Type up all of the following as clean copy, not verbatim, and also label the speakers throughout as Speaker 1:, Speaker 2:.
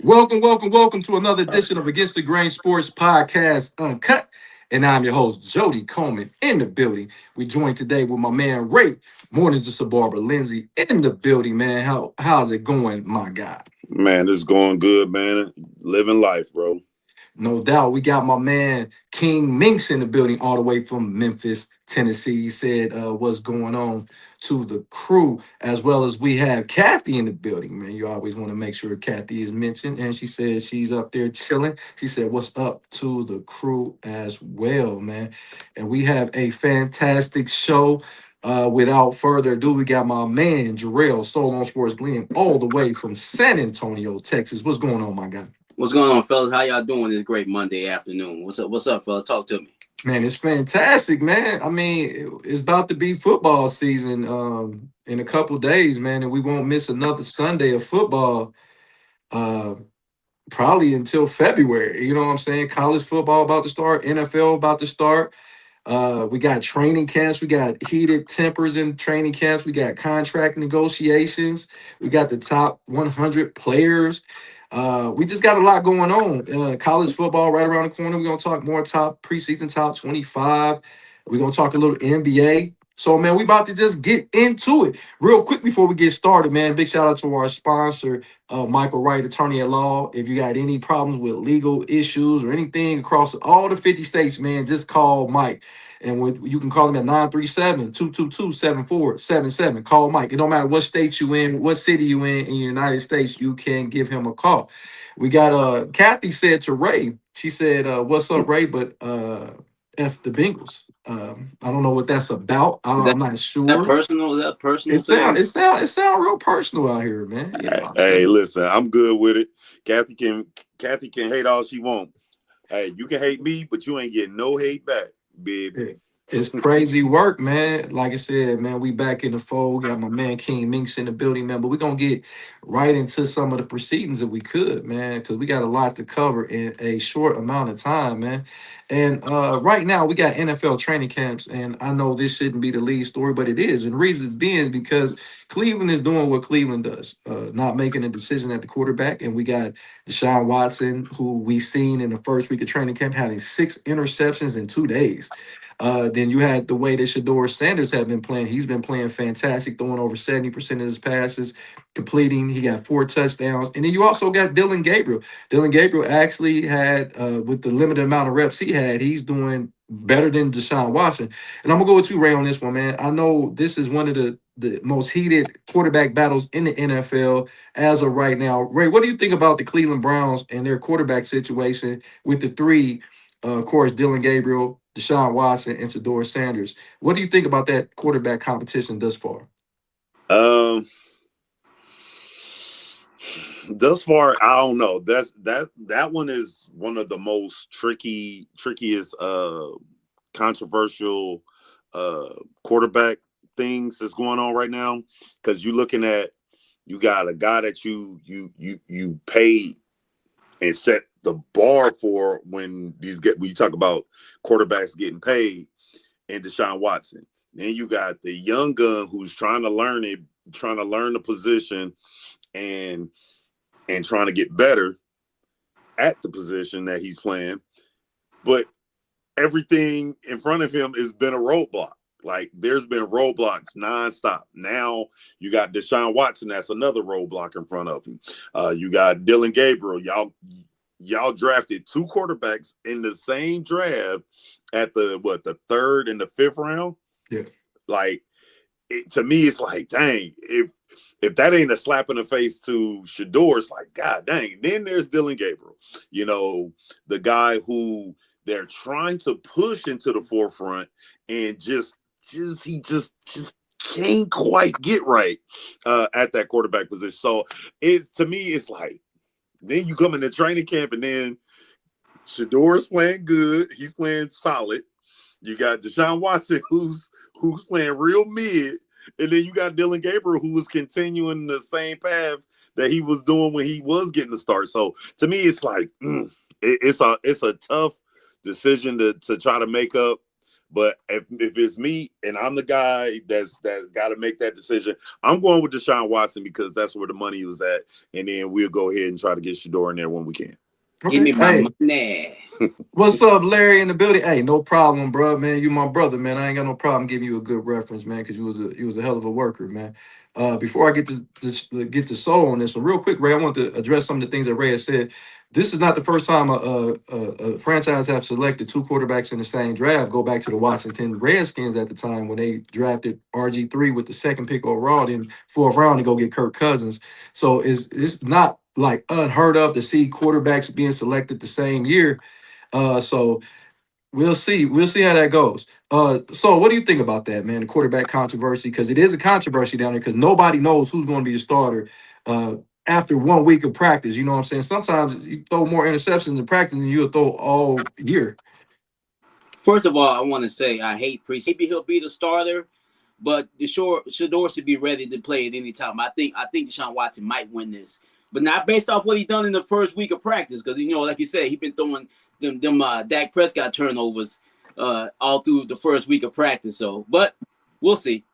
Speaker 1: Welcome to another edition of Against the Grain Sports Podcast Uncut. And I'm your host, Jody Coleman, in the building. We joined today with my man Ray, Morning Just a Barber, Lindsay in the building, man. How's it going, my guy?
Speaker 2: Man, it's going good, man. Living life, bro.
Speaker 1: No doubt. We got my man King Minks in the building all the way from Memphis, Tennessee. He said what's going on to the crew, as well as we have Kathy in the building, man. You always want to make sure Kathy is mentioned. And she says she's up there chilling. She said, what's up to the crew as well, man? And we have a fantastic show. Without further ado, we got my man Jarrell, Soul on Sports Glenn, all the way from San Antonio, Texas. What's going on, my guy?
Speaker 3: What's going on, fellas? How y'all doing this great Monday afternoon? What's up, fellas? Talk to me.
Speaker 1: Man, it's fantastic, man. I mean, it's about to be football season in a couple days, man, and we won't miss another Sunday of football uh probably until February. You know what I'm saying? College football about to start, NFL about to start. We got training camps, we got heated tempers in training camps, we got contract negotiations, we got the top 100 players. We just got a lot going on. College football right around the corner. We're gonna talk more top preseason top 25. We're gonna talk a little NBA. So, man, we about to just get into it real quick before we get started, man. Big shout out to our sponsor, Michael Wright, attorney at law. If you got any problems with legal issues or anything across all the 50 states, man, just call Mike. And you can call him at 937-222-7477. Call Mike. It don't matter what state you in, what city you in the United States, you can give him a call. We got Kathy said to Ray, she said, what's up, Ray? But F the Bengals. I don't know what that's about. I'm not
Speaker 3: That
Speaker 1: sure.
Speaker 3: personal? That personal
Speaker 1: It sound
Speaker 3: thing?
Speaker 1: it sound real personal out here, man. You know what I'm
Speaker 2: Hey,
Speaker 1: saying?
Speaker 2: listen, I'm good with it. Kathy can hate all she wants. Hey, you can hate me, but you ain't getting no hate back, baby.
Speaker 1: Yeah. It's crazy work, man. Like I said, man, we back in the fold. We got my man King Minks in the building, man. But we're gonna get right into some of the proceedings if we could, man, because we got a lot to cover in a short amount of time, man. And right now we got NFL training camps, and I know this shouldn't be the lead story, but it is. And reason being because Cleveland is doing what Cleveland does, not making a decision at the quarterback. And we got Deshaun Watson, who we seen in the first week of training camp having 6 interceptions in 2 days. Then you had the way that Shador Sanders had been playing. He's been playing fantastic, throwing over 70% of his passes, completing. He got 4 touchdowns. And then you also got Dylan Gabriel. Dylan Gabriel actually had, with the limited amount of reps he had, he's doing better than Deshaun Watson. And I'm going to go with you, Ray, on this one, man. I know this is one of the most heated quarterback battles in the NFL as of right now. Ray, what do you think about the Cleveland Browns and their quarterback situation with the three, of course, Dylan Gabriel, Deshaun Watson, and Shador Sanders? What do you think about that quarterback competition thus far?
Speaker 2: Um, thus far, I don't know. That one is one of the most trickiest, controversial, quarterback things that's going on right now. Because you got a guy that you paid and set the bar for when you talk about quarterbacks getting paid, and Deshaun Watson. Then you got the young gun who's trying to learn the position and trying to get better at the position that he's playing. But everything in front of him has been a roadblock. Like, there's been roadblocks nonstop. Now you got Deshaun Watson, that's another roadblock in front of him. You got Dylan Gabriel. Y'all drafted 2 quarterbacks in the same draft at the 3rd and the 5th round.
Speaker 1: Yeah.
Speaker 2: Like, to me, it's like, dang, if that ain't a slap in the face to Shador, it's like, God dang. Then there's Dylan Gabriel, the guy who they're trying to push into the forefront, and he just can't quite get right at that quarterback position. So to me, it's like, then you come into training camp, and then Shador's playing good. He's playing solid. You got Deshaun Watson, who's playing real mid. And then you got Dylan Gabriel, who was continuing the same path that he was doing when he was getting the start. So to me, it's like, it's a tough decision to try to make up But if it's me and I'm the guy that's got to make that decision, I'm going with Deshaun Watson because that's where the money was at, and then we'll go ahead and try to get Shador in there when we can.
Speaker 3: Give
Speaker 1: Okay.
Speaker 3: me my
Speaker 1: Hey,
Speaker 3: money.
Speaker 1: what's up, Larry in the building? Hey, no problem, bro, man. You my brother, man. I ain't got no problem giving you a good reference, man, because you was a hell of a worker, man. Before I get to this, get to soul on this one, real quick, Ray, I want to address some of the things that Ray has said. This is not the first time a franchise have selected two quarterbacks in the same draft. Go back to the Washington Redskins at the time when they drafted RG3 with the second pick overall, then fourth round to go get Kirk Cousins. So it's not like unheard of to see quarterbacks being selected the same year. So we'll see. We'll see how that goes. So what do you think about that, man? The quarterback controversy, because it is a controversy down there because nobody knows who's going to be the starter uh, after 1 week of practice. You know what I'm saying? Sometimes you throw more interceptions in practice than you'll throw all year.
Speaker 3: First of all, I want to say I hate Priest. Maybe he'll be the starter, but the Shador should be ready to play at any time. I think Deshaun Watson might win this, but not based off what he done in the first week of practice. Because like you said, he's been throwing them Dak Prescott turnovers all through the first week of practice. So, but we'll see.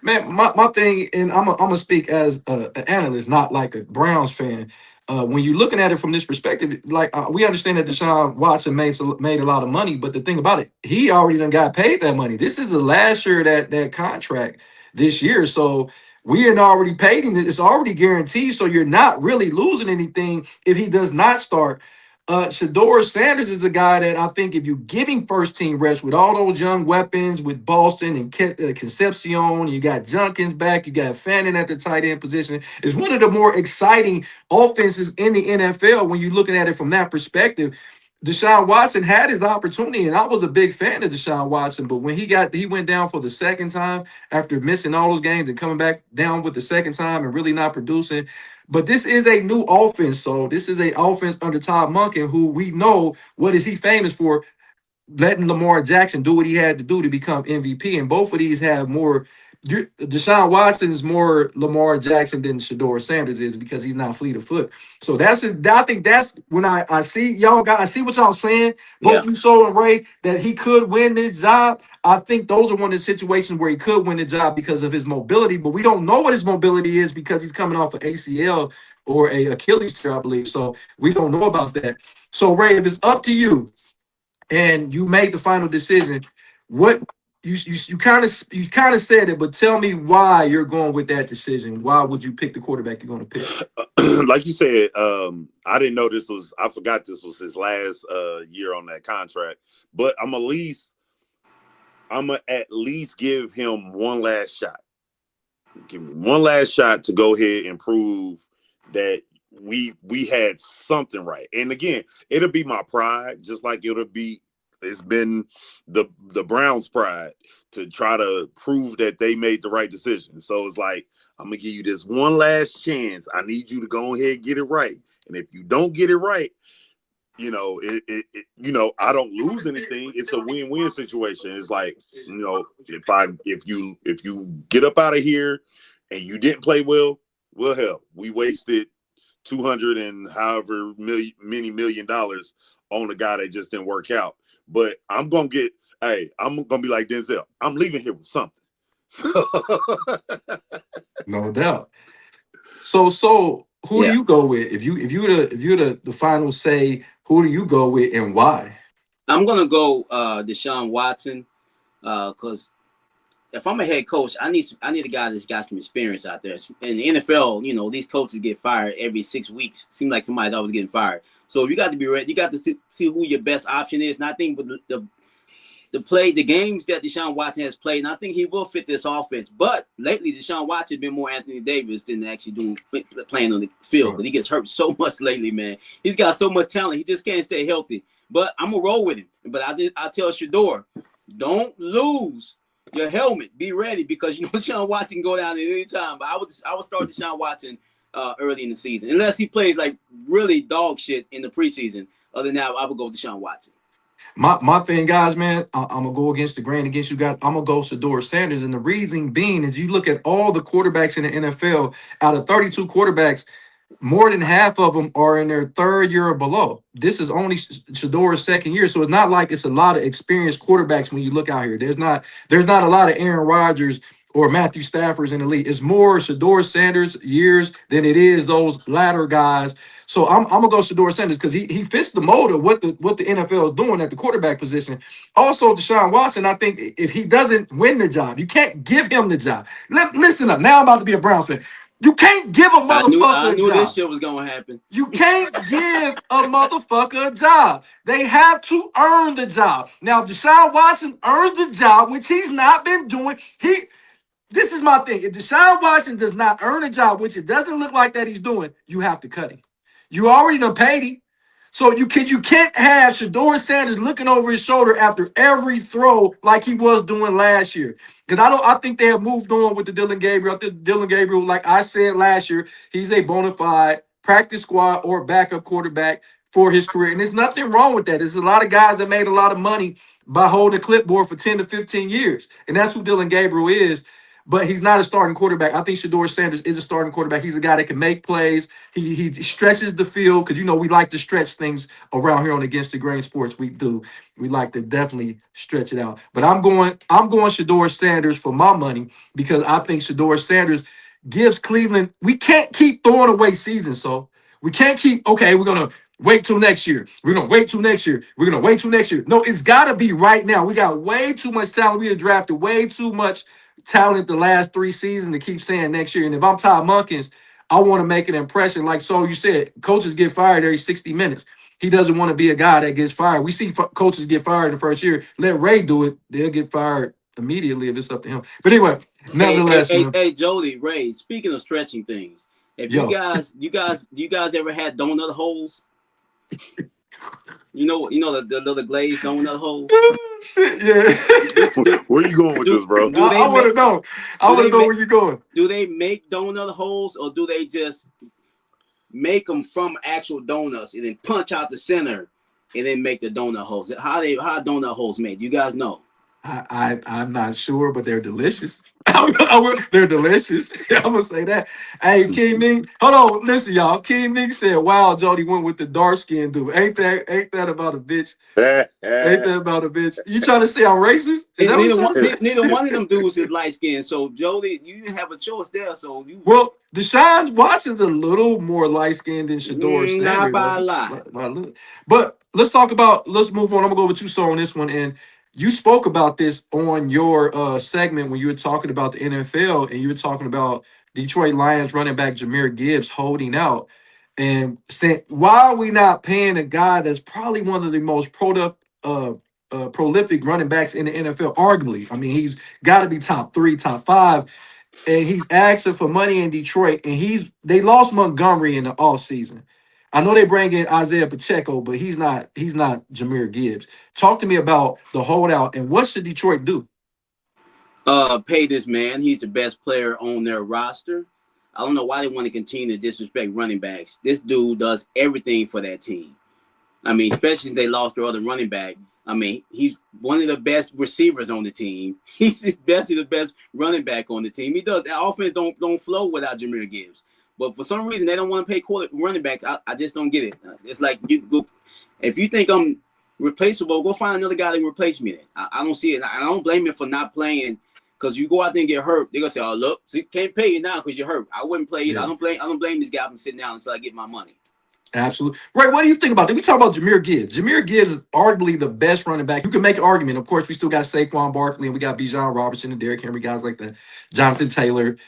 Speaker 1: Man, my thing, and I'm gonna speak as an analyst, not like a Browns fan. When you're looking at it from this perspective, like we understand that Deshaun Watson made a lot of money, but the thing about it, he already done got paid that money. This is the last year of that contract this year, so we are already paid him. It's already guaranteed, so you're not really losing anything if he does not start. Shador Sanders is a guy that I think if you give him first team reps with all those young weapons with Boston and Concepcion, you got Junkins back, you got Fannin at the tight end position, is one of the more exciting offenses in the NFL when you're looking at it from that perspective. Deshaun Watson had his opportunity, and I was a big fan of Deshaun Watson. But when he went down for the second time after missing all those games and coming back down with the second time and really not producing. But this is a new offense, so this is a offense under Todd Monken, who we know what is he famous for, letting Lamar Jackson do what he had to do to become MVP. And both of these have more. Deshaun Watson is more Lamar Jackson than Shador Sanders is because he's not fleet of foot. So that's just, I think that's when I see y'all guys, I see what y'all saying,
Speaker 3: Yeah,
Speaker 1: both you, Soul and Ray, that he could win this job. I think those are one of the situations where he could win the job because of his mobility, but we don't know what his mobility is because he's coming off an ACL or a Achilles tear, I believe. So we don't know about that. So Ray, if it's up to you, and you made the final decision, what you kind of said it, but tell me why you're going with that decision. Why would you pick the quarterback you're going to pick?
Speaker 2: Like you said, I didn't know this was. I forgot this was his last year on that contract. But I'm gonna at least give him one last shot. Give me one last shot to go ahead and prove that we had something right. And again, it'll be my pride, just like it's been the Browns' pride to try to prove that they made the right decision. So it's like, I'm gonna give you this one last chance. I need you to go ahead and get it right. And if you don't get it right, I don't lose anything. It's a win-win situation. It's like, if you get up out of here and you didn't play well, hell, we wasted 200 and however many million dollars on a guy that just didn't work out. But I'm gonna be like Denzel. I'm leaving here with something.
Speaker 1: No doubt. So who do
Speaker 3: yeah.
Speaker 1: you go with? If you're the final say, who do you go with and why?
Speaker 3: I'm gonna go Deshaun Watson because if I'm a head coach, I need a guy that's got some experience out there. In the NFL, these coaches get fired every 6 weeks. Seems like somebody's always getting fired. So you got to be ready. You got to see who your best option is. And I think with the games that Deshaun Watson has played, and I think he will fit this offense. But lately, Deshaun Watson has been more Anthony Davis than actually playing on the field because he gets hurt so much lately, man. He's got so much talent. He just can't stay healthy. But I'm gonna roll with him. But I tell Shador, don't lose your helmet. Be ready because Deshaun Watson can go down at any time. But I would start Deshaun Watson early in the season, unless he plays like really dog shit in the preseason. Other than that, I would go Deshaun Watson.
Speaker 1: My thing, guys, man, I'm gonna go against the grain against you guys. I'm gonna go Shador Sanders, and the reason being is you look at all the quarterbacks in the NFL. Out of 32 quarterbacks, more than half of them are in their third year or below. This is only Shador's second year, so it's not like it's a lot of experienced quarterbacks when you look out here. There's not a lot of Aaron Rodgers or Matthew Staffords in the league. It's more Shador Sanders years than it is those latter guys. So I'm gonna go Shador Sanders because he fits the mold of what the NFL is doing at the quarterback position. Also, Deshaun Watson, I think if he doesn't win the job, you can't give him the job. Listen up. Now I'm about to be a Browns fan. You can't give a
Speaker 3: I
Speaker 1: motherfucker a
Speaker 3: knew this
Speaker 1: job.
Speaker 3: shit was gonna happen.
Speaker 1: You can't give a motherfucker a job. They have to earn the job. Now, if Deshaun Watson earned the job, which he's not been doing, this is my thing. If Deshaun Watson does not earn a job, which it doesn't look like that he's doing, you have to cut him. You already done paid him. So you can't have Shador Sanders looking over his shoulder after every throw like he was doing last year. Because I think they have moved on with the Dylan Gabriel. I think Dylan Gabriel, like I said last year, he's a bona fide practice squad or backup quarterback for his career. And there's nothing wrong with that. There's a lot of guys that made a lot of money by holding a clipboard for 10 to 15 years. And that's who Dylan Gabriel is. But he's not a starting quarterback. I think Shador Sanders is a starting quarterback. He's a guy that can make plays. He stretches the field because we like to stretch things around here on Against the Grain Sports. We do. We like to definitely stretch it out. But I'm going Shador Sanders for my money because I think Shador Sanders gives Cleveland. We can't keep throwing away seasons, so we can't keep. Okay, we're gonna wait till next year. We're gonna wait till next year. We're gonna wait till next year. No, it's got to be right now. We got way too much talent. We have drafted way too much talent the last 3 seasons to keep saying next year. And if I'm Todd Munkins, I want to make an impression. Like so you said, coaches get fired every 60 minutes. He doesn't want to be a guy that gets fired. We see coaches get fired in the first year. Let Ray do it. They'll get fired immediately if it's up to him. But anyway, nevertheless,
Speaker 3: Hey, Jody, Ray. Speaking of stretching things, if
Speaker 1: yo,
Speaker 3: do you guys ever had donut holes? You know the little glazed donut holes.
Speaker 1: shit, yeah.
Speaker 2: Where you going with this, bro?
Speaker 1: I want to know. I want to know where you're going.
Speaker 3: Do they make donut holes or do they just make them from actual donuts and then punch out the center and then make the donut holes? How donut holes made? You guys know?
Speaker 1: I'm not sure, but they're delicious. They're delicious. I'm gonna say that. Hey, King Ming, hold on, listen, y'all. King Ming said, "Wow, Jody went with the dark skin dude. Ain't that about a bitch? Ain't that about a bitch? You trying to say I'm racist? Is that
Speaker 3: Neither one of them dudes is light skinned. So Jody, you didn't have a choice there. So you
Speaker 1: Deshaun Watson's a little more light skinned than Shador Sanders.
Speaker 3: Not by a lot.
Speaker 1: But let's move on. I'm gonna go with you, so on this one. And you spoke about this on your segment when you were talking about the NFL and you were talking about Detroit Lions running back Jahmyr Gibbs holding out and saying, why are we not paying a guy that's probably one of the most prolific running backs in the NFL? Arguably, I mean, he's got to be top 3, top 5, and he's asking for money in Detroit. And they lost Montgomery in the offseason. I know they bring in Isaiah Pacheco, but he's not Jahmyr Gibbs. Talk to me about the holdout and what should Detroit do?
Speaker 3: Pay this man. He's the best player on their roster. I don't know why they want to continue to disrespect running backs. This dude does everything for that team. I mean, especially since they lost their other running back. I mean, he's one of the best receivers on the team. He's the best running back on the team. He does. The offense don't flow without Jahmyr Gibbs. But for some reason, they don't want to pay running backs. I just don't get it. It's like if you think I'm replaceable, go find another guy that can replace me. Then I don't see it. I don't blame him for not playing because you go out there and get hurt. They're gonna say, "Oh, look, see, can't pay you now because you're hurt." I wouldn't play it. Yeah. I don't blame this guy from sitting down until I get my money.
Speaker 1: Absolutely. Right. What do you think about that? We talk about Jahmyr Gibbs. Jahmyr Gibbs is arguably the best running back. You can make an argument. Of course, we still got Saquon Barkley and we got Bijan Robinson and Derrick Henry, guys like that. Jonathan Taylor,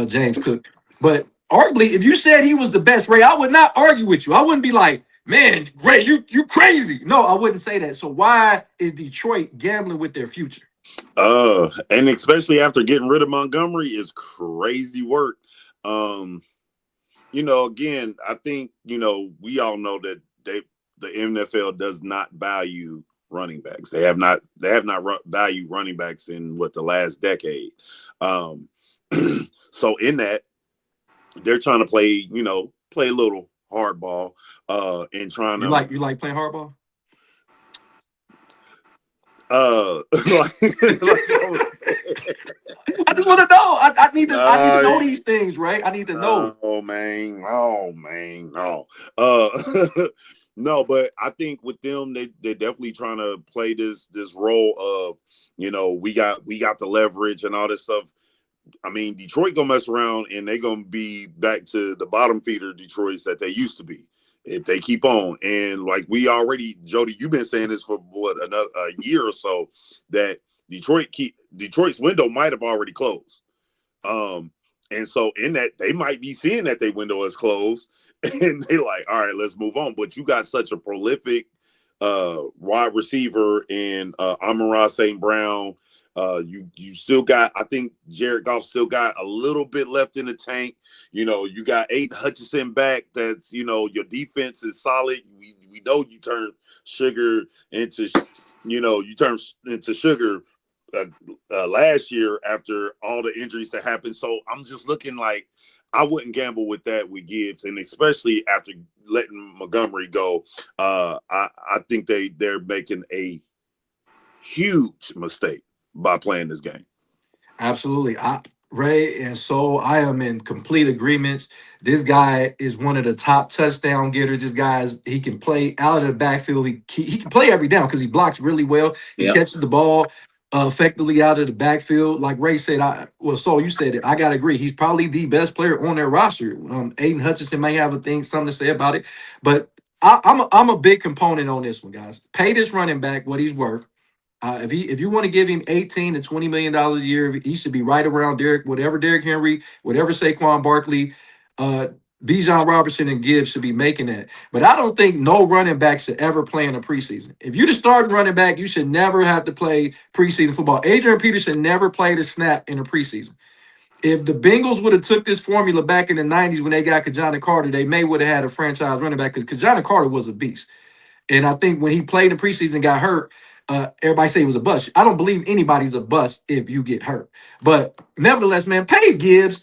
Speaker 1: James Cook. But arguably, if you said he was the best, Ray, I would not argue with you. I wouldn't be like, man, Ray, you crazy. No, I wouldn't say that. So why is Detroit gambling with their future?
Speaker 2: And especially after getting rid of Montgomery is crazy work. Again, I think, we all know that the NFL does not value running backs. They have not valued running backs in the last decade. So in that, they're trying to play a little hardball, and trying to.
Speaker 1: You like playing hardball? I just want to know. I need to. I need to know these things, right? I need to know.
Speaker 2: Oh man, no. Uh, no, but I think with them, they're definitely trying to play this role of, we got the leverage and all this stuff. I mean, Detroit gonna mess around and they gonna be back to the bottom feeder Detroits that they used to be if they keep on. And like we already, Jody, you've been saying this for another a year or so, that Detroit's window might have already closed. And so in that they might be seeing that their window is closed and they like, all right, let's move on. But you got such a prolific wide receiver in Amon-Ra St. Brown. You still got, I think Jared Goff still got a little bit left in the tank. You got Aiden Hutchinson back. That's, your defense is solid. We know you turn sugar into, sugar last year after all the injuries that happened. So I'm just looking like I wouldn't gamble with that with Gibbs, and especially after letting Montgomery go. I think they're making a huge mistake by playing this game.
Speaker 1: Absolutely. Ray, and so I am in complete agreements. This guy is one of the top touchdown getters. This guy he can play out of the backfield. He can play every down because he blocks really well. He catches the ball effectively out of the backfield. Like Ray said, so you said it. I gotta agree. He's probably the best player on their roster. Aiden Hutchinson may have something to say about it, but I'm a big component on this one, guys. Pay this running back what he's worth. If you want to give him $18 to $20 million a year, he should be right around Derrick Henry, whatever Saquon Barkley, Bijan Robinson and Gibbs should be making that. But I don't think no running back should ever play in a preseason. If you're the starting running back, you should never have to play preseason football. Adrian Peterson never played a snap in a preseason. If the Bengals would have took this formula back in the 90s when they got Kajana Carter, they may would have had a franchise running back because Kajana Carter was a beast. And I think when he played in the preseason, got hurt, everybody say he was a bust. I don't believe anybody's a bust if you get hurt. But nevertheless, man, pay Gibbs.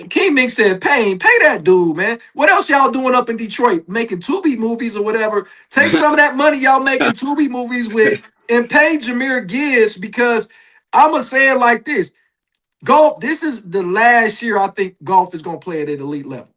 Speaker 1: King Mink said, pay that dude, man. What else y'all doing up in Detroit? Making Tubi movies or whatever. Take some of that money y'all making Tubi movies with and pay Jahmyr Gibbs, because I'm going to say it like this. Golf, this is the last year I think Golf is going to play at an elite level.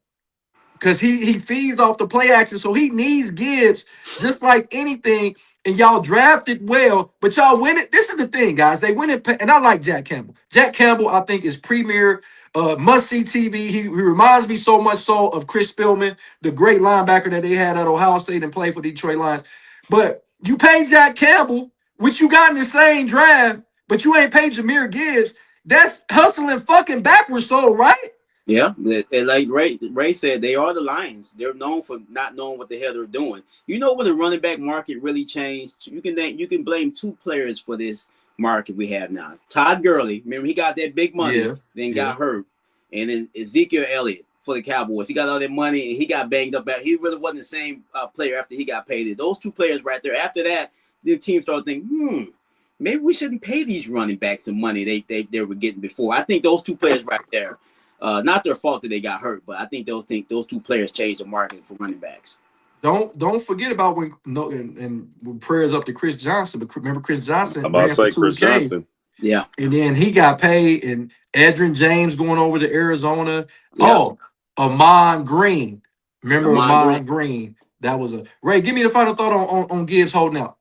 Speaker 1: Because he feeds off the play action, so he needs Gibbs just like anything. And y'all drafted well, but y'all win it. This is the thing, guys. They win it, and I like Jack Campbell. Jack Campbell, I think, is premier must-see TV. He reminds me so much so of Chris Spillman, the great linebacker that they had at Ohio State and played for Detroit Lions. But you pay Jack Campbell, which you got in the same draft, but you ain't paid Jahmyr Gibbs. That's hustling fucking backwards, so right?
Speaker 3: Yeah, like Ray said, they are the Lions. They're known for not knowing what the hell they're doing. You know, when the running back market really changed, you can blame two players for this market we have now. Todd Gurley, remember he got that big money, then got hurt, and then Ezekiel Elliott for the Cowboys. He got all that money and he got banged up. He really wasn't the same player after he got paid. Those two players right there. After that, the team started thinking, maybe we shouldn't pay these running backs the money they were getting before. I think those two players right there. Not their fault that they got hurt, but I think those two players changed the market for running backs.
Speaker 1: Don't forget about when prayers up to Chris Johnson. But remember, Chris Johnson.
Speaker 2: I'm about to say Chris Johnson.
Speaker 3: Yeah,
Speaker 1: and then he got paid, and Adrian James going over to Arizona. Yeah. Oh, Amon Green. Remember Amon Green? That was Ray. Give me the final thought on Gibbs holding out.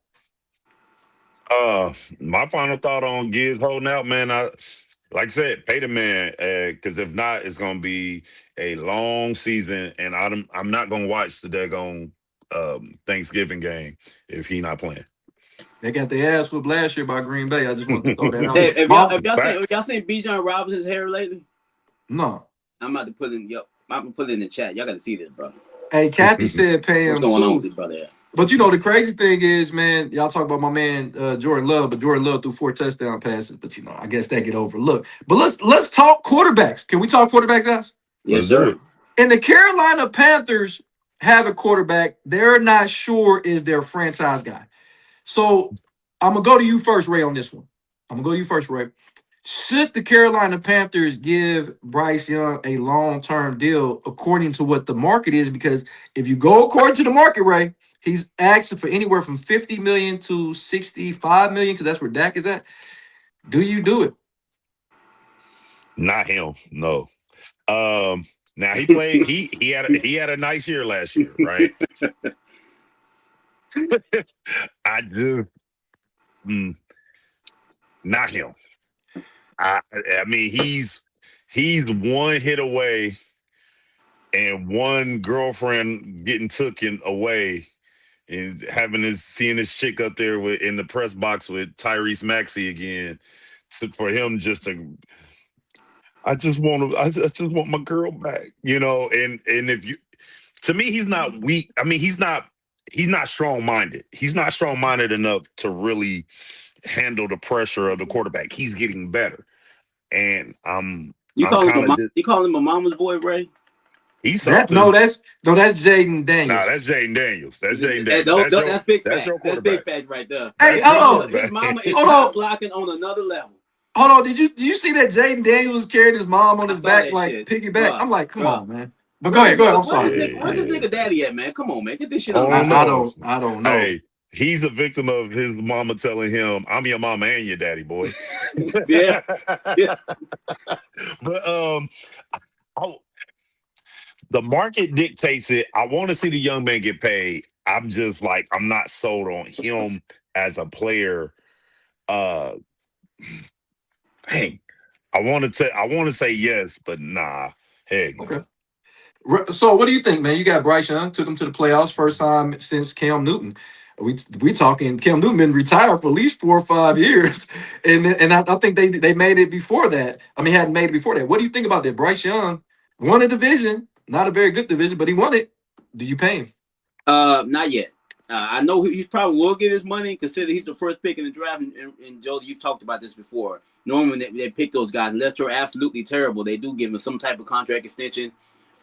Speaker 4: My final thought on Gibbs holding out, man. Like I said, pay the man, because if not, it's gonna be a long season, and I'm not gonna watch the daggone Thanksgiving game if he not playing.
Speaker 1: They got their ass whipped last year by Green Bay. I just want to throw that out.
Speaker 3: Hey, have y'all seen Bijan Robinson's hair lately?
Speaker 1: No.
Speaker 3: I'm about to put it in the chat. Y'all got to see this, bro.
Speaker 1: Hey, Kathy said pay him.
Speaker 3: What's going on with this brother?
Speaker 1: But the crazy thing is, man, y'all talk about my man Jordan Love, but Jordan Love threw 4 touchdown passes. But I guess that get overlooked. But let's talk quarterbacks. Can we talk quarterbacks, guys?
Speaker 3: Yes, sir.
Speaker 1: And the Carolina Panthers have a quarterback they're not sure is their franchise guy. So I'm gonna go to you first, Ray, on this one. Should the Carolina Panthers give Bryce Young a long-term deal according to what the market is? Because if you go according to the market, Ray, he's asking for anywhere from $50 million to $65 million, because that's where Dak is at. Do you do it?
Speaker 4: Not him. No. Now he played. He had a nice year last year, right? I just mm, not him. I mean he's one hit away and one girlfriend getting taken away and seeing his chick up there in the press box with Tyrese Maxey again. For him just to I just want my girl back, and if you to me he's not weak. I mean he's not strong-minded. He's not strong-minded enough to really handle the pressure of the quarterback. He's getting better. And
Speaker 3: You
Speaker 4: I'm
Speaker 3: call him
Speaker 4: kind of
Speaker 3: you call him a mama's boy, Ray?
Speaker 4: he's
Speaker 1: That no,
Speaker 4: something.
Speaker 1: that's Jaden
Speaker 4: Nah,
Speaker 1: Daniels.
Speaker 4: that's Jaden Daniels. That's Jaden
Speaker 3: Hey,
Speaker 4: Daniels.
Speaker 3: that's big
Speaker 4: That's your
Speaker 3: facts. That's big
Speaker 4: quarterback.
Speaker 3: facts right there.
Speaker 1: Hey,
Speaker 4: That's your
Speaker 1: hold on,
Speaker 3: His
Speaker 4: quarterback.
Speaker 3: mama is
Speaker 1: hold
Speaker 3: shot
Speaker 1: on,
Speaker 3: blocking on another level.
Speaker 1: hold on. Did you see that Jaden Daniels was carrying his mom on
Speaker 3: I
Speaker 1: his
Speaker 3: saw
Speaker 1: back
Speaker 3: that
Speaker 1: like
Speaker 3: shit,
Speaker 1: piggyback?
Speaker 3: bruh,
Speaker 1: I'm like, come
Speaker 3: bruh.
Speaker 1: on, man. But go ahead, go ahead. I'm sorry.
Speaker 3: Where's his
Speaker 4: Yeah.
Speaker 3: nigga daddy at, man? Come on, man. Get this shit
Speaker 4: I
Speaker 3: under
Speaker 4: don't
Speaker 3: control.
Speaker 4: know.
Speaker 1: I don't know.
Speaker 4: Hey, he's a victim of his mama telling him, "I'm your mama and your daddy, boy."
Speaker 3: Yeah, yeah.
Speaker 4: But I- the market dictates it. I want to see the young man get paid. I'm just like I'm not sold on him as a player. Uh, Hey, I want to say yes, but nah. Heck
Speaker 1: Okay.
Speaker 4: no.
Speaker 1: So what do you think, man? You got Bryce Young, took him to the playoffs first time since Cam Newton. We talking Cam Newton been retired for at least 4 or 5 years, and I think they made it before that. I mean, hadn't made it before that. What do you think about that? Bryce Young won a division, not a very good division, but he won it. Do you pay him?
Speaker 3: Not yet. I know he probably will get his money, considering he's the first pick in the draft. And Joe, you've talked about this before. Normally, they pick those guys unless they're absolutely terrible. They do give them some type of contract extension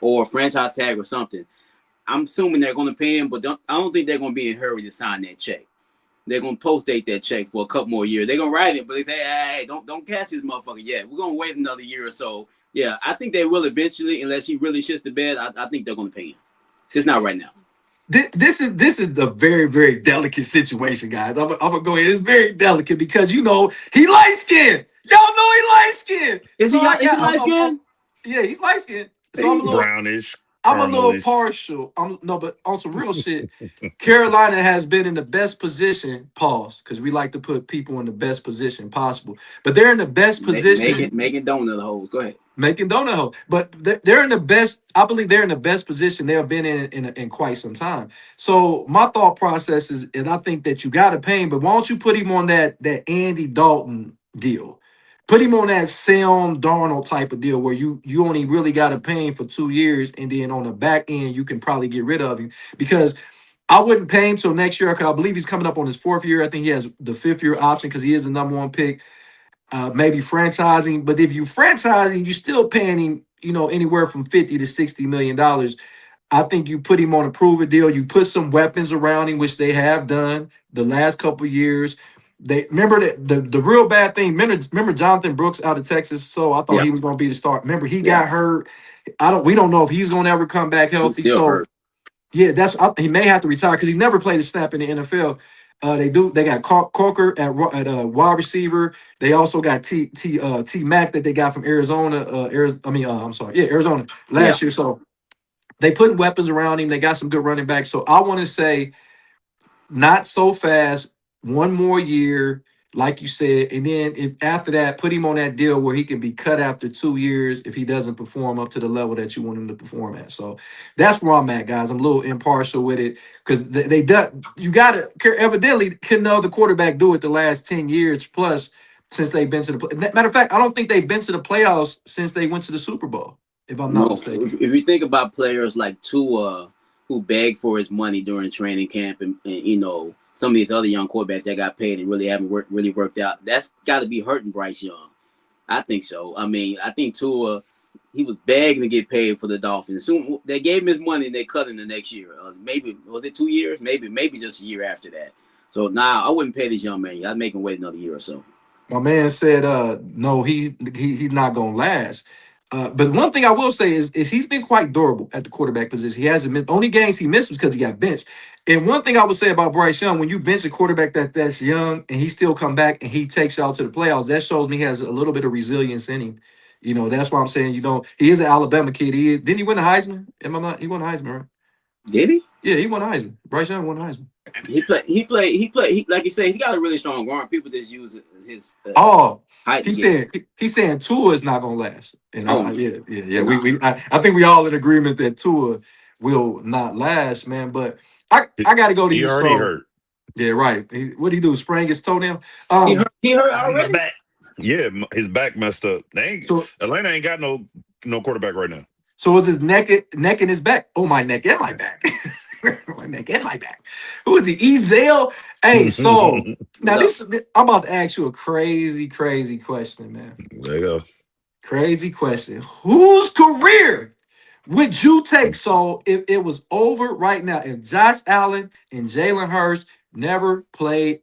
Speaker 3: or franchise tag or something. I'm assuming they're going to pay him, but I don't think they're going to be in a hurry to sign that check. They're going to post date that check for a couple more years. They're going to write it, but they say, hey, don't cash this motherfucker yet. We're going to wait another year or so. Yeah, I think they will eventually, unless he really shits the bed. I think they're going to pay him. Just not right now.
Speaker 1: This is a very, very delicate situation, guys. I'm gonna go ahead. It's very delicate because he light skinned. Y'all know he light skinned.
Speaker 3: Is he light skinned?
Speaker 1: Yeah, he's light skinned. So
Speaker 4: He's brownish,
Speaker 1: I'm a little
Speaker 4: caramelish.
Speaker 1: partial. But on some real shit, Carolina has been in the best position. Pause, because we like to put people in the best position possible. But they're in the best position.
Speaker 3: Making donut holes. Go ahead.
Speaker 1: Making donut hole, but they're in the best. I believe they're in the best position they have been in quite some time. So my thought process is, and I think that you got to pay him, but why don't you put him on that Andy Dalton deal? Put him on that Sam Darnold type of deal where you only really got to pay him for 2 years, and then on the back end you can probably get rid of him because I wouldn't pay him till next year because I believe he's coming up on his 4th year. I think he has the 5th year option because he is the #1 pick. Maybe franchising, but if you franchising, you still paying him, anywhere from $50 to $60 million. I think you put him on a prove it deal. You put some weapons around him, which they have done the last couple of years. They remember that the real bad thing. Remember Jonathan Brooks out of Texas. So I thought
Speaker 3: Yeah,
Speaker 1: he was going to be the start. Remember he
Speaker 3: yeah.
Speaker 1: got hurt. We don't know if he's going to ever come back
Speaker 3: He's
Speaker 1: healthy.
Speaker 3: still
Speaker 1: So
Speaker 3: hurt.
Speaker 1: yeah, he may have to retire because he never played a snap in the NFL. They got Coker at wide receiver. They also got T Mac that they got from Arizona. I'm sorry, yeah, Arizona
Speaker 3: Yeah.
Speaker 1: last year. So they put weapons around him. They got some good running backs. So I want to say not so fast. 1 more year, like you said, and then after that, put him on that deal where he can be cut after 2 years if he doesn't perform up to the level that you want him to perform at. So that's where I'm at, guys. I'm a little impartial with it because they you got to evidently can know the quarterback do it the last 10 years plus since they've been to the matter of fact. I don't think they've been to the playoffs since they went to the Super Bowl, if I'm not
Speaker 3: No,
Speaker 1: mistaken.
Speaker 3: if you think about players like Tua, who begged for his money during training camp, and some of these other young quarterbacks that got paid and really haven't really worked out, that's got to be hurting Bryce Young. I think so. I mean, I think Tua, he was begging to get paid for the Dolphins. Soon they gave him his money and they cut him the next year. Maybe was it 2 years? Maybe just a year after that. So now I wouldn't pay this young man. I'd make him wait another year or so.
Speaker 1: My man said, no, he's not gonna last. But one thing I will say is he's been quite durable at the quarterback position. He hasn't missed only games he missed was because he got benched. And one thing I would say about Bryce Young, when you bench a quarterback that's young and he still come back and he takes y'all to the playoffs, that shows me he has a little bit of resilience in him. You know, that's why I'm saying, he is an Alabama kid. Didn't he win the Heisman? Am I not? He won the Heisman, right?
Speaker 3: Did he?
Speaker 1: Yeah, he won the Heisman. Bryce Young won the Heisman.
Speaker 3: He like you said, he got a really strong arm. People just use his
Speaker 1: Oh,
Speaker 3: height to
Speaker 1: he's
Speaker 3: get.
Speaker 1: saying Tua is not gonna last. And
Speaker 3: Oh
Speaker 1: yeah.
Speaker 3: no.
Speaker 1: I think we all in agreement that Tua will not last, man. But I gotta go to
Speaker 4: He
Speaker 1: you.
Speaker 4: already
Speaker 1: So
Speaker 4: hurt.
Speaker 1: yeah, right. What'd he do? Sprain his toenail?
Speaker 3: He hurt
Speaker 4: The
Speaker 3: already.
Speaker 4: back. Yeah, his back messed up.
Speaker 1: So
Speaker 4: Atlanta ain't got no quarterback right now.
Speaker 1: so was his neck and his back? Oh, my neck and my back. My neck and my back. Who is he? Ezel? Hey, so now
Speaker 3: No.
Speaker 1: I'm about to ask you a crazy question, man.
Speaker 4: There you go.
Speaker 1: Crazy question. Whose career would you take? So if it was over right now, if Josh Allen and Jalen Hurts never played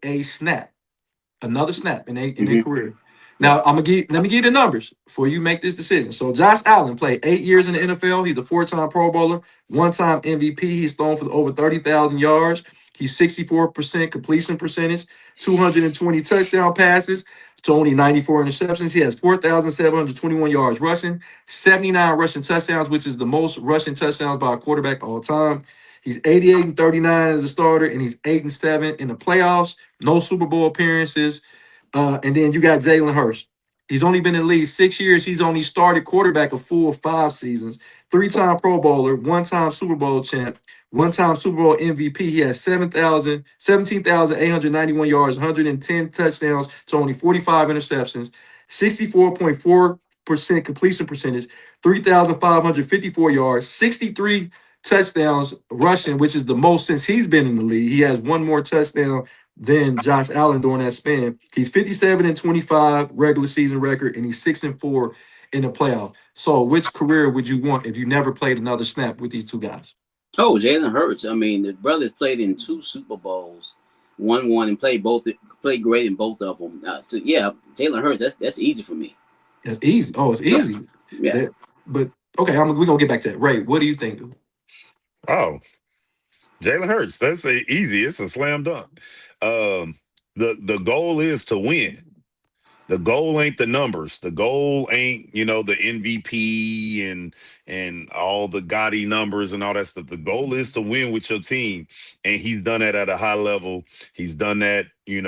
Speaker 1: another snap in their
Speaker 3: Mm-hmm.
Speaker 1: career.
Speaker 3: Yeah.
Speaker 1: Now let me give you the numbers before you make this decision. So Josh Allen played 8 years in the NFL. He's a 4-time Pro Bowler, 1-time MVP. He's thrown for over 30,000 yards. He's 64% completion percentage, 220 touchdown passes to only 94 interceptions. He has 4,721 yards rushing, 79 rushing touchdowns, which is the most rushing touchdowns by a quarterback all time. He's 88-39 as a starter, and he's 8-7 in the playoffs. No Super Bowl appearances. And then you got Jalen Hurts. He's only been in the league 6 years. He's only started quarterback a full 5 seasons. 3-time Pro Bowler, 1-time Super Bowl champ, 1-time Super Bowl MVP. He has 17,891 yards, 110 touchdowns to only 45 interceptions, 64.4% completion percentage, 3,554 yards, 63 touchdowns rushing, which is the most since he's been in the league. He has one more touchdown than Josh Allen during that span. He's 57-25 regular season record, and he's 6-4 in the playoff. So, which career would you want if you never played another snap with these two guys?
Speaker 3: Oh, Jalen Hurts. I mean, the brothers played in 2 Super Bowls, won and played great in both of them. So yeah, Jalen Hurts. That's easy for me.
Speaker 1: That's easy. Oh, it's
Speaker 3: Yeah.
Speaker 1: easy.
Speaker 3: Yeah.
Speaker 1: But okay, we're gonna get back to that. Ray, what do you think?
Speaker 4: Oh, Jalen Hurts. That's easy. It's a slam dunk. The goal is to win. The goal ain't the numbers. The goal ain't, the MVP and all the gaudy numbers and all that stuff. The goal is to win with your team. And he's done that at a high level. He's done that, he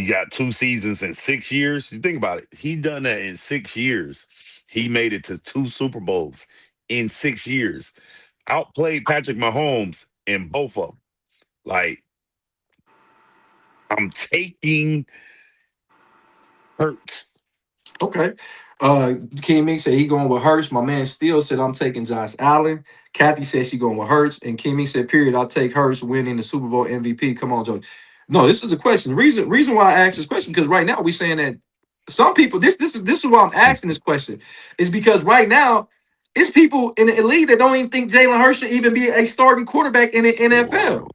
Speaker 4: got 2 seasons in 6 years. You think about it. He done that in 6 years. He made it to 2 Super Bowls in 6 years. Outplayed Patrick Mahomes in both of them. Like, I'm taking Hurts.
Speaker 1: Okay. King Mink said he going with Hurts. My man Steele said I'm taking Josh Allen. Kathy said she going with Hurts. And King Mink said, period, I'll take Hurts winning the Super Bowl MVP. Come on, Joe. No, this is a question. Reason why I asked this question, because right now we're saying that some people, this is why I'm asking this question, is because right now it's people in the league that don't even think Jalen Hurts should even be a starting quarterback in the NFL.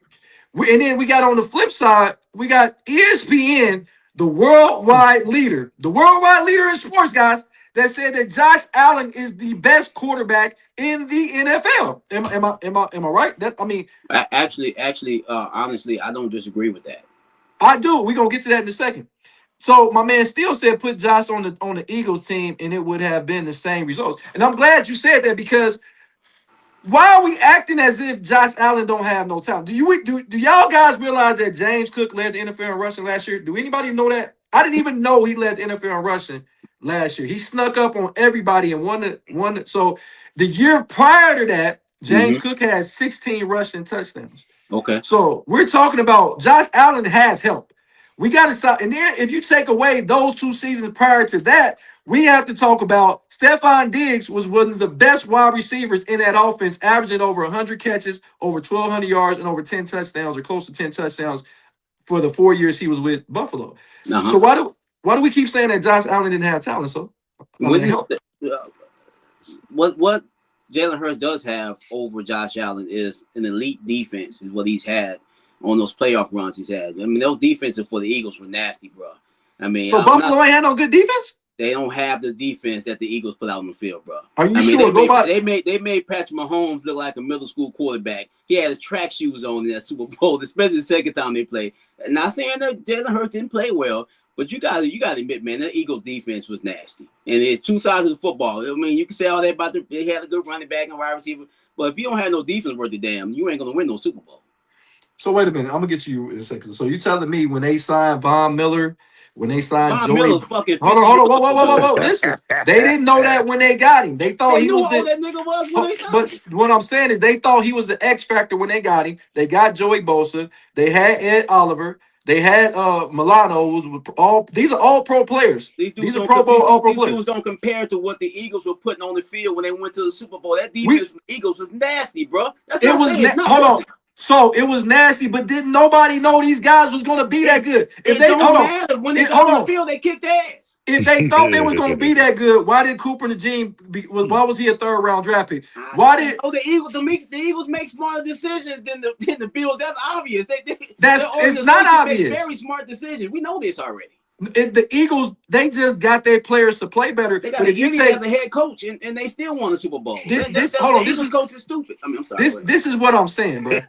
Speaker 1: And then we got on the flip side, we got ESPN, the worldwide leader in sports, guys, that said that Josh Allen is the best quarterback in the NFL. Am I right?
Speaker 3: Honestly, I don't disagree with that.
Speaker 1: I do. We're gonna get to that in a second. So my man still said put Josh on the Eagles team, and it would have been the same results. And I'm glad you said that, because why are we acting as if Josh Allen don't have no talent? Do y'all guys realize that James Cook led the NFL in rushing last year? Do anybody know that? I didn't even know he led the NFL in rushing last year. He snuck up on everybody and won. So the year prior to that, James Cook had 16 rushing touchdowns.
Speaker 3: Okay.
Speaker 1: So we're talking about Josh Allen has help. We got to stop. And then if you take away those 2 seasons prior to that, we have to talk about Stephon Diggs was one of the best wide receivers in that offense, averaging over 100 catches, over 1,200 yards, and over 10 touchdowns, or close to 10 touchdowns for the 4 years he was with Buffalo. So why do we keep saying that Josh Allen didn't have talent? So
Speaker 3: what Jalen Hurts does have over Josh Allen is an elite defense, is what he's had on those playoff runs he's had. I mean, those defenses for the Eagles were nasty, bro. I mean,
Speaker 1: so Buffalo ain't had no good defense?
Speaker 3: They don't have the defense that the Eagles put out on the field, bro.
Speaker 1: Are you sure?
Speaker 3: They made Patrick Mahomes look like a middle school quarterback. He had his track shoes on in that Super Bowl, especially the second time they played. Not saying that Jalen Hurts didn't play well, But you gotta admit, man, that Eagles defense was nasty. And it's two sides of the football. I mean, you can say all that about they had a good running back and wide receiver, but if you don't have no defense worth a damn, you ain't gonna win no Super Bowl.
Speaker 1: So wait a minute, I'm gonna get you in a second. So you telling me when they signed Von Miller, when they signed
Speaker 3: Von
Speaker 1: Joey,
Speaker 3: Miller's fucking 50
Speaker 1: hold on,
Speaker 3: years
Speaker 1: whoa. Listen, they didn't know that when they got him. They thought
Speaker 3: They
Speaker 1: he
Speaker 3: knew
Speaker 1: was
Speaker 3: who
Speaker 1: the.
Speaker 3: that nigga was when they signed
Speaker 1: But
Speaker 3: him.
Speaker 1: what I'm saying is they thought he was the X factor when they got him. They got Joey Bosa. They had Ed Oliver. They had Milano. Was all these are all pro players. These are Pro Bowl all pro players.
Speaker 3: These dudes don't compare to what the Eagles were putting on the field when they went to the Super Bowl. That defense from the Eagles was nasty, bro. That's
Speaker 1: It
Speaker 3: not
Speaker 1: was
Speaker 3: saying it's not.
Speaker 1: hold on. So it was nasty, but didn't nobody know these guys was gonna be that good? If
Speaker 3: It
Speaker 1: they
Speaker 3: don't matter. When they got on the field, they kicked ass.
Speaker 1: If they thought they was gonna be that good, why did Cooper Najee? Why was he a third round draft pick? Why did
Speaker 3: the Eagles make smarter decisions than the Bills? That's obvious.
Speaker 1: It's not obvious.
Speaker 3: Make very smart decisions. We know this already.
Speaker 1: The Eagles, they just got their players to play better.
Speaker 3: They got an idiot as a head coach, and they still won the Super Bowl. This coach is stupid. I mean, I'm sorry.
Speaker 1: This is what I'm saying, bro.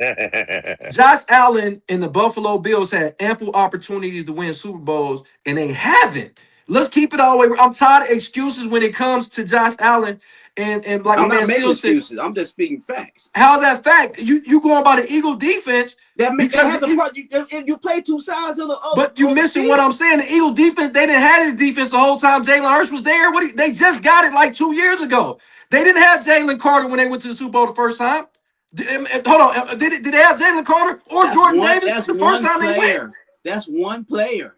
Speaker 1: Josh Allen and the Buffalo Bills had ample opportunities to win Super Bowls, and they haven't. Let's keep it all the way. I'm tired of excuses when it comes to Josh Allen. And like
Speaker 3: I'm
Speaker 1: my man
Speaker 3: not making
Speaker 1: still
Speaker 3: excuses.
Speaker 1: said,
Speaker 3: I'm just speaking facts.
Speaker 1: How's that fact? You going by the Eagle defense?
Speaker 3: If you play two sides of the other,
Speaker 1: but you missing what I'm saying. The Eagle defense, they didn't have his defense the whole time Jalen Hurts was there. They just got it like 2 years ago. They didn't have Jalen Carter when they went to the Super Bowl the first time. Hold on, did they have Jalen Carter or Jordan Davis the first time they went?
Speaker 3: That's one player.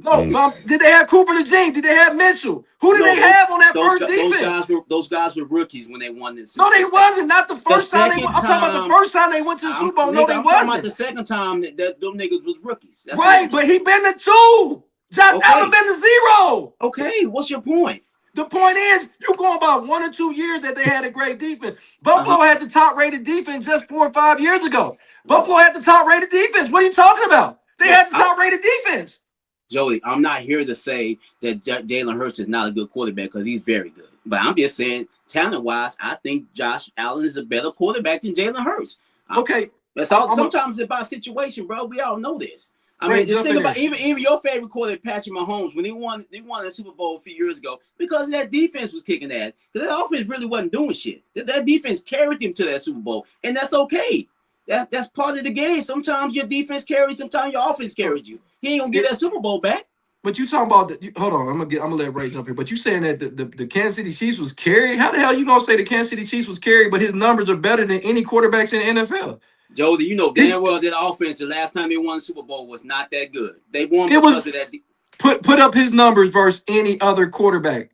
Speaker 1: No, did they have Cooper Najee? Did they have Mitchell? Who did they have on that first defense?
Speaker 3: Those guys were rookies when they won this.
Speaker 1: No, they wasn't. Not the first time. I'm talking about the first time they went to the Super Bowl. No, they wasn't.
Speaker 3: I'm talking about the second time that them niggas was rookies.
Speaker 1: That's right, but he been to 2. Josh Allen been to 0.
Speaker 3: Okay, what's your point?
Speaker 1: The point is, you going about 1 or 2 years that they had a great defense. Buffalo had the top-rated defense just 4 or 5 years ago. Buffalo had the top-rated defense. What are you talking about? They had the top-rated defense.
Speaker 3: Joey, I'm not here to say that Jalen Hurts is not a good quarterback because he's very good. But I'm just saying, talent-wise, I think Josh Allen is a better quarterback than Jalen Hurts.
Speaker 1: Okay.
Speaker 3: That's all. Sometimes it's about situation, bro. We all know this. I mean, just think about even your favorite quarterback, Patrick Mahomes, when he won the Super Bowl a few years ago, because that defense was kicking ass. Because that offense really wasn't doing shit. That defense carried him to that Super Bowl, and that's okay. That's part of the game. Sometimes your defense carries, sometimes your offense carries you. He ain't gonna get that Super Bowl back.
Speaker 1: But you talking about hold on, I'm gonna let Ray jump here. But you saying that the Kansas City Chiefs was carried? How the hell you gonna say the Kansas City Chiefs was carried, but his numbers are better than any quarterbacks in the NFL?
Speaker 3: Jody, you know damn well that offense the last time they won the Super Bowl was not that good. They won because of that.
Speaker 1: Put up his numbers versus any other quarterback.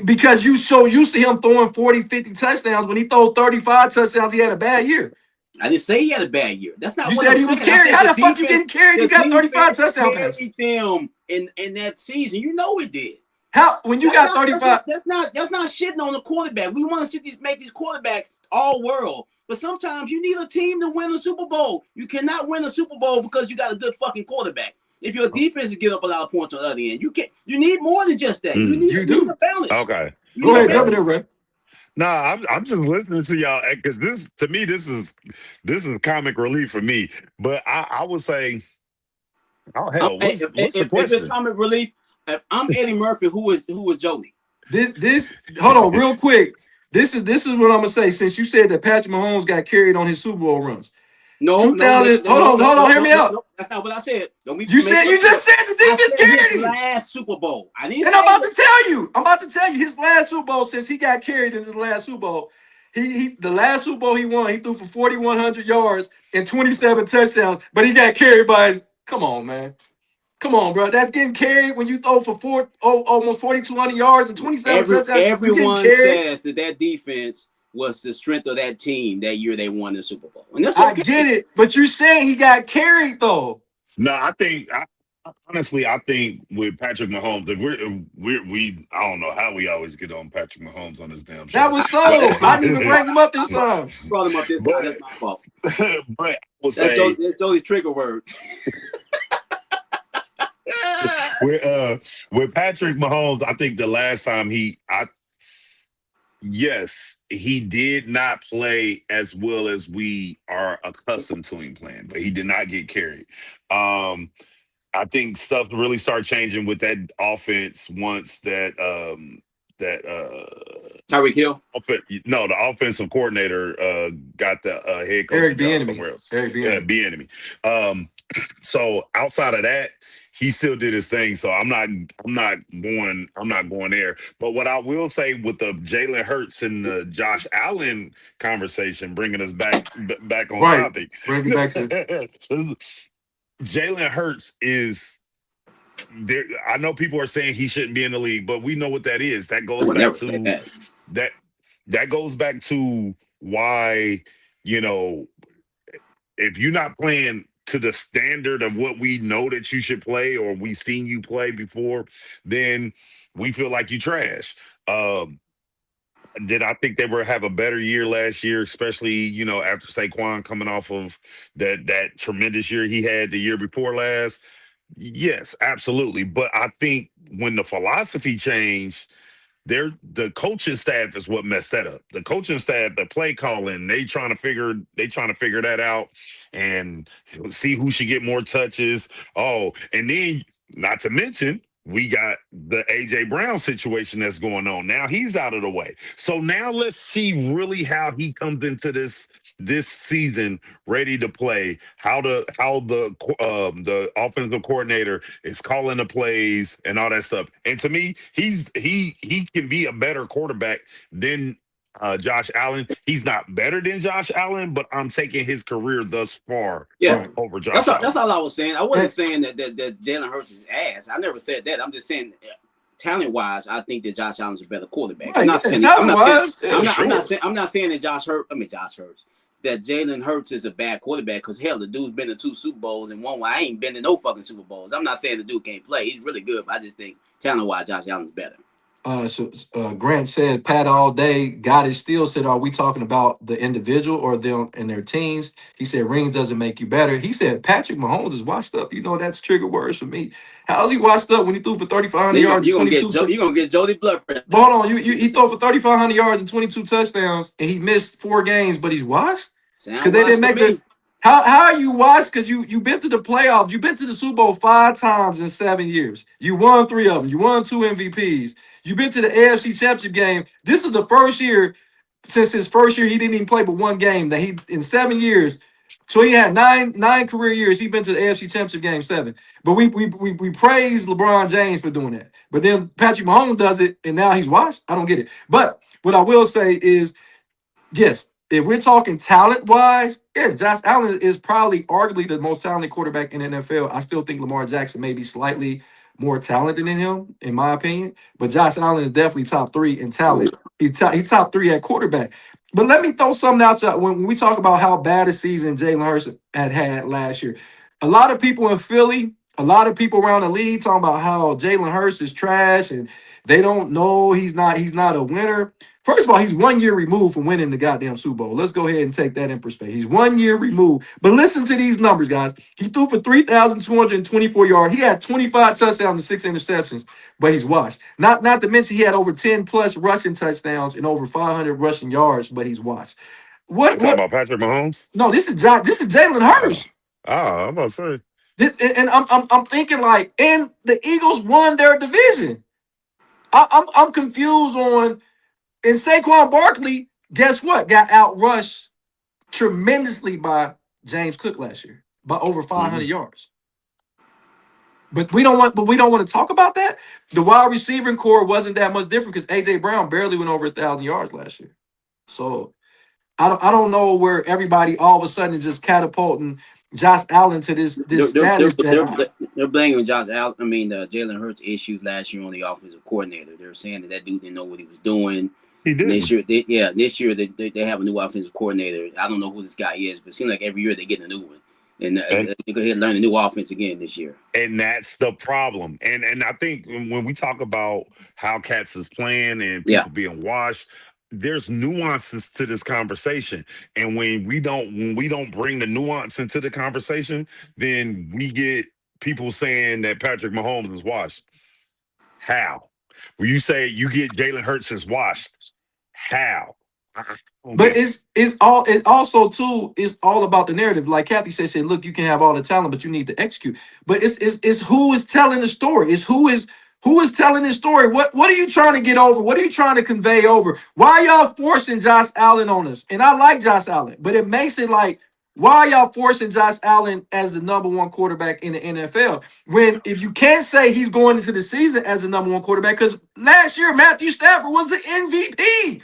Speaker 1: Because you so used to him throwing 40, 50 touchdowns. When he threw 35 touchdowns, he had a bad year.
Speaker 3: I didn't say he had a bad year. That's not
Speaker 1: you
Speaker 3: what
Speaker 1: said
Speaker 3: I'm
Speaker 1: he was
Speaker 3: saying.
Speaker 1: carried. How the fuck you getting carried? You got 35 touchdowns.
Speaker 3: Carried them in that season. You know it did.
Speaker 1: How when you got 35?
Speaker 3: That's not shitting on the quarterback. We want to make these quarterbacks all world. But sometimes you need a team to win a Super Bowl. You cannot win a Super Bowl because you got a good fucking quarterback. If your defense is giving up a lot of points on the other end, you need more than just that. You need a balance.
Speaker 4: Okay.
Speaker 1: Go ahead, jump in there, Ray.
Speaker 4: Nah, I'm just listening to y'all because this is comic relief for me. But I would say, oh hell, what's the question?
Speaker 3: If it's comic relief, if I'm Eddie Murphy, who is Joey?
Speaker 1: This hold on real quick. This is what I'm gonna say. Since you said that Patrick Mahomes got carried on his Super Bowl runs.
Speaker 3: Hold on,
Speaker 1: hear me out.
Speaker 3: No, that's not what I said.
Speaker 1: You just said the defense carried him.
Speaker 3: Last Super Bowl. I'm
Speaker 1: about to tell you his last Super Bowl since he got carried in his last Super Bowl. The last Super Bowl he won, he threw for 4,100 yards and 27 touchdowns, but he got carried by. Come on, man. Come on, bro. That's getting carried when you throw for almost 4,200 yards and 27 touchdowns.
Speaker 3: Everyone says that defense was the strength of that team that year they won the Super Bowl. And that's okay.
Speaker 1: I get it, but you're saying he got carried though.
Speaker 4: No, I think with Patrick Mahomes, if we I don't know how we always get on Patrick Mahomes on this damn show.
Speaker 1: That was so. I didn't even bring him up this time.
Speaker 3: Brought him up this time. That's my fault.
Speaker 4: But that's
Speaker 3: Joey's trigger word.
Speaker 4: With Patrick Mahomes, I think the last time he did not play as well as we are accustomed to him playing, but he did not get carried. I think stuff really started changing with that offense once that
Speaker 3: Tyreek Hill.
Speaker 4: no, the offensive coordinator got the head
Speaker 1: Eric
Speaker 4: coaching job
Speaker 1: Bieniemy.
Speaker 4: somewhere else.
Speaker 1: Eric
Speaker 4: Yeah,
Speaker 1: Bieniemy.
Speaker 4: be enemy. Um, so outside of that, he still did his thing. So I'm not going there. But what I will say with the Jalen Hurts and the Josh Allen conversation, bringing us back on
Speaker 1: Right.
Speaker 4: topic.
Speaker 1: Bring it back to
Speaker 4: Jalen Hurts is there. I know people are saying he shouldn't be in the league, but we know what that is. That
Speaker 3: I
Speaker 4: goes
Speaker 3: would
Speaker 4: back
Speaker 3: never say
Speaker 4: to
Speaker 3: that.
Speaker 4: that. That goes back to why you know if you're not playing to the standard of what we know that you should play or we seen you play before, then we feel like you trash. Um, did I think they were have a better year last year, especially after Saquon coming off of that tremendous year he had the year before last? Yes, absolutely. But I think when the philosophy changed, the coaching staff is what messed that up. The coaching staff, the play calling, they trying to figure that out and see who should get more touches. Oh, and then not to mention we got the AJ Brown situation that's going on. Now he's out of the way. So now let's see really how he comes into this season ready to play. How the offensive coordinator is calling the plays and all that stuff. And to me, he can be a better quarterback than Josh Allen. He's not better than Josh Allen, but I'm taking his career thus far
Speaker 3: Yeah,
Speaker 1: right.
Speaker 4: over
Speaker 3: that's
Speaker 4: Josh
Speaker 3: all. That's
Speaker 4: Allen.
Speaker 3: all I was saying. I wasn't
Speaker 1: And,
Speaker 3: saying that Jalen Hurts is ass. I never said that. I'm just saying, talent wise, I think that Josh Allen's a better quarterback. I'm
Speaker 1: right,
Speaker 3: not
Speaker 1: yeah,
Speaker 3: saying. I'm
Speaker 1: talent
Speaker 3: not saying.
Speaker 1: wise, yeah, sure.
Speaker 3: I'm not saying that Josh Hurts. I mean Josh Hurts. That Jalen Hurts is a bad quarterback because hell, the dude's been to 2 Super Bowls and one. I ain't been to no fucking Super Bowls. I'm not saying the dude can't play. He's really good, but I just think talent wise, Josh Allen's better.
Speaker 1: Grant said, Pat all day. God is still said, are we talking about the individual or them and their teams? He said, rings doesn't make you better. He said, Patrick Mahomes is washed up. That's trigger words for me. How's he washed up when he threw for 3,500 yards and 22?
Speaker 3: You gonna get Jody blood pressure.
Speaker 1: But hold on, he threw for 3,500 yards and 22 touchdowns, and he missed 4 games, but he's washed because
Speaker 3: Sound
Speaker 1: they didn't
Speaker 3: washed to
Speaker 1: make the.
Speaker 3: me.
Speaker 1: How are you washed? Because you been to the playoffs. You've been to the Super Bowl 5 times in 7 years. You won 3 of them. You won 2 MVPs. You've been to the AFC Championship game. This is the first year since his first year he didn't even play but 1 game that he in 7 years. So he had nine career years. He been to the AFC Championship game 7. But we praise LeBron James for doing that. But then Patrick Mahomes does it, and now he's washed. I don't get it. But what I will say is, yes, if we're talking talent wise, yes, Josh Allen is probably arguably the most talented quarterback in the NFL. I still think Lamar Jackson may be slightly more talented than him, in my opinion. But Josh Allen is definitely top 3 in talent. He's top 3 at quarterback. But let me throw something out to when we talk about how bad a season Jalen Hurts had last year. A lot of people in Philly, a lot of people around the league talking about how Jalen Hurts is trash and they don't know he's not a winner. First of all, he's 1 year removed from winning the goddamn Super Bowl. Let's go ahead and take that in perspective. He's 1 year removed. But listen to these numbers, guys. He threw for 3,224 yards. He had 25 touchdowns and 6 interceptions, but he's washed. Not to mention he had over 10 plus rushing touchdowns and over 500 rushing yards, but he's washed.
Speaker 4: You
Speaker 1: What
Speaker 4: talking
Speaker 1: what?
Speaker 4: about Patrick Mahomes?
Speaker 1: No, this is Jalen
Speaker 4: Oh,
Speaker 1: Hurts.
Speaker 4: I'm about to say.
Speaker 1: And I'm thinking like, and the Eagles won their division. I'm confused on. And Saquon Barkley, guess what? Got outrushed tremendously by James Cook last year by over 500
Speaker 4: Mhm.
Speaker 1: yards. But we don't want to talk about that. The wide receiving core wasn't that much different because AJ Brown barely went over 1,000 yards last year. So I don't know where everybody all of a sudden is just catapulting Josh Allen to this
Speaker 3: They're they're they're,
Speaker 1: status that
Speaker 3: they're, they're blaming Josh Allen. I mean, Jalen Hurts issues last year on the offensive coordinator. They're saying that dude didn't know what he was doing.
Speaker 4: He
Speaker 3: And this
Speaker 4: didn't.
Speaker 3: year, this year they have a new offensive coordinator. I don't know who this guy is, but it seems like every year they get a new one. And
Speaker 4: And
Speaker 3: they go ahead and learn a new offense again this year.
Speaker 4: and that's the problem. And I think when we talk about how cats is playing and
Speaker 3: Yeah,
Speaker 4: people being washed, there's nuances to this conversation. And when we don't bring the nuance into the conversation, then we get people saying that Patrick Mahomes is washed. How? When you say you get Jalen Hurts is washed, how? I don't
Speaker 1: But
Speaker 4: get it.
Speaker 1: it also too is all about the narrative. Like Kathy said, look, you can have all the talent, but you need to execute. But it's who is telling the story. It's who is telling this story. What are you trying to get over? What are you trying to convey over? Why y'all forcing Josh Allen on us? And I like Josh Allen, but it makes it like, why are y'all forcing Josh Allen as the number one quarterback in the NFL? When if you can't say he's going into the season as the number one quarterback, because last year Matthew Stafford was the MVP.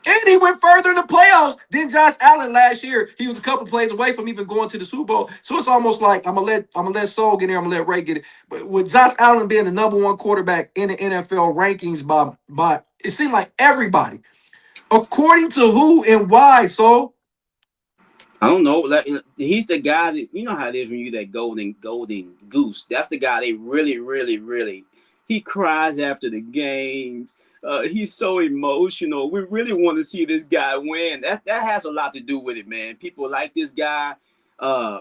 Speaker 1: And he went further in the playoffs than Josh Allen last year. He was a couple plays away from even going to the Super Bowl. So it's almost like I'm gonna let Soul get in there, I'm gonna let Ray get it. But with Josh Allen being the number one quarterback in the NFL rankings by it seemed like everybody. According to who and why, so
Speaker 3: I don't know. Like, he's the guy that, you know how it is when you that golden goose. That's the guy they really, really, really. He cries after the games. He's so emotional. We really want to see this guy win. That has a lot to do with it, man. People like this guy. Uh,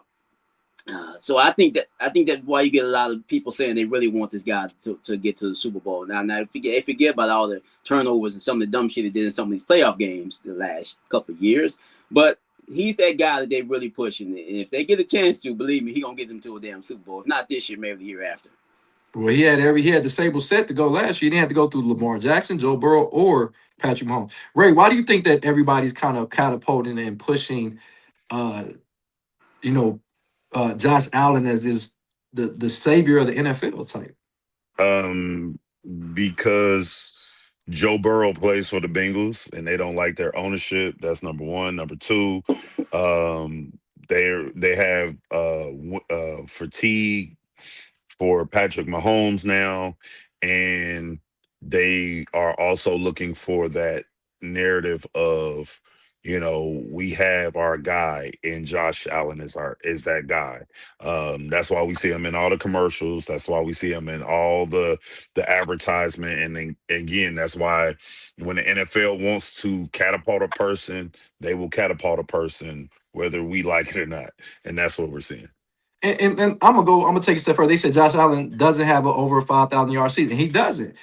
Speaker 3: so I think that why you get a lot of people saying they really want this guy to get to the Super Bowl. Now forget about all the turnovers and some of the dumb shit he did in some of these playoff games the last couple of years. But he's that guy that they really pushing. And if they get a chance to, believe me, he gonna get them to a damn Super Bowl. If not this year, maybe the year after.
Speaker 1: well, he had the Sable set to go last year. He didn't have to go through Lamar Jackson, Joe Burrow, or Patrick Mahomes. Ray, why do you think that everybody's kind of catapulting and pushing uh you know Josh Allen as the savior of the NFL type?
Speaker 4: Um, because Joe Burrow plays for the Bengals and they don't like their ownership. That's number one. Number two, they have fatigue for Patrick Mahomes now, and they are also looking for that narrative of, we have our guy, and Josh Allen is that guy. That's why we see him in all the commercials. That's why we see him in all the advertisement. And then, again, that's why when the NFL wants to catapult a person, they will catapult a person whether we like it or not, and that's what we're seeing.
Speaker 1: And I'm gonna take a step further. They said Josh Allen doesn't have a over 5,000 yard season. He doesn't.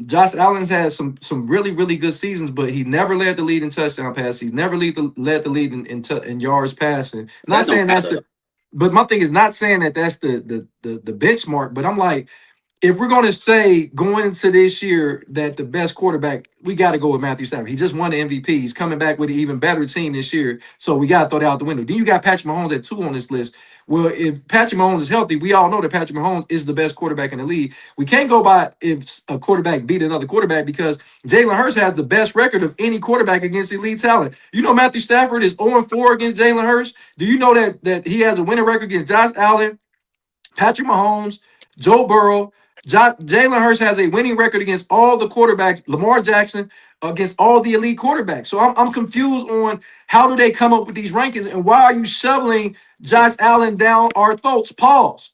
Speaker 1: Josh Allen's had some really really good seasons, but he never led the lead in touchdown passes. He's never led the lead in yards passing. Not
Speaker 3: That don't
Speaker 1: saying that's
Speaker 3: matter though.
Speaker 1: the, but my thing is not saying that that's the benchmark. But I'm like, if we're going to say going into this year that the best quarterback, we got to go with Matthew Stafford. He just won the MVP. He's coming back with an even better team this year. So we got to throw that out the window. Then you got Patrick Mahomes at 2 on this list. Well, if Patrick Mahomes is healthy, we all know that Patrick Mahomes is the best quarterback in the league. We can't go by if a quarterback beat another quarterback because Jalen Hurts has the best record of any quarterback against elite talent. You know Matthew Stafford is 0-4 against Jalen Hurts. Do you know that he has a winning record against Josh Allen, Patrick Mahomes, Joe Burrow? Jalen Hurts has a winning record against all the quarterbacks, Lamar Jackson, against all the elite quarterbacks. So I'm confused on how do they come up with these rankings and why are you shoveling Josh Allen down our throats? Pause.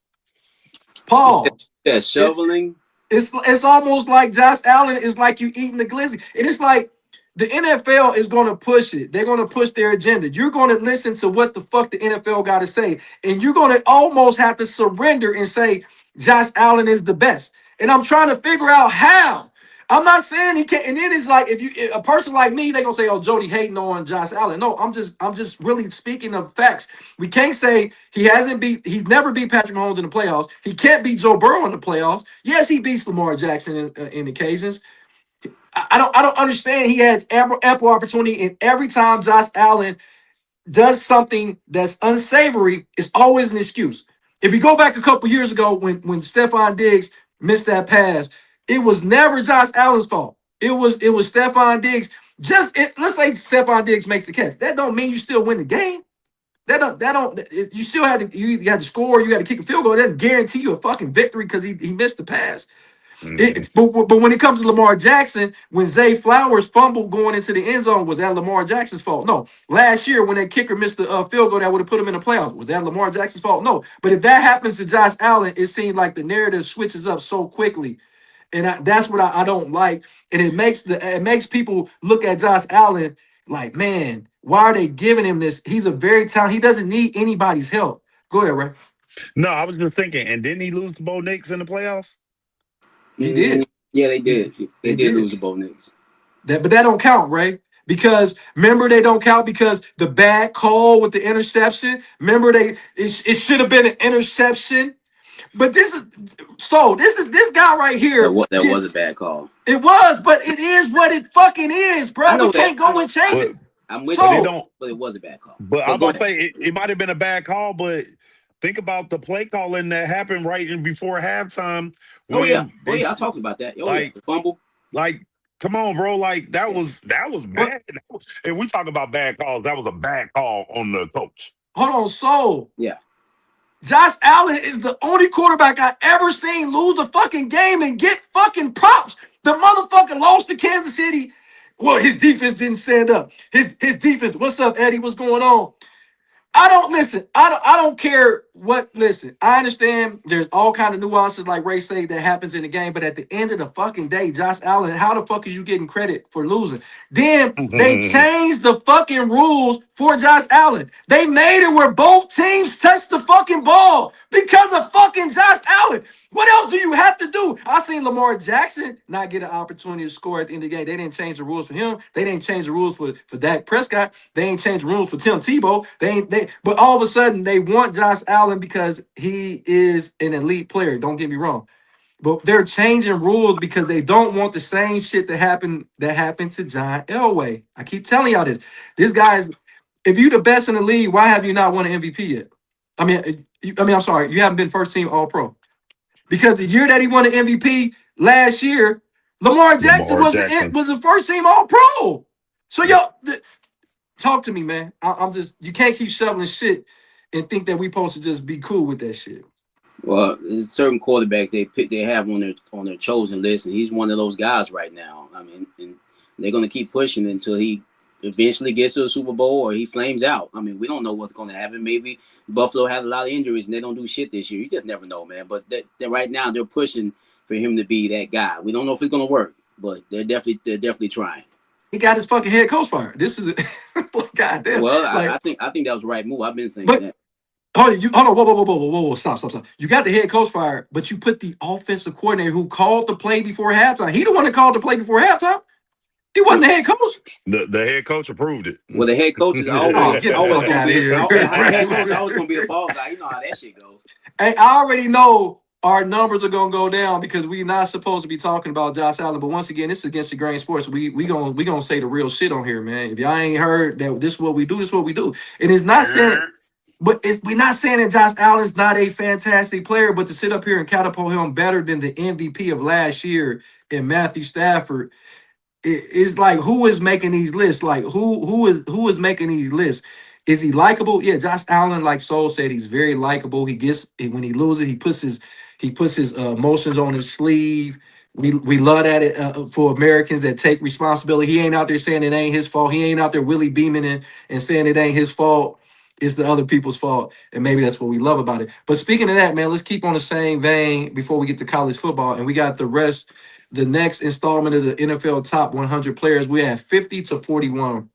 Speaker 3: You said,
Speaker 1: Pause. It,
Speaker 3: shoveling.
Speaker 1: it's almost like Josh Allen is like you eating the glizzy. And it's like the NFL is going to push it. They're going to push their agenda. You're going to listen to what the fuck the NFL got to say. And you're going to almost have to surrender and say Josh Allen is the best. And I'm trying to figure out how. I'm not saying he can't. And then it's like if a person like me, they're gonna say, "Oh, Jody hating on Josh Allen." No, I'm just really speaking of facts. We can't say he's never beat Patrick Mahomes in the playoffs. He can't beat Joe Burrow in the playoffs. Yes, he beats Lamar Jackson in occasions. I don't understand. He has ample opportunity, and every time Josh Allen does something that's unsavory, it's always an excuse. If you go back a couple years ago when Stephon Diggs missed that pass, it was never Josh Allen's fault. It was Stephon Diggs. Let's say Stephon Diggs makes the catch. That don't mean you still win the game. That don't you still had to score, you had to kick a field goal. That doesn't guarantee you a fucking victory because he missed the pass.
Speaker 4: Mhm.
Speaker 1: But when it comes to Lamar Jackson, when Zay Flowers fumbled going into the end zone, was that Lamar Jackson's fault? No. Last year, when that kicker missed the field goal that would have put him in the playoffs, was that Lamar Jackson's fault? No. But if that happens to Josh Allen, it seems like the narrative switches up so quickly, and that's what I don't like. And it makes people look at Josh Allen like, man, why are they giving him this? He's a very talented. He doesn't need anybody's help. Go ahead, Ray.
Speaker 4: No, I was just thinking, and didn't he lose to Bo Nix in the playoffs?
Speaker 1: He did.
Speaker 3: Yeah, they
Speaker 1: He,
Speaker 3: did. They
Speaker 1: they
Speaker 3: did
Speaker 1: did.
Speaker 3: lose the Bo Nix.
Speaker 1: But that don't count, Ray. because remember they don't count because the bad call with the interception. Remember it should have been an interception. But this guy right here.
Speaker 3: That was a bad call.
Speaker 1: It was, but it is what it fucking is, bro.
Speaker 3: I know
Speaker 1: We can't
Speaker 3: that.
Speaker 1: go and change
Speaker 4: But
Speaker 1: it.
Speaker 3: I'm with
Speaker 4: but it
Speaker 3: you,
Speaker 4: don't.
Speaker 3: but it was a bad call.
Speaker 4: But I
Speaker 3: But
Speaker 4: was
Speaker 3: go
Speaker 4: about to
Speaker 3: ahead.
Speaker 4: say it might have been a bad call, but think about the play calling that happened right in before halftime
Speaker 3: Oh yeah,
Speaker 4: when
Speaker 3: I talked about that. Oh yeah,
Speaker 4: like
Speaker 3: the fumble.
Speaker 4: like come on, bro. Like that
Speaker 3: Yeah.
Speaker 4: was
Speaker 1: But
Speaker 4: bad. And we talk about bad calls. That was a bad call on the coach.
Speaker 1: hold on, so
Speaker 3: Yeah.
Speaker 1: Josh Allen is the only quarterback I ever seen lose a fucking game and get fucking props. The motherfucker lost to Kansas City. Well, his defense didn't stand up. His defense. What's up, Eddie? What's going on? I don't listen. I don't care what. Listen, I understand there's all kind of nuances, like Ray say, that happens in the game. But at the end of the fucking day, Josh Allen, how the fuck is you getting credit for losing? Then they changed the fucking rules for Josh Allen. They made it where both teams touch the fucking ball because of fucking Josh Allen. What else do you have to do? I seen Lamar Jackson not get an opportunity to score at the end of the game. They didn't change the rules for him. They didn't change the rules for Dak Prescott. They ain't changed the rules for Tim Tebow. But all of a sudden they want Josh Allen because he is an elite player. Don't get me wrong. But they're changing rules because they don't want the same shit that happened to John Elway. I keep telling y'all this. This guy's, if you the best in the league, why have you not won an MVP yet? I'm sorry, you haven't been first team All Pro. Because the year that he won the MVP last year, Lamar Jackson
Speaker 4: Lamar
Speaker 1: was
Speaker 4: Jackson.
Speaker 1: the first team All Pro. So talk to me, man. I'm just, you can't keep shoveling shit and think that we supposed to just be cool with that shit.
Speaker 3: Well, there's certain quarterbacks they have on their chosen list, and he's one of those guys right now. I mean, and they're gonna keep pushing until he eventually gets to a Super Bowl or he flames out. I mean, we don't know what's gonna happen. Maybe Buffalo has a lot of injuries and they don't do shit this year. You just never know, man. But that right now they're pushing for him to be that guy. We don't know if it's gonna work, but they're definitely trying.
Speaker 1: He got his fucking head coach fired. This is goddamn.
Speaker 3: Well,
Speaker 1: Like,
Speaker 3: I think that was the right move. I've been saying
Speaker 1: but
Speaker 3: that.
Speaker 1: hold on, whoa, stop. You got the head coach fired, but you put the offensive coordinator who called the play before halftime. He the one that called the play before halftime. He wasn't the head coach.
Speaker 4: The head coach approved it.
Speaker 3: Well, the head coach is always
Speaker 1: Oh, get the
Speaker 3: always
Speaker 1: fuck
Speaker 3: gonna
Speaker 1: outta
Speaker 3: be
Speaker 1: here.
Speaker 3: the head coach always gonna be the fall guy. You know how that shit goes.
Speaker 1: Hey, I already know our numbers are gonna go down because we're not supposed to be talking about Josh Allen. But once again, this is against the grain sports. We gonna say the real shit on here, man. If y'all ain't heard that this is what we do, this is what we do. And it's not saying, but we're not saying that Josh Allen's not a fantastic player, but to sit up here and catapult him better than the MVP of last year and Matthew Stafford. It's like, who is making these lists? Like, who is making these lists? Is he likable? Yeah, Josh Allen, like Soul said, he's very likable. When he loses, he puts his emotions on his sleeve. We love that for Americans that take responsibility. He ain't out there saying it ain't his fault. He ain't out there Willie beaming and saying it ain't his fault. It's the other people's fault, and maybe that's what we love about it. But speaking of that, man, let's keep on the same vein before we get to college football, and we got the next installment of the NFL Top 100 Players. We have 50 to 41.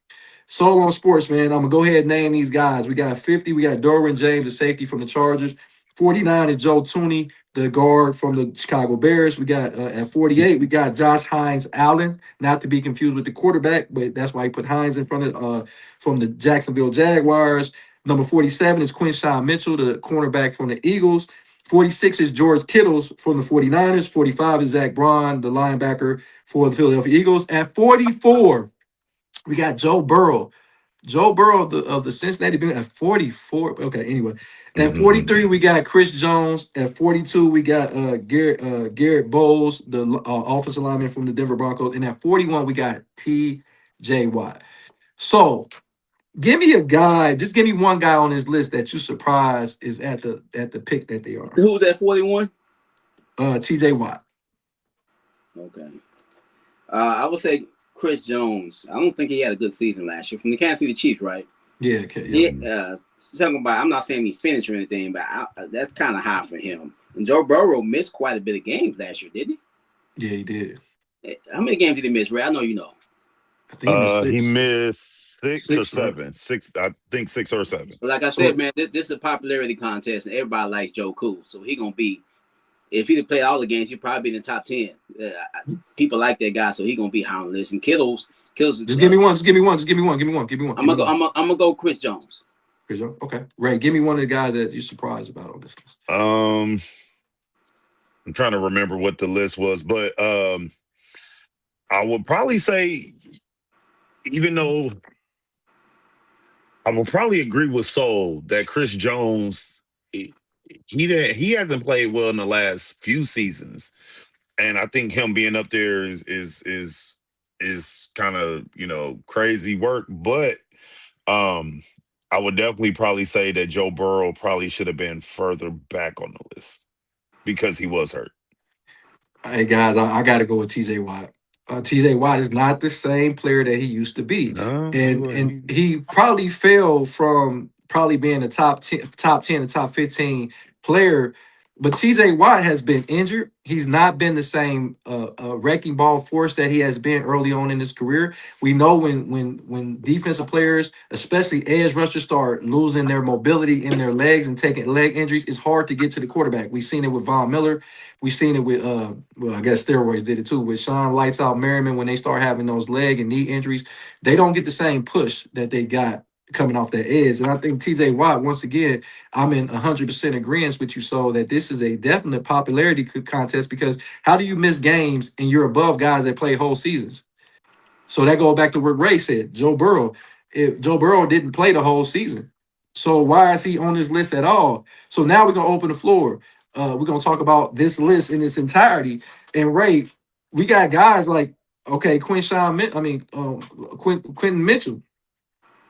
Speaker 1: Soul on Sports, man. I'm gonna go ahead and name these guys. We got 50. We got Derwin James, the safety from the Chargers. 49 is Joe Tooney, the guard from the Chicago Bears. We got at 48, we got Josh Hines Allen, not to be confused with the quarterback, but that's why he put Hines in front of from the Jacksonville Jaguars. Number 47 is Quinshawn Mitchell, the cornerback from the Eagles. 46 is George Kittles from the 49ers. 45 is Zach Braun, the linebacker for the Philadelphia Eagles. At 44, we got Joe Burrow. Joe Burrow of the Cincinnati Bengals at 44. Okay, anyway. At 43, we got Chris Jones. At 42, we got Garrett Bowles, the offensive lineman from the Denver Broncos. And at 41, we got T.J. Watt. So give me a guy, just give me one guy on this list that you're surprised is at the pick that they are.
Speaker 3: Who's at 41?
Speaker 1: T.J. Watt.
Speaker 3: Okay. I would say Chris Jones. I don't think he had a good season last year from the Kansas City Chiefs, right?
Speaker 1: Yeah. Okay.
Speaker 3: Yeah. Talking about, I'm not saying he's finished or anything, but that's kind of high for him. And Joe Burrow missed quite a bit of games last year, didn't
Speaker 1: he? Yeah, he did.
Speaker 3: How many games did he miss, Ray? I know you know.
Speaker 1: I think
Speaker 4: he missed six or
Speaker 1: right?
Speaker 4: seven. Six, I think 6 or 7.
Speaker 3: But like I said, man, this is a popularity contest, and everybody likes Joe Cool, so he gonna be. If he'd played all the games, he'd probably be in the top 10. People like that guy, so he's gonna be high on the list. And Kittles, Kills.
Speaker 1: Just give me one. Just give me one. Just give me one. Give me one. Give me one.
Speaker 3: I'm
Speaker 1: Give
Speaker 3: gonna
Speaker 1: me
Speaker 3: go.
Speaker 1: one.
Speaker 3: I'm gonna go Chris Jones.
Speaker 1: Chris Young? Okay. Ray, give me one of the guys that you're surprised about on this list.
Speaker 4: I'm trying to remember what the list was, but I would probably say, even though I will probably agree with Soul that Chris Jones, he hasn't played well in the last few seasons, and I think him being up there is kind of crazy work. But um, I would definitely probably say that Joe Burrow probably should have been further back on the list because he was hurt.
Speaker 1: Hey guys, I got to go with TJ Watt. TJ Watt is not the same player that he used to be,
Speaker 4: No, he
Speaker 1: and
Speaker 4: wasn't.
Speaker 1: he probably fell from probably being a top 10, and top 15 player. But TJ Watt has been injured. He's not been the same wrecking ball force that he has been early on in his career. We know when defensive players, especially edge rushers, start losing their mobility in their legs and taking leg injuries, it's hard to get to the quarterback. We've seen it with Von Miller. We've seen it with well, I guess steroids did it too with Sean Lights Out Merriman. When they start having those leg and knee injuries, they don't get the same push that they got coming off that edge. And I think TJ Watt, once again, I'm in 100% agreement with you, so that this is a definite popularity contest, because how do you miss games and you're above guys that play whole seasons? So that goes back to what Ray said. Joe Burrow, if Joe Burrow didn't play the whole season, so why is he on this list at all? So now we're gonna open the floor. We're gonna talk about this list in its entirety. And Ray, we got guys like, okay, Quentin Mitchell.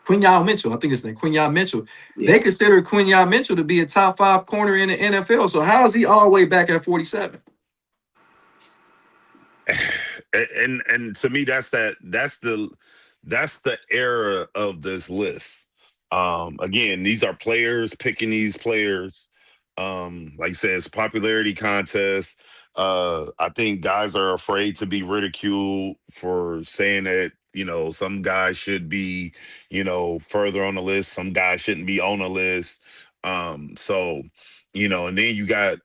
Speaker 1: Quinyon Mitchell, I think his name, Quinyon Mitchell.
Speaker 3: Yeah.
Speaker 1: They consider Quinyon Mitchell to be a top 5 corner in the NFL. So how is he all the way back at 47?
Speaker 4: And to me, that's the era of this list. Again, these are players picking these players. Like I said, it's a popularity contest. I think guys are afraid to be ridiculed for saying that, some guys should be, further on the list, some guys shouldn't be on the list. So, and then you got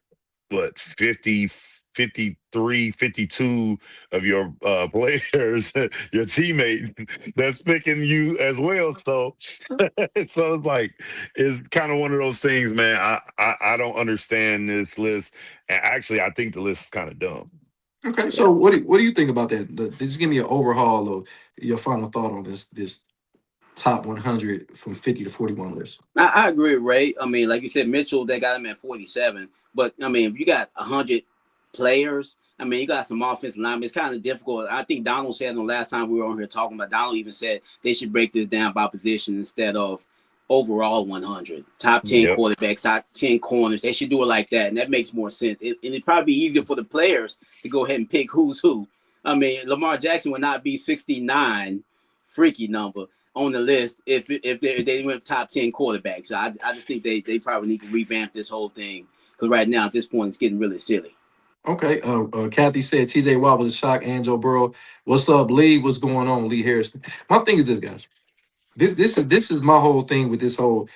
Speaker 4: what, 50, 53, 52 of your players, your teammates that's picking you as well. So so it's kind of one of those things, man. I don't understand this list. And actually I think the list is kind of dumb.
Speaker 1: Okay,
Speaker 3: Yeah.
Speaker 1: so what do you think about that? Just give me an overhaul of your final thought on this top 100 from 50 to 41 list.
Speaker 3: I agree with Ray. I mean, like you said, Mitchell, they got him at 47. But I mean, if you got 100 players, I mean, you got some offensive linemen. It's kind of difficult. I think Donald said on the last time we were on here talking about, Donald even said they should break this down by position instead of overall 100. Top 10
Speaker 4: Yep.
Speaker 3: quarterbacks, top 10 corners. They should do it like that, and that makes more sense. And it'd probably be easier for the players to go ahead and pick who's who. I mean, Lamar Jackson would not be 69, freaky number, on the list if they went top 10 quarterbacks. So I just think they probably need to revamp this whole thing, because right now at this point it's getting really silly.
Speaker 1: Okay, Kathy said TJ Watt was a shock and Joe Burrow. What's up, Lee? What's going on, Lee Harrison? My thing is this, guys. This is my whole thing with this whole.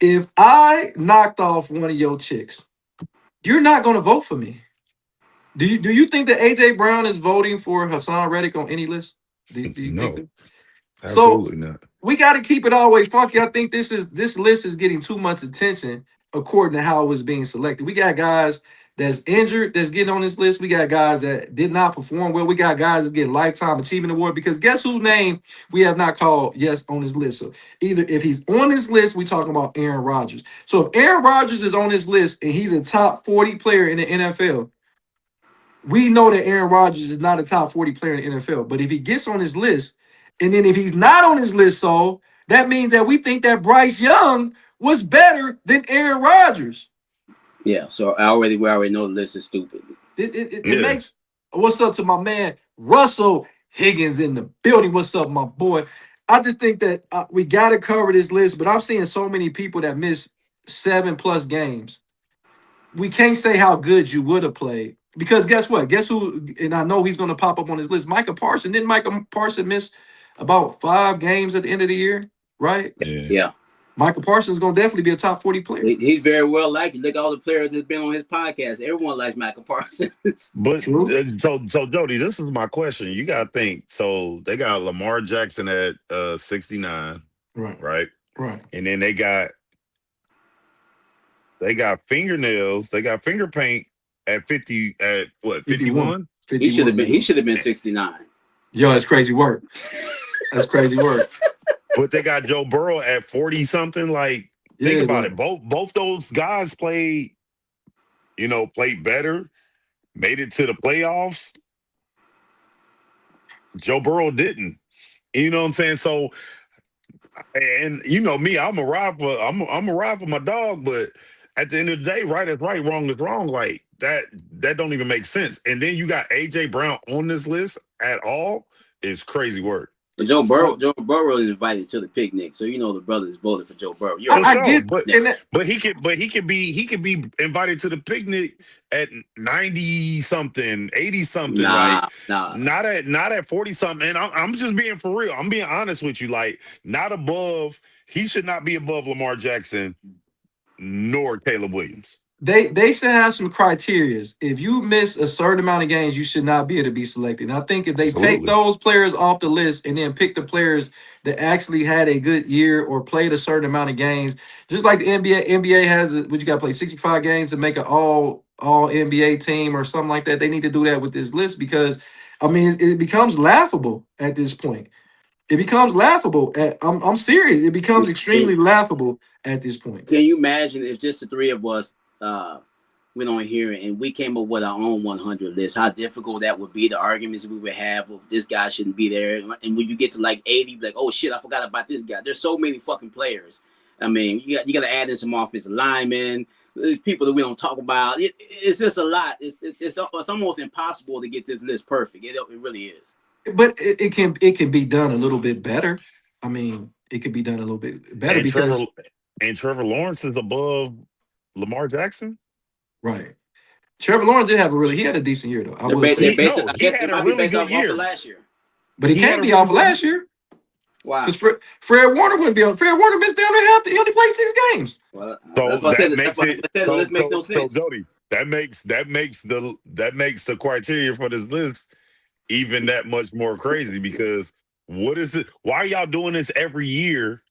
Speaker 1: If I knocked off one of your chicks, you're not gonna vote for me. Do you think that AJ Brown is voting for Hassan Reddick on any list? Do you think
Speaker 4: No,
Speaker 1: that? So
Speaker 4: absolutely not.
Speaker 1: we got to keep it always funky. I think this list is getting too much attention according to how it was being selected. We got guys that's injured that's getting on this list. We got guys that did not perform well. We got guys that getting lifetime achievement award, because guess whose name we have not called yes on this list. So either if he's on this list, we talking about Aaron Rodgers. So if Aaron Rodgers is on this list and he's a top 40 player in the NFL, we know that Aaron Rodgers is not a top 40 player in the NFL. But if he gets on this list, and then if he's not on his list, so that means that we think that Bryce Young was better than Aaron Rodgers.
Speaker 3: Yeah, so we already know the list is stupid.
Speaker 1: It
Speaker 4: Yeah.
Speaker 1: makes. What's up to my man Russell Higgins in the building? What's up, my boy? I just think that we got to cover this list, but I'm seeing so many people that miss 7+ games. We can't say how good you would have played, because guess what? Guess who? And I know he's going to pop up on this list. Micah Parsons. Didn't Micah Parsons miss about 5 games at the end of the year? Right?
Speaker 4: Yeah.
Speaker 3: Yeah.
Speaker 1: Michael Parsons is going to definitely be a top 40 player.
Speaker 3: He's very well liked. Look at all the players that's been on his podcast. Everyone likes Michael Parsons.
Speaker 4: But
Speaker 1: True.
Speaker 4: so Jody, this is my question. You gotta think. So they got Lamar Jackson at 69,
Speaker 1: Right.
Speaker 4: right?
Speaker 1: Right.
Speaker 4: And then they got fingernails, they got finger paint at 50 at what 51?
Speaker 3: He should have been 69.
Speaker 1: Yo, that's crazy work. That's crazy work.
Speaker 4: But they got Joe Burrow at 40 something. Like, think about it. Both those guys played better, made it to the playoffs. Joe Burrow didn't. You know what I'm saying? So, and you know me, I'm a ride for my dog, but at the end of the day, right is right, wrong is wrong. Like that don't even make sense. And then you got AJ Brown on this list at all is crazy work.
Speaker 3: But Joe Burrow is invited to the picnic, so you know the brothers voted for Joe Burrow.
Speaker 1: I get,
Speaker 4: but he could be invited to the picnic at 90 something, 80 something, not at 40 something. And I'm just being for real. I'm being honest with you. Like, not above. He should not be above Lamar Jackson nor Caleb Williams.
Speaker 1: They should have some criteria. If you miss a certain amount of games, you should not be able to be selected. And I think if they take those players off the list and then pick the players that actually had a good year or played a certain amount of games, just like the NBA has, what you got to play 65 games to make an all NBA team or something like that. They need to do that with this list because, I mean, it becomes laughable at this point. It becomes laughable. I'm serious. It becomes extremely laughable at this point.
Speaker 3: Can you imagine if just the three of us went on here and we came up with our own 100 list, how difficult that would be, the arguments we would have of this guy shouldn't be there. And when you get to like 80, like, oh shit, I forgot about this guy. There's so many fucking players. I mean, you got to add in some offensive linemen, people that we don't talk about. It's just a lot. It's almost impossible to get this list perfect. It really is.
Speaker 1: But it can be done a little bit better. I mean, it could be done a little bit better because
Speaker 4: Trevor Lawrence is above Lamar Jackson.
Speaker 1: Right. Trevor Lawrence did he had a decent year though.
Speaker 4: He had a really good year
Speaker 3: last year.
Speaker 1: But he can't be off of last year.
Speaker 3: Wow.
Speaker 1: Because Fred Warner wouldn't be on. Fred Warner missed down there half. He only played 6 games.
Speaker 3: Well,
Speaker 4: so that
Speaker 3: makes no sense.
Speaker 4: So Jody, that makes the criteria for this list even that much more crazy because what is it? Why are y'all doing this every year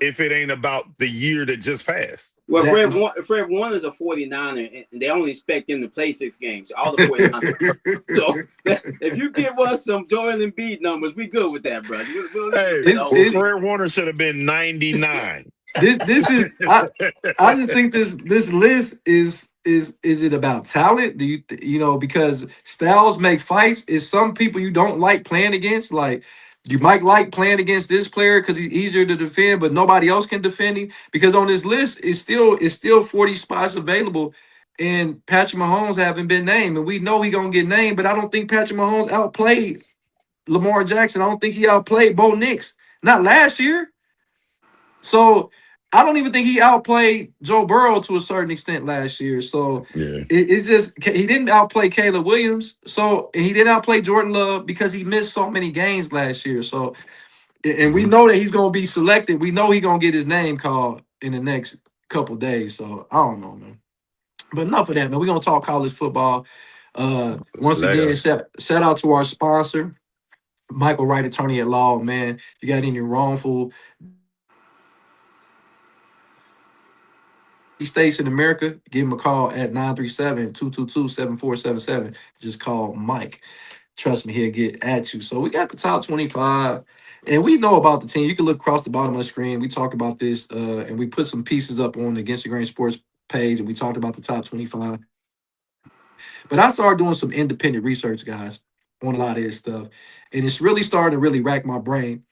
Speaker 4: if it ain't about the year that just passed?
Speaker 3: Well, Fred Warner's a 49er, and they only expect him to play 6 games. All the 49ers. So if you give us some Joel Embiid numbers, we good with that, bro.
Speaker 4: Fred Warner should have been 99.
Speaker 1: This is I just think this list is it about talent? Do you because styles make fights? Is some people you don't like playing against? Like, you might like playing against this player because he's easier to defend, but nobody else can defend him. Because on this list, it's still 40 spots available, and Patrick Mahomes haven't been named, and we know he's gonna get named. But I don't think Patrick Mahomes outplayed Lamar Jackson. I don't think he outplayed Bo Nix, not last year. So I don't even think he outplayed Joe Burrow to a certain extent last year. So it's just he didn't outplay Caleb Williams. So he didn't outplay Jordan Love because he missed so many games last year. So, and we know that he's going to be selected. We know he's going to get his name called in the next couple days. So I don't know, man. But enough of that, man. We're going to talk college football. Once again, shout out to our sponsor, Michael Wright, attorney at law, man. If you got any wrongful states in America, give him a call at 937-222-7477. Just call Mike. Trust me, he'll get at you. So we got the top 25, and we know about the team. You can look across the bottom of the screen. We talked about this, and we put some pieces up on the Against the Grain Sports page, and we talked about the top 25. But I started doing some independent research, guys, on a lot of this stuff, and it's really starting to really rack my brain.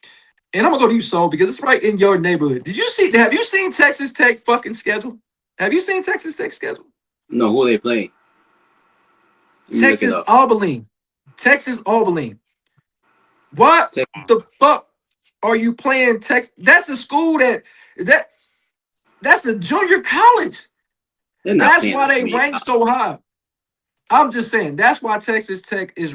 Speaker 1: And I'm gonna go to you, Sol, because it's right in your neighborhood. Have you seen Texas Tech fucking schedule? Have you seen Texas Tech schedule?
Speaker 3: No, who they playing?
Speaker 1: Texas Abilene. Texas Abilene. What the fuck are you playing Texas? That's a school that's a junior college. That's why they rank so high. I'm just saying, that's why Texas Tech is.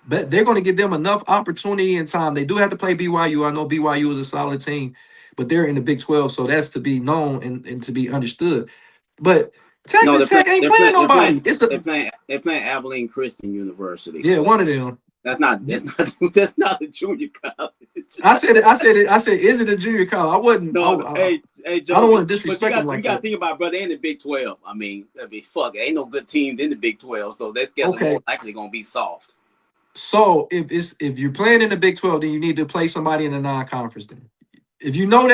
Speaker 1: but they're going to give them enough opportunity and time. They do have to play BYU. I know BYU is a solid team, but they're in the Big 12, so that's to be known and to be understood. But
Speaker 3: No,
Speaker 1: Texas Tech ain't playing nobody. It's a
Speaker 3: they're playing Abilene Christian University.
Speaker 1: yeah, one of them.
Speaker 3: That's not that's not a junior college.
Speaker 1: I said, is it a junior college? I wasn't.
Speaker 3: No, hey, Joe,
Speaker 1: I don't want to
Speaker 3: but
Speaker 1: disrespect them like
Speaker 3: you got to
Speaker 1: that.
Speaker 3: think about, brother, in the Big 12. I mean, fuck, ain't no good teams in the Big 12, so their schedule
Speaker 1: Okay.
Speaker 3: more likely gonna be soft.
Speaker 1: So if you're playing in the Big 12, then you need to play somebody in the non-conference. Then, if you know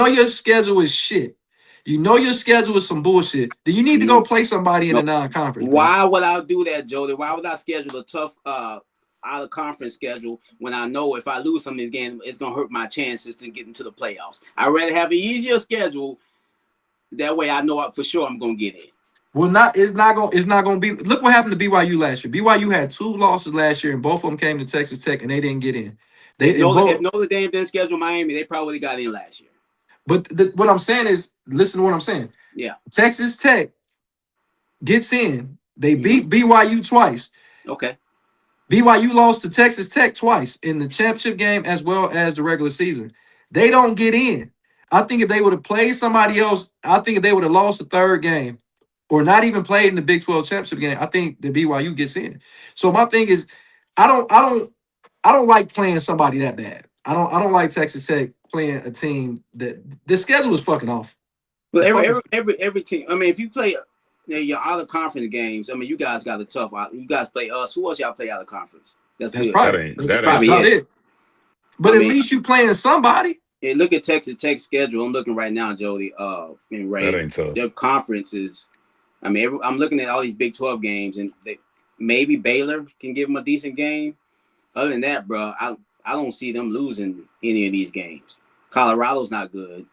Speaker 1: your schedule is shit, you know your schedule is some bullshit, then you need to go play somebody in the non-conference.
Speaker 3: Why would I do that, Jody? Why would I schedule a tough out of conference schedule when I know if I lose some of these games, it's gonna hurt my chances to get into the playoffs? I'd rather have an easier schedule. That way, I know for sure I'm gonna get in.
Speaker 1: Well, it's not gonna be. Look what happened to BYU last year. BYU had 2 losses last year, and both of them came to Texas Tech, and they didn't get in.
Speaker 3: If Notre Dame didn't schedule Miami, they probably got in last year.
Speaker 1: But what I'm saying is, listen to what I'm saying.
Speaker 3: Yeah,
Speaker 1: Texas Tech gets in. They beat BYU twice.
Speaker 3: Okay.
Speaker 1: BYU lost to Texas Tech twice in the championship game as well as the regular season. They don't get in. I think if they would have played somebody else, I think if they would have lost the 3rd game or not even played in the Big 12 championship game, I think the BYU gets in. So my thing is, I don't like playing somebody that bad. I don't like Texas Tech playing a team that the schedule is fucking off.
Speaker 3: But every team. I mean, if you play your out of conference games, I mean, you guys got a tough. You guys play us. Who else y'all play out of conference? That's
Speaker 1: probably it. But at least you playing somebody.
Speaker 3: Yeah, look at Texas Tech schedule. I'm looking right now, Jody. And Ray.
Speaker 4: That ain't tough.
Speaker 3: Their conference is. I mean, I'm looking at all these Big 12 games, and maybe Baylor can give them a decent game. Other than that, bro, I don't see them losing any of these games. Colorado's not good.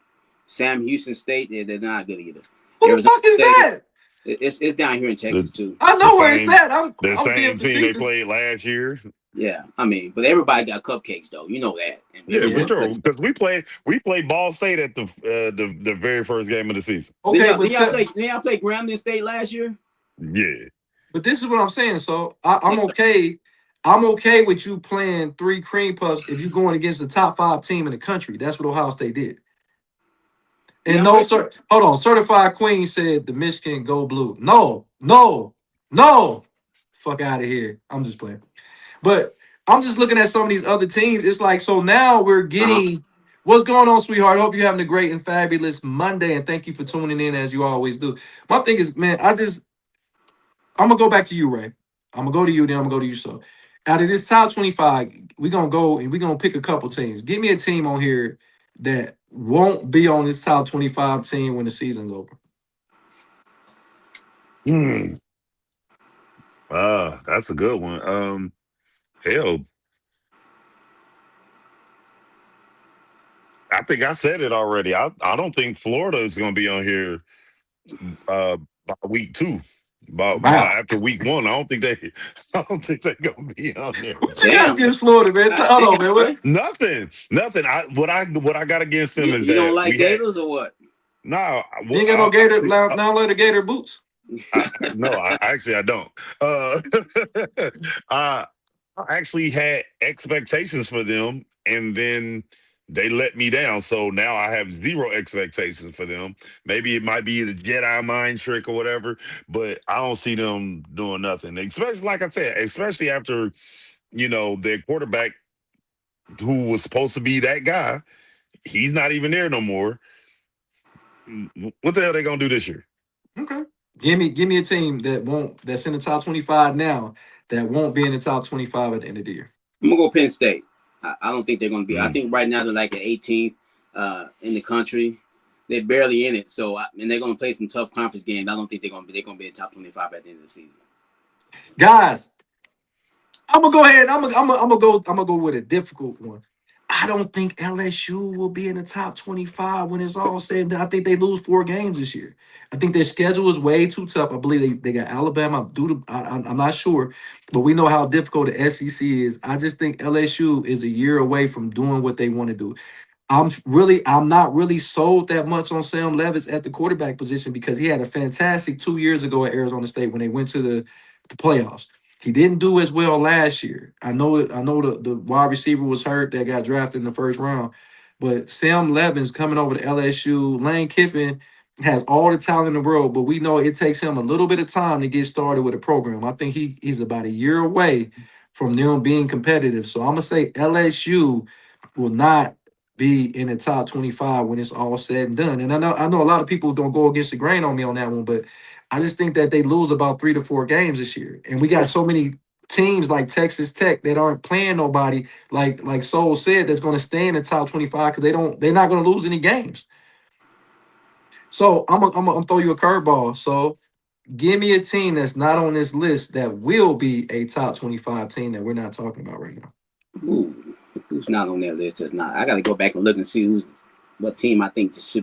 Speaker 3: Sam Houston State, they're not good either.
Speaker 1: Who the fuck is that?
Speaker 3: It's down here in Texas too.
Speaker 1: I know where it's at. I'm
Speaker 4: same team they played last year.
Speaker 3: Yeah, I mean, but everybody got cupcakes though. You know that.
Speaker 4: Yeah, for sure. Because we played Ball State at the very first game of the season.
Speaker 3: Okay, did y'all play Grambling State last year?
Speaker 4: Yeah.
Speaker 1: But this is what I'm saying. So I'm okay. I'm okay with you playing 3 cream puffs if you're going against the top 5 team in the country. That's what Ohio State did. And hold on. Certified Queen said the Michigan go blue. No. Fuck out of here. I'm just playing. But I'm just looking at some of these other teams. It's like, so now we're getting what's going on, sweetheart? Hope you're having a great and fabulous Monday. And thank you for tuning in as you always do. My thing is, man, I'm gonna go back to you, Ray. I'm gonna go to you, then I'm gonna go to you. So out of this top 25, we're gonna go and we're gonna pick a couple teams. Give me a team on here that won't be on this top 25 team when the season's over.
Speaker 4: That's a good one. Hell, I think I said it already. I don't think Florida is going to be on here by week 2. By after week 1, I don't think they're going to be on there.
Speaker 1: What you got against Florida, man? Hold on, man.
Speaker 4: Nothing. What I got against them is
Speaker 3: you don't like Gators or what?
Speaker 4: No,
Speaker 1: you ain't got no Gator non-leather Gator boots.
Speaker 4: I don't. I actually had expectations for them, and then they let me down. So now I have 0 expectations for them. Maybe it might be the Jedi mind trick or whatever, but I don't see them doing nothing. Especially, like I said, especially after, their quarterback, who was supposed to be that guy, he's not even there no more. What the hell are they gonna do this year?
Speaker 1: Okay. Give me a team that's in the top 25 now that won't be in the top 25 at the end of the year.
Speaker 3: I'm gonna go Penn State. I don't think they're gonna be. I think right now they're like at 18th in the country. They're barely in it. So and they're gonna play some tough conference games. I don't think they're gonna be in the top 25 at the end of the season.
Speaker 1: Guys, I'm gonna go ahead. I'm gonna go with a difficult one. I don't think LSU will be in the top 25 when it's all said and done. I think they lose 4 games this year. I think their schedule is way too tough. I believe they got Alabama. I'm not sure, but we know how difficult the SEC is. I just think LSU is a year away from doing what they want to do. I'm not really sold that much on Sam Levis at the quarterback position because he had a fantastic 2 years ago at Arizona State when they went to the playoffs. He didn't do as well last year. I know the wide receiver was hurt that got drafted in the first round, but Sam Levin's coming over to LSU. Lane Kiffin has all the talent in the world, but we know it takes him a little bit of time to get started with a program. I think he's about a year away from them being competitive. So I'm gonna say LSU will not be in the top 25 when it's all said and done. And I know a lot of people gonna go against the grain on me on that one, but I just think that they lose about 3 to 4 games this year. And we got so many teams like Texas Tech that aren't playing nobody, like Soul said, that's gonna stay in the top 25 because they're not gonna lose any games. So I'm throw you a curveball. So give me a team that's not on this list that will be a top 25 team that we're not talking about right now.
Speaker 3: Ooh, who's not on that list? That's not. I got to go back and look and see what team I think it's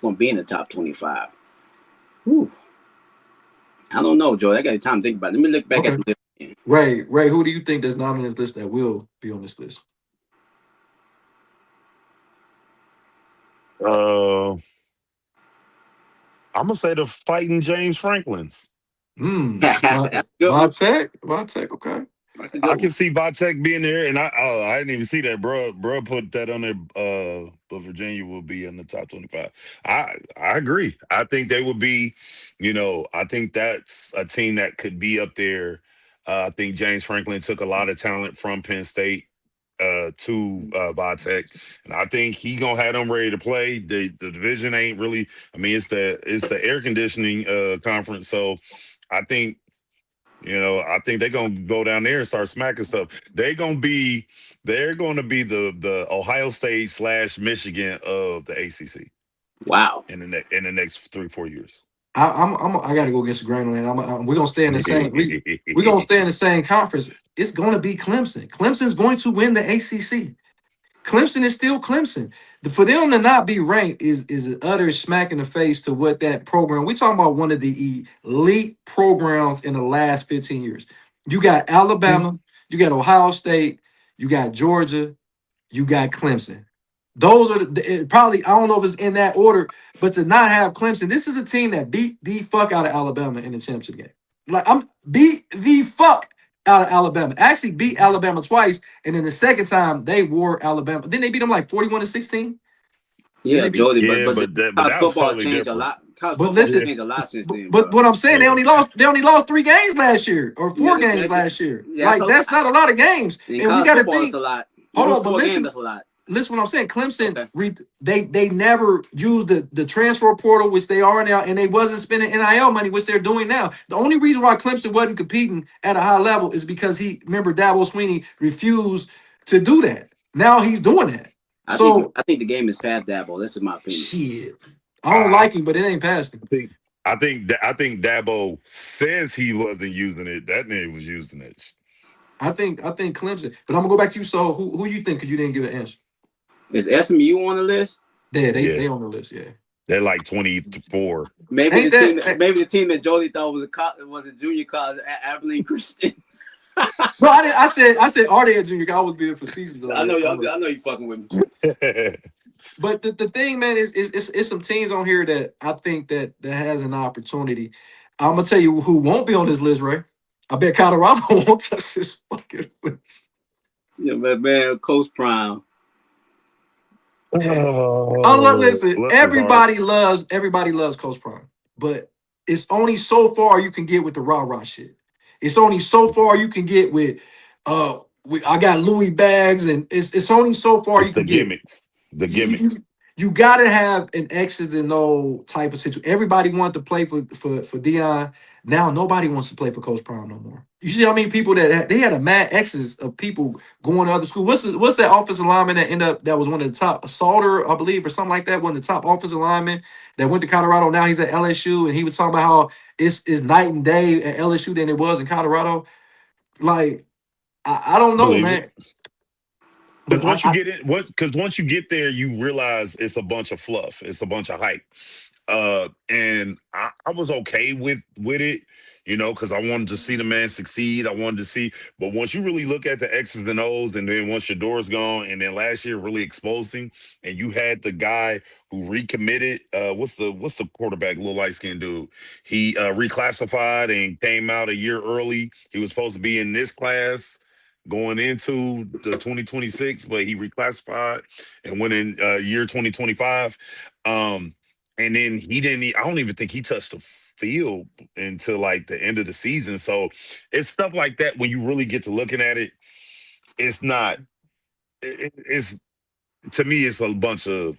Speaker 3: going to be in the top 25. Ooh, I don't know, Joe. I got time to think about it. Let me look back at the list again.
Speaker 1: Ray, who do you think that's not on this list that will be on this list?
Speaker 4: I'm gonna say the fighting James Franklins.
Speaker 3: That's a good one.
Speaker 1: Vitek, okay.
Speaker 3: That's a
Speaker 4: I
Speaker 3: good
Speaker 4: can
Speaker 3: one.
Speaker 4: see Vitek being there, and I didn't even see that, bro. Bro put that on there. But Virginia will be in the top 25. I agree. I think they will be. I think that's a team that could be up there. I think James Franklin took a lot of talent from Penn State to Vitek, and I think he gonna have them ready to play. The division ain't really. I mean, it's the air conditioning conference, so I think. I think they're gonna go down there and start smacking stuff. They're gonna be the Ohio State / Michigan of the ACC
Speaker 3: Wow.
Speaker 4: in the next 3-4 years.
Speaker 1: I gotta go against the grain on that. We're gonna stay in the same. We're gonna stay in the same conference. It's gonna be Clemson. Clemson's going to win the ACC. Clemson is still Clemson. For them to not be ranked is an utter smack in the face to what that program. We're talking about one of the elite programs in the last 15 years. You got Alabama, you got Ohio State, you got Georgia, you got Clemson. Those are probably, I don't know if it's in that order, but to not have Clemson, this is a team that beat the fuck out of Alabama in the championship game. Like I'm beat the fuck out of Alabama. Actually beat Alabama twice, and then the second time they wore Alabama. Then they beat them like 41-16.
Speaker 3: Yeah, Jody,
Speaker 4: Yeah,
Speaker 3: but
Speaker 4: but
Speaker 3: college
Speaker 4: that was
Speaker 3: football has
Speaker 4: totally
Speaker 3: changed a
Speaker 4: different.
Speaker 3: lot. College
Speaker 1: But
Speaker 3: football has
Speaker 1: listen,
Speaker 3: changed a lot since then,
Speaker 1: but
Speaker 3: bro.
Speaker 1: what I'm saying, they
Speaker 4: Yeah.
Speaker 1: only lost 3 games last year, or
Speaker 3: Yeah,
Speaker 1: 4 games last year.
Speaker 3: that's
Speaker 1: Like
Speaker 3: a
Speaker 1: that's
Speaker 3: lot.
Speaker 1: not a lot of games.
Speaker 3: In
Speaker 1: And we
Speaker 3: college
Speaker 1: got to
Speaker 3: football, that's
Speaker 1: think.
Speaker 3: a lot.
Speaker 1: Hold
Speaker 3: Those
Speaker 1: on, but
Speaker 3: 4 games,
Speaker 1: listen.
Speaker 3: that's a lot.
Speaker 1: Listen, what I'm saying. Clemson,
Speaker 3: Okay.
Speaker 1: they never used the transfer portal, which they are now, and they wasn't spending NIL money, which they're doing now. The only reason why Clemson wasn't competing at a high level is because remember, Dabo Sweeney refused to do that. Now he's doing that. So
Speaker 3: I think the game is past Dabo. That's my opinion.
Speaker 1: shit, I don't
Speaker 4: I,
Speaker 1: like him, but it ain't past him.
Speaker 4: I think Dabo says he wasn't using it. That nigga was using it.
Speaker 1: I think Clemson, but I'm gonna go back to you. So who you think? Because you didn't give an answer.
Speaker 3: Is SMU on the list?
Speaker 1: Yeah,
Speaker 4: Yeah,
Speaker 1: they on the list. Yeah,
Speaker 4: they're like 24.
Speaker 3: Maybe
Speaker 1: ain't
Speaker 3: the team that Jody thought was a junior college, Abilene Christian.
Speaker 1: No, I didn't. I said, are they a junior? I was being facetious though.
Speaker 3: I know you fucking with me.
Speaker 1: But the thing, man, is it's some teams on here that I think that has an opportunity. I'm gonna tell you who won't be on this list, Ray. I bet Colorado won't touch this fucking list.
Speaker 3: Yeah, but man, Coach Prime.
Speaker 1: Listen,
Speaker 4: It's hard.
Speaker 1: everybody loves Coach Prime, but it's only so far you can get with the rah-rah shit. It's only so far you can get with I got Louis bags, and it's only so far you
Speaker 4: It's the
Speaker 1: can get.
Speaker 4: gimmicks. The
Speaker 1: you, you,
Speaker 4: gimmicks.
Speaker 1: you gotta have an X's and O type of situation. Everybody wanted to play for Dion. Now nobody wants to play for Coach Prime no more. You see how many people they had a mad X's of people going to other school. What's that offensive lineman that was one of the top Salter, I believe, or something like that, one of the top offensive linemen that went to Colorado. Now he's at LSU, and he was talking about how it's night and day at LSU than it was in Colorado. Like I don't know,
Speaker 4: Believe it.
Speaker 1: man. But
Speaker 4: Because once you get there, you realize it's a bunch of fluff. It's a bunch of hype. And I was okay with it. because I wanted to see the man succeed. I wanted to see, but once you really look at the X's and O's, and then once Shador's gone, and then last year really exposed him, and you had the guy who recommitted. What's the quarterback, little light skinned dude? He reclassified and came out a year early. He was supposed to be in this class going into the 2026, but he reclassified and went in year 2025. Um, and then he didn't. I don't even think he touched the field until like the end of the season. So it's stuff like that when you really get to looking at it. It's not. It's to me, it's a bunch of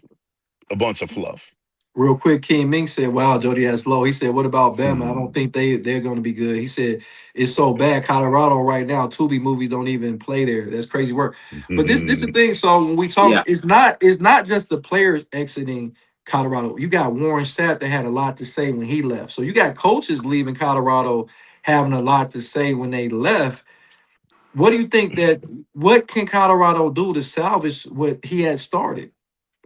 Speaker 4: fluff.
Speaker 1: Real quick, King Ming said, "Wow, Jody, that's low." He said, "What about Bama? I don't think they're going to be good." He said, "It's so bad. Colorado right now, Tubi movies don't even play there. That's crazy work." But this is the thing. So when we talk,
Speaker 3: Yeah.
Speaker 1: it's not just the players exiting Colorado. You got Warren Sapp that had a lot to say when he left. So you got coaches leaving Colorado having a lot to say when they left. What do you think that? What can Colorado do to salvage what he had started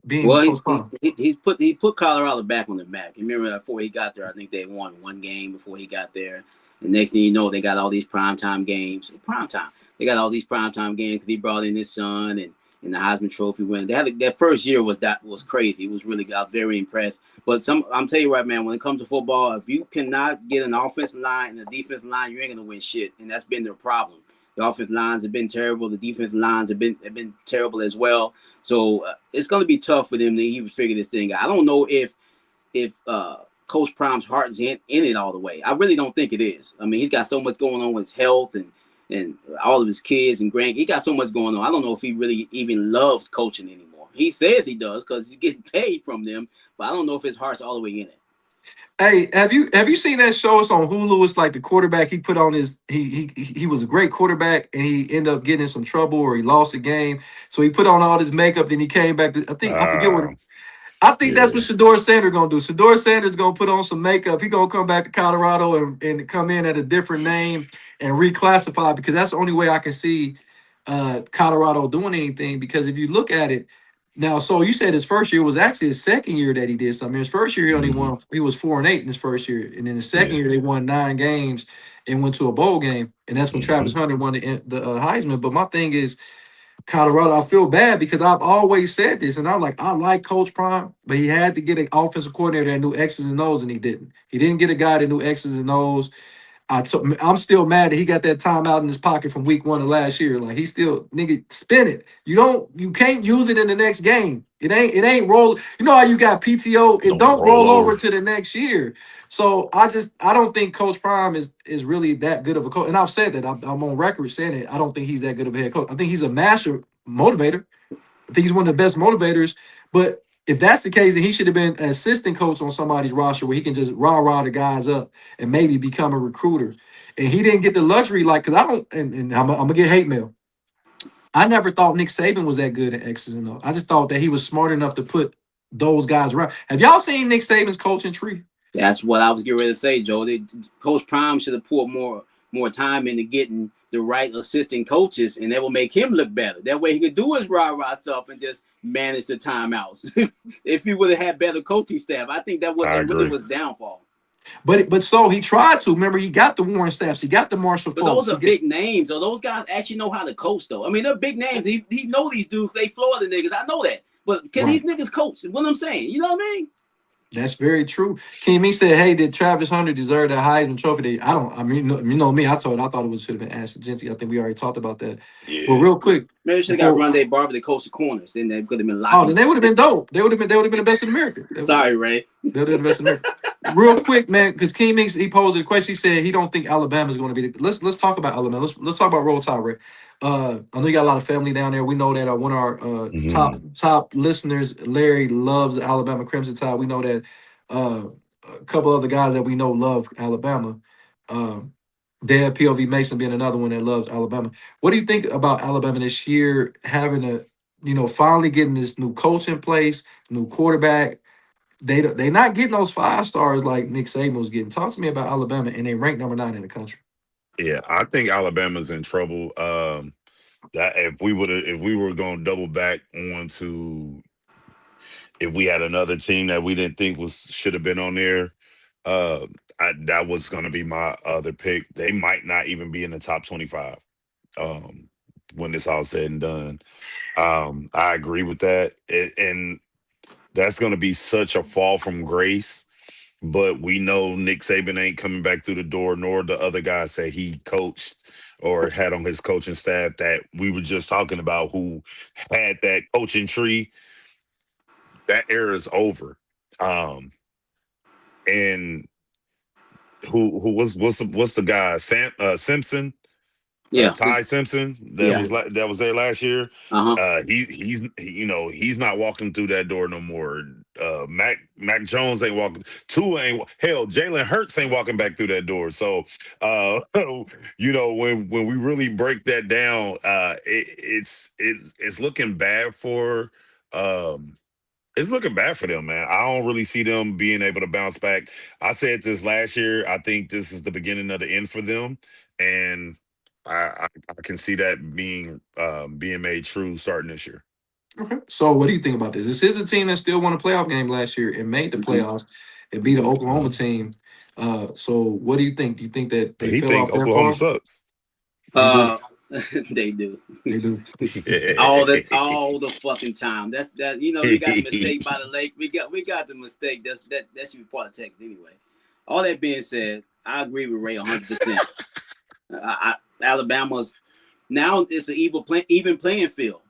Speaker 1: being
Speaker 3: Well,
Speaker 1: Coach Prime?
Speaker 3: he put Colorado back on the map. You remember before he got there, I think they won one game before he got there. The next thing you know, they got all these primetime games. Primetime. They got all these primetime games because he brought in his son and the Heisman Trophy win. They had that first year was crazy. It was really good. I was very impressed. But I'm telling you right, man, when it comes to football, if you cannot get an offensive line and a defensive line, you ain't gonna win shit. And that's been their problem. The offensive lines have been terrible. The defensive lines have been terrible as well. So it's going to be tough for them to even figure this thing out. I don't know if Coach Prime's heart is in it all the way. I really don't think it is. I mean, he's got so much going on with his health and all of his kids and grand. He got so much going on. I don't know if he really even loves coaching anymore. He says he does because he's getting paid from them, but I don't know if his heart's all the way in it.
Speaker 1: Hey, have you seen that show? It's on Hulu. It's like the quarterback he put on his he was a great quarterback and he ended up getting in some trouble or he lost a game. So he put on all this makeup, then he came back. I forget what.
Speaker 4: Uh,
Speaker 1: I think that's what
Speaker 4: yeah.
Speaker 1: Shador Sanders gonna do. Shador Sanders gonna put on some makeup. He gonna come back to Colorado and come in at a different name and reclassify because that's the only way I can see Colorado doing anything. Because if you look at it now, so you said his first year was actually his second year that he did something. His first year he only
Speaker 4: hmm
Speaker 1: won. He was 4-8 in his first year, and then the second
Speaker 4: Yeah.
Speaker 1: year they won 9 games and went to a bowl game, and that's when
Speaker 4: hmm
Speaker 1: Travis Hunter won the Heisman. But my thing is Colorado, I feel bad because I've always said this, and I'm like, I like Coach Prime, but he had to get an offensive coordinator that knew X's and O's, and he didn't. He didn't get a guy that knew X's and O's. I'm still mad that he got that timeout in his pocket from week 1 of last year. Like he still nigga spin it. You can't use it in the next game. It ain't roll. You know how you got PTO. It
Speaker 4: Don't
Speaker 1: don't
Speaker 4: roll
Speaker 1: roll over
Speaker 4: over.
Speaker 1: to the next year. So I don't think Coach Prime is really that good of a coach. And I've said that I'm on record saying it. I don't think he's that good of a head coach. I think he's a master motivator. I think he's one of the best motivators. But if that's the case, then he should have been an assistant coach on somebody's roster where he can just rah the guys up and maybe become a recruiter. And he didn't get the luxury, like, because I don't, and I'm gonna get hate mail. I never thought Nick Saban was that good at X's and O's. I just thought that he was smart enough to put those guys around. Have y'all seen Nick Saban's coaching tree?
Speaker 3: That's what I was getting ready to say, Joe. Coach Prime should have poured more time into getting the right assistant coaches, and that will make him look better. That way, he could do his rah stuff and just manage the timeouts. If he would have had better coaching staff, I think
Speaker 4: I
Speaker 3: that really
Speaker 4: agree.
Speaker 3: was downfall.
Speaker 1: But so he tried to. Remember, he got the Warren Saps, he got the Marshall
Speaker 3: But those
Speaker 1: Folks.
Speaker 3: are big names, so those guys actually know how to coach, though. I mean, they're big names. He know these dudes. They Florida niggas. I know that. But can
Speaker 1: Right.
Speaker 3: these niggas coach? What I'm saying, you know what I mean?
Speaker 1: That's very true. Kimmy said, "Hey, did Travis Hunter deserve that Heisman Trophy?" I don't. I mean, you know me. I thought it was should have been Ashton Genty. I think we already talked about that. But
Speaker 4: Yeah.
Speaker 1: real quick,
Speaker 3: Maybe should have got
Speaker 1: before
Speaker 3: Rondé Barber to coach the corners. Then they could have been
Speaker 1: oh,
Speaker 3: locking.
Speaker 1: then they would have been dope. They would have been the best in America.
Speaker 3: Sorry, Ray.
Speaker 1: They would have been the best in America. Real quick, man, because King Mix he posed a question. He said he don't think Alabama is going to be. Let's talk about Alabama. Let's talk about Roll Tide, Ray. I know you got a lot of family down there. We know that one of our
Speaker 4: hmm
Speaker 1: top listeners, Larry, loves the Alabama Crimson Tide. We know that uh, a couple other guys that we know love Alabama. Um, Dad POV Mason being another one that loves Alabama. What do you think about Alabama this year having finally getting this new coach in place, new quarterback? They not getting those 5 stars like Nick Saban was getting. Talk to me about Alabama, and they rank number 9 in the country.
Speaker 4: Yeah, I think Alabama's in trouble. That if we were going to double back on to if we had another team that we didn't think was should have been on there, uh, that was going to be my other pick. They might not even be in the top 25 when it's all said and done. I agree with that. And that's going to be such a fall from grace. But we know Nick Saban ain't coming back through the door, nor the other guys that he coached or had on his coaching staff that we were just talking about who had that coaching tree. That era is over. And what's the guy Simpson,
Speaker 3: Yeah,
Speaker 4: Ty Simpson
Speaker 3: yeah.
Speaker 4: that was there last year.
Speaker 3: Uh-huh.
Speaker 4: He's not walking through that door no more. Mac Jones ain't walking. Tua ain't. Hell, Jalen Hurts ain't walking back through that door. So, when we really break that down, it's looking bad for. It's looking bad for them, man. I don't really see them being able to bounce back. I said this last year. I think this is the beginning of the end for them, and I can see that being made true starting this year.
Speaker 1: Okay. So what do you think about this? This is a team that still won a playoff game last year and made the
Speaker 3: Mhm.
Speaker 1: playoffs and beat an Oklahoma team. So what do you think? Do you think that they
Speaker 4: He
Speaker 1: fell
Speaker 4: think
Speaker 1: off that
Speaker 4: Oklahoma
Speaker 1: far?
Speaker 4: sucks.
Speaker 1: They do.
Speaker 3: They do.
Speaker 1: They do.
Speaker 3: all the fucking time. That's that. You got the mistake by the lake. We got the mistake. That should be part of Texas anyway. All that being said, I agree with Ray 100%. Alabama's now it's an even playing field.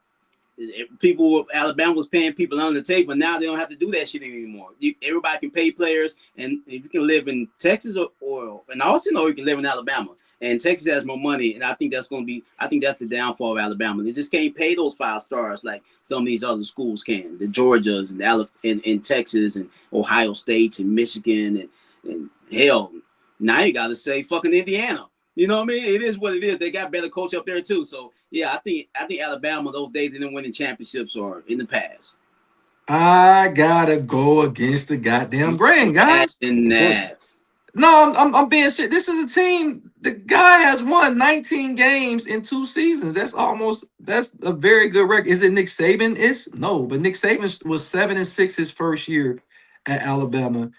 Speaker 3: Alabama was paying people under the table. Now they don't have to do that shit anymore. Everybody can pay players, and if you can live in Texas or in Austin, or you can live in Alabama. And Texas has more money, and I think that's the downfall of Alabama. They just can't pay those 5 stars like some of these other schools can. The Georgias and Texas and Ohio States and Michigan and hell, now you got to say fucking Indiana. You know what I mean? It is what it is. They got better coach up there too. So yeah, I think Alabama, those days they didn't win championships are in the past.
Speaker 1: I gotta go against the goddamn grain, guys.
Speaker 3: Imagine that.
Speaker 1: No, I'm being serious. This is a team. The guy has won 19 games in 2 seasons. That's a very good record. Is it Nick Saban? No, but Nick Saban was 7-6 his first year at Alabama.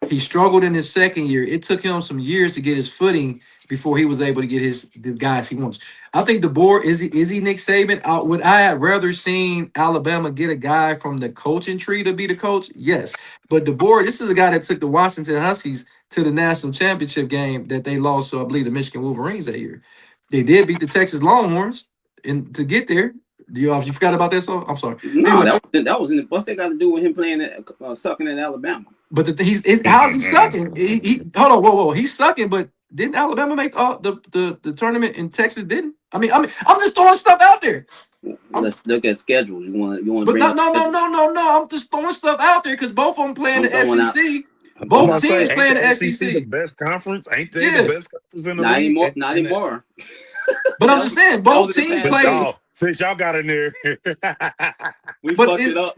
Speaker 1: He struggled in his second year. It took him some years to get his footing before he was able to get the guys he wants. I think the board is he Nick Saban? Would I have rather seen Alabama get a guy from the coaching tree to be the coach? Yes, but the board. This is a guy that took the Washington Huskies to the national championship game that they lost to, I believe, the Michigan Wolverines that year. They did beat the Texas Longhorns and to get there. You forgot about that? So I'm sorry.
Speaker 3: No,
Speaker 1: anyway,
Speaker 3: that was in the. What's that got to do with him playing sucking at Alabama?
Speaker 1: But how's he sucking? He hold on, whoa, he's sucking. But didn't Alabama make the tournament and Texas didn't? I mean, I'm just throwing stuff out there.
Speaker 3: Let's look at schedules. You want to?
Speaker 1: But no. I'm just throwing stuff out there because both of them playing the SEC. Both teams playing the SEC.
Speaker 4: The best conference? Ain't they the best conference in the league?
Speaker 3: Not anymore.
Speaker 1: But I'm just saying, both teams play.
Speaker 4: Since y'all got in there,
Speaker 3: we fucked it up.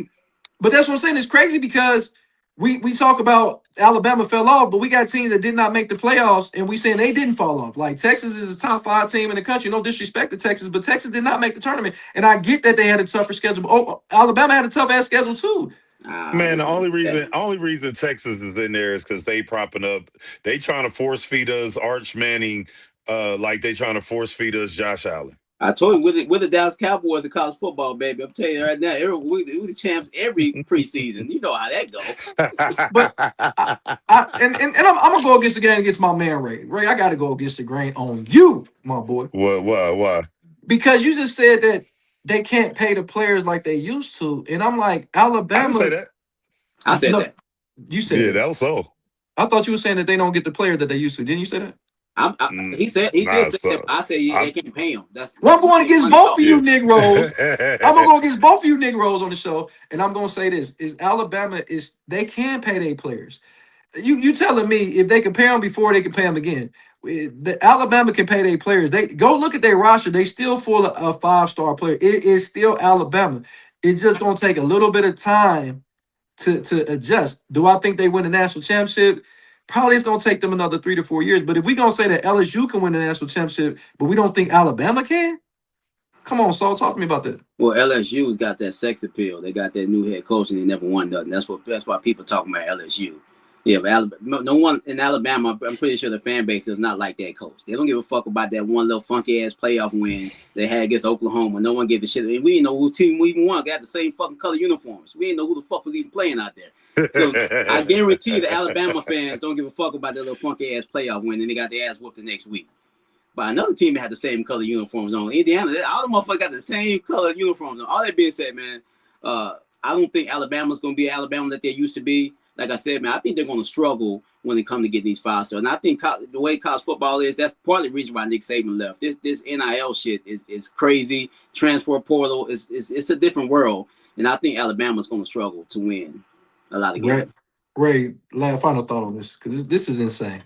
Speaker 1: But that's what I'm saying. It's crazy because we talk about Alabama fell off, but we got teams that did not make the playoffs, and we saying they didn't fall off. Like Texas is a top 5 team in the country. No disrespect to Texas, but Texas did not make the tournament. And I get that they had a tougher schedule. But Alabama had a tough ass schedule too.
Speaker 4: Man, the only reason Texas is in there is because they propping up. They trying to force feed us Arch Manning, like they trying to force feed us Josh Allen.
Speaker 3: I told you we're the Dallas Cowboys of college football, baby. I'm telling you right now, we're the champs every preseason. You know how that goes.
Speaker 1: But I'm gonna go against the grain against my man Ray. Ray, I gotta go against the grain on you, my boy.
Speaker 4: Why?
Speaker 1: Because you just said that they can't pay the players like they used to, and I'm like, Alabama.
Speaker 4: I didn't say that.
Speaker 3: I said that.
Speaker 1: You said
Speaker 4: that was so.
Speaker 1: I thought you were saying that they don't get the players that they used to. Didn't you say that?
Speaker 3: He did say that. I said they can't pay him.
Speaker 1: I'm going against both of you Negroes. I'm gonna go against both of you Negroes on the show, and I'm gonna say this: is Alabama they can pay their players. You telling me if they can pay them before they can pay them again? The Alabama can pay their players. They go look at their roster. They still full of a 5-star player. It is still Alabama. It's just gonna take a little bit of time to adjust. Do I think they win the national championship? Probably it's going to take them another 3 to 4 years. But if we're going to say that LSU can win the national championship, but we don't think Alabama can, come on, Saul, talk to me about that.
Speaker 3: Well, LSU's got that sex appeal. They got that new head coach, and they never won nothing. That's why people talking about LSU. Yeah, but Alabama, no one in Alabama, I'm pretty sure the fan base does not like that coach. They don't give a fuck about that one little funky ass playoff win they had against Oklahoma. No one gave a shit. I mean, we didn't know who team we even won. They had the same fucking color uniforms. We didn't know who the fuck was even playing out there. So I guarantee the Alabama fans don't give a fuck about that little funky ass playoff win, and they got their ass whooped the next week. But another team that had the same color uniforms on. Indiana, all the motherfuckers got the same color uniforms on. All that being said, man, I don't think Alabama's going to be Alabama that they used to be. Like I said, man, I think they're going to struggle when they come to get these 5-star. And I think the way college football is, that's part of the reason why Nick Saban left. This NIL shit is crazy. Transfer portal it's a different world. And I think Alabama's going to struggle to win a lot of games.
Speaker 1: Ray, final thought on this, because this is insane.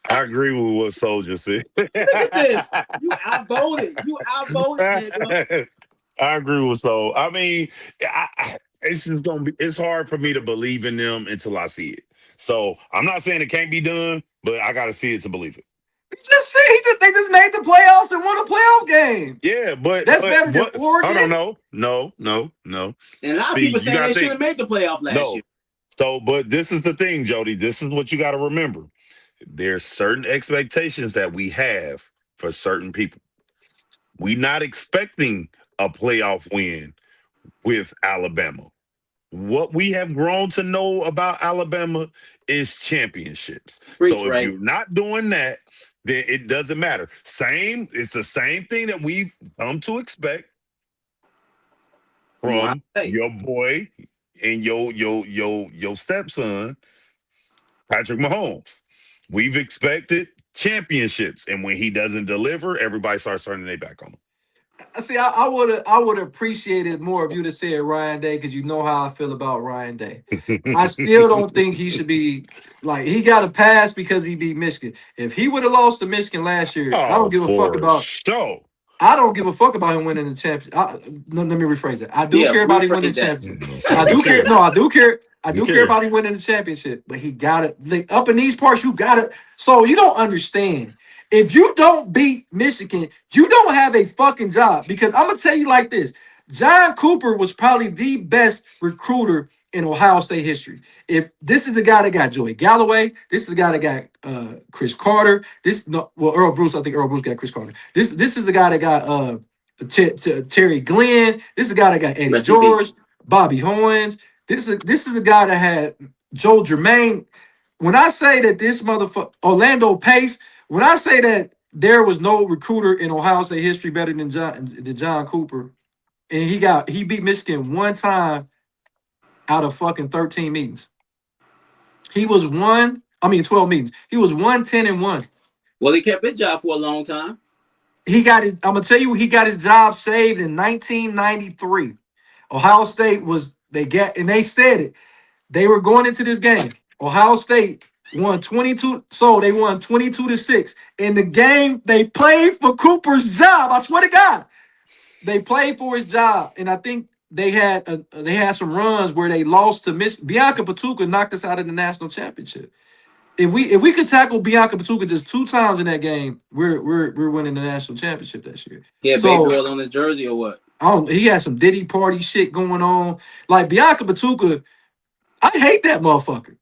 Speaker 4: I agree with what Soldier said.
Speaker 3: Look at this. You outvoted. Nigga.
Speaker 4: I agree with Soul. I mean, it's just it's hard for me to believe in them until I see it. So I'm not saying it can't be done, but I got to see it to believe it.
Speaker 1: They just made the playoffs and won a playoff game.
Speaker 4: Yeah, but
Speaker 1: that's better than Oregon.
Speaker 4: I don't know. No.
Speaker 3: And a lot of people saying they should have made the playoff last year.
Speaker 4: So, but this is the thing, Jody. This is what you got to remember. There's certain expectations that we have for certain people. We're not expecting a playoff win with Alabama. What we have grown to know about Alabama is championships. So if you're not doing that, then it doesn't matter. It's the same thing that we've come to expect from your boy and your stepson, Patrick Mahomes. We've expected championships, and when he doesn't deliver, everybody starts turning their back on him.
Speaker 1: See, I would appreciate it more if you'd have said Ryan Day, because you know how I feel about Ryan Day. I still don't think he should be he got a pass because he beat Michigan. If he would have lost to Michigan last year, I don't give a fuck about. I don't give a fuck about him winning the championship. Let me rephrase it. I do care about him winning the championship. I do care. No, I do care. I do care about him winning the championship. But he got it up in these parts. You got it. So you don't understand. If you don't beat Michigan, you don't have a fucking job. Because I'm going to tell you like this. John Cooper was probably the best recruiter in Ohio State history. If this is the guy that got Joey Galloway, this is the guy that got Chris Carter. Earl Bruce. I think Earl Bruce got Chris Carter. This is the guy that got Terry Glenn. This is the guy that got Eddie George, Bobby Hoynes. This is the guy that had Joe Germain. When I say that this motherfucker Orlando Pace. When I say that there was no recruiter in Ohio State history better than John Cooper, and he beat Michigan one time out of fucking 13 meetings. He was 12 meetings. He was 1-10-1.
Speaker 3: Well, he kept his job for a long time.
Speaker 1: I'm gonna tell you, he got his job saved in 1993. Ohio State they said it. They were going into this game. Ohio State won 22, so they won 22-6. In the game, they played for Cooper's job. I swear to God, they played for his job, and I think they had some runs where they lost to Bianca Patuca knocked us out of the national championship. If we could tackle Bianca Patuca just 2 times in that game, we're winning the national championship this year.
Speaker 3: He had baby oil on his jersey or what?
Speaker 1: He had some Diddy party shit going on. Like Bianca Patuca, I hate that motherfucker.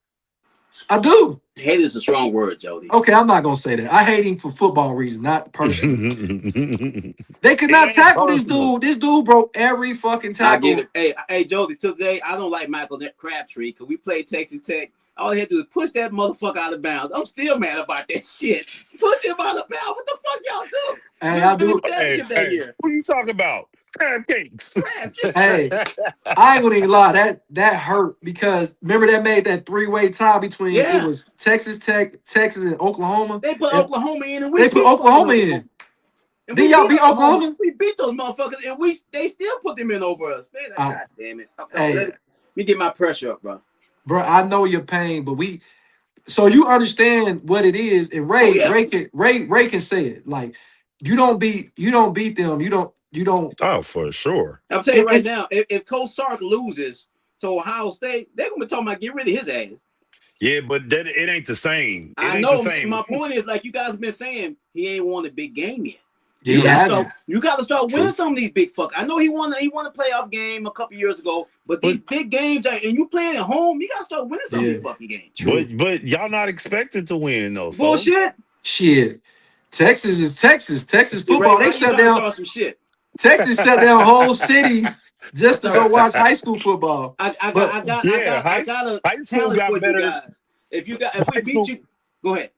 Speaker 1: I do.
Speaker 3: Hate is a strong word, Jody.
Speaker 1: Okay, I'm not gonna say that. I hate him for football reasons, not personally. They could not tackle this dude. This dude broke every fucking tackle.
Speaker 3: I get it. Hey, Jody. Today I don't like Michael Crabtree because we played Texas Tech. All he had to do is push that motherfucker out of bounds. I'm still mad about that shit. Push him out of bounds. What the fuck y'all do?
Speaker 1: Hey, I do.
Speaker 4: What are you talking about? Crab cakes.
Speaker 1: Hey, I ain't gonna even lie. That hurt because remember that made that 3-way tie between it was Texas Tech, Texas, and Oklahoma.
Speaker 3: They put Oklahoma in, and
Speaker 1: they put Oklahoma in. Then y'all beat Oklahoma.
Speaker 3: We beat those motherfuckers, and they still put them in over us. Man, God damn it! Let me get my pressure up, bro.
Speaker 1: Bro, I know your pain, but so you understand what it is, and Ray can say it. Like you don't beat them. You don't.
Speaker 4: Oh, for sure.
Speaker 3: I'm telling you right now, if Coach Sark loses to Ohio State, they're gonna be talking about get rid of his ass.
Speaker 4: Yeah, but it ain't the same.
Speaker 3: I know. My point is, like you guys have been saying, he ain't won a big game yet.
Speaker 1: Yeah, he hasn't.
Speaker 3: You got to start
Speaker 4: True.
Speaker 3: winning some of these big fuck. I know he won a playoff game a couple years ago, but these big games and you playing at home, you got to start winning some of these fucking games.
Speaker 1: True.
Speaker 4: But y'all not expected to win though. So.
Speaker 3: Bullshit.
Speaker 1: Shit. Texas is Texas. Texas
Speaker 3: Right,
Speaker 1: football. They
Speaker 3: you
Speaker 1: shut
Speaker 3: gotta
Speaker 1: down.
Speaker 3: start some shit.
Speaker 1: Texas shut down whole cities just to go watch high school football.
Speaker 3: I got a
Speaker 4: high school
Speaker 3: challenge
Speaker 4: got
Speaker 3: for
Speaker 4: better.
Speaker 3: you guys. If we beat you, go ahead.